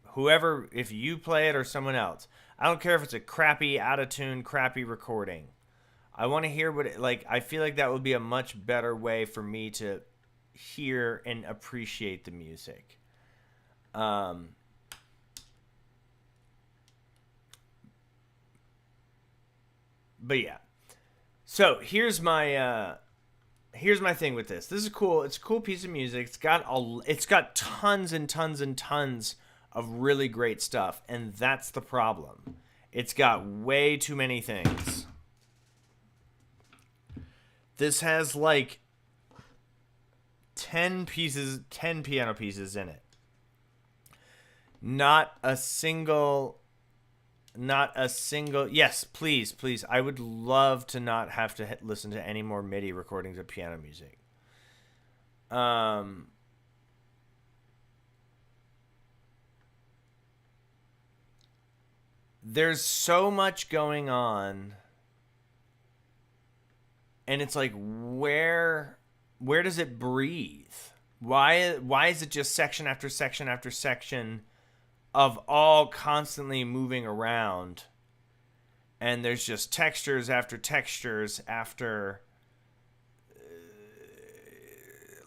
Speaker 1: Whoever, if you play it or someone else. I don't care if it's a crappy, out-of-tune, crappy recording. I want to hear what it, like, I feel like that would be a much better way for me to hear and appreciate the music. But yeah. So here's my thing with this. This is cool. It's a cool piece of music. It's got tons and tons and tons of really great stuff, and that's the problem. It's got way too many things. This has like 10 piano pieces in it. Not a single, yes, please. I would love to not have to listen to any more MIDI recordings of piano music. There's so much going on, and it's like, where does it breathe? Why is it just section after section after section of all constantly moving around, and there's just textures after textures after,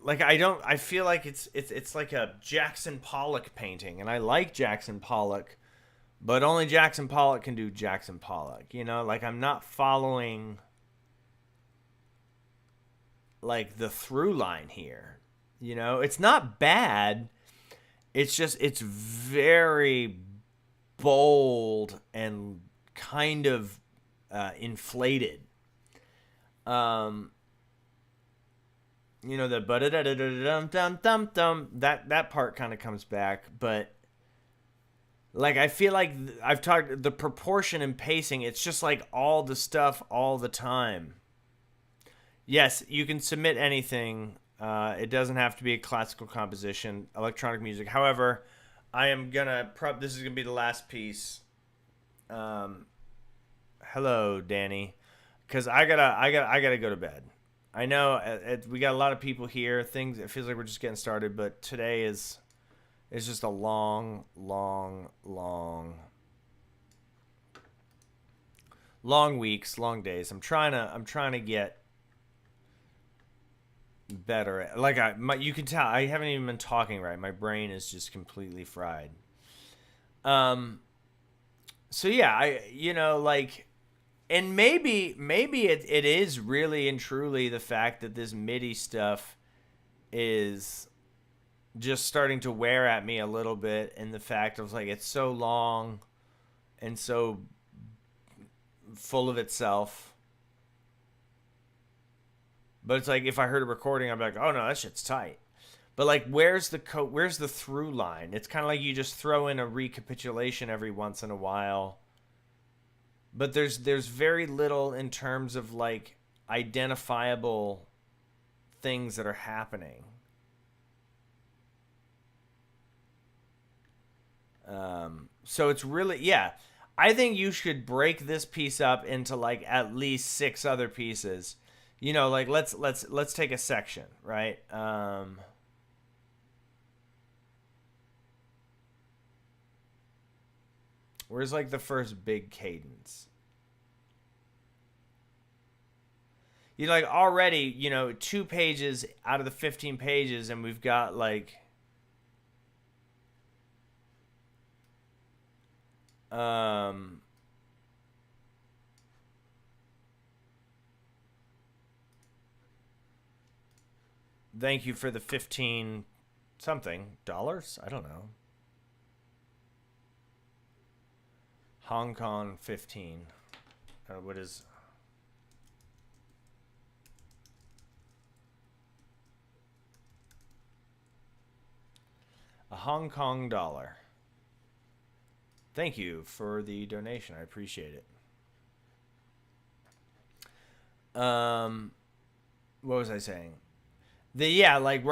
Speaker 1: like, I feel like it's like a Jackson Pollock painting, and I like Jackson Pollock. But only Jackson Pollock can do Jackson Pollock, you know? Like, I'm not following, like, the through line here, you know? It's not bad. It's just, it's very bold and kind of inflated. You know, the ba-da-da-da-da-dum-dum-dum-dum, that part kind of comes back, but like I feel like I've talked the proportion and pacing, it's just like all the stuff all the time. Yes, you can submit anything. It doesn't have to be a classical composition, electronic music. However, I am gonna this is gonna be the last piece. Hello, Danny, because I gotta go to bed. I know we got a lot of people here. Things it feels like we're just getting started, but today is just a long, long, long weeks, long days. I'm trying to get better at, like you can tell I haven't even been talking right. My brain is just completely fried. So yeah, like, and maybe it is really and truly the fact that this MIDI stuff is just starting to wear at me a little bit, and the fact of like it's so long and so full of itself. But it's like if I heard a recording, I'm like, oh no, that shit's tight. But like, where's the through line? It's kind of like you just throw in a recapitulation every once in a while. But there's very little in terms of like identifiable things that are happening. So it's really, yeah. I think you should break this piece up into like at least 6 other pieces. You know, like let's take a section, right? Where's like the first big cadence? You know, like already, 2 pages out of the 15 pages, and we've got like thank you for the 15 something dollars. I don't know. Hong Kong 15. What is a Hong Kong dollar? Thank you for the donation. I appreciate it. What was I saying? Like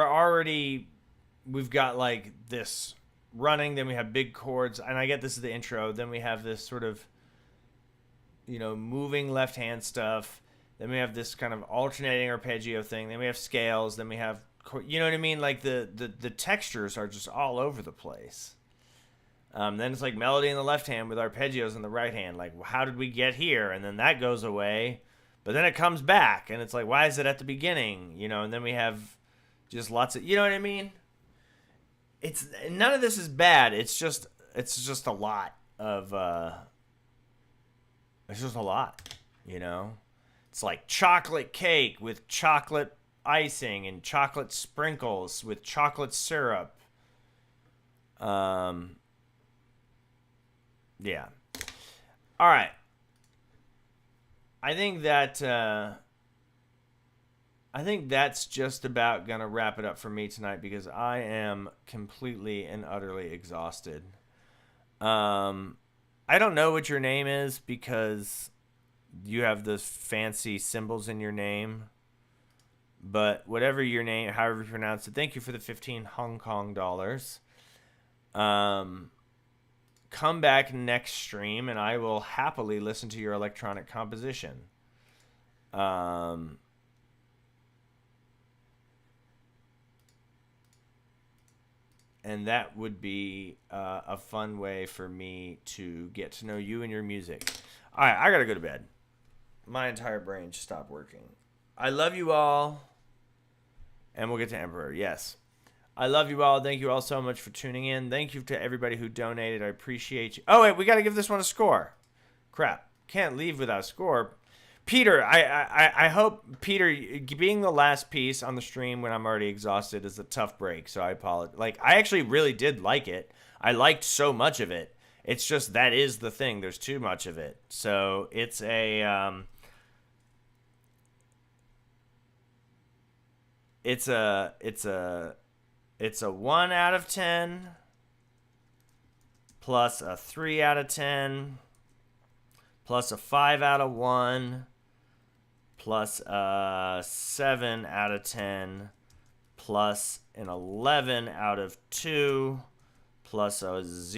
Speaker 1: we've got like this running, then we have big chords, and I get this is the intro, then we have this sort of moving left hand stuff, then we have this kind of alternating arpeggio thing, then we have scales, then we have, you know what I mean, like the textures are just all over the place. Then it's like melody in the left hand with arpeggios in the right hand, like how did we get here? And then that goes away, but then it comes back, and it's like, why is it at the beginning? And then we have just lots of, you know what I mean? It's none of this is bad. It's just a lot of it's just a lot, It's like chocolate cake with chocolate icing and chocolate sprinkles with chocolate syrup. Yeah. All right. I think that's just about going to wrap it up for me tonight, because I am completely and utterly exhausted. I don't know what your name is because you have those fancy symbols in your name. But whatever your name, however you pronounce it, thank you for the 15 Hong Kong dollars. Come back next stream and I will happily listen to your electronic composition. And that would be a fun way for me to get to know you and your music. All right, I got to go to bed. My entire brain just stopped working. I love you all. And we'll get to Emperor, yes. I love you all. Thank you all so much for tuning in. Thank you to everybody who donated. I appreciate you. Oh, wait, we got to give this one a score. Crap. Can't leave without a score. Peter, I hope, Peter, being the last piece on the stream when I'm already exhausted is a tough break, so I apologize. Like, I actually really did like it. I liked so much of it. It's just that is the thing. There's too much of it. So it's it's a 1 out of 10 plus a 3 out of 10 plus a 5 out of 1 plus a 7 out of 10 plus an 11 out of 2 plus a 0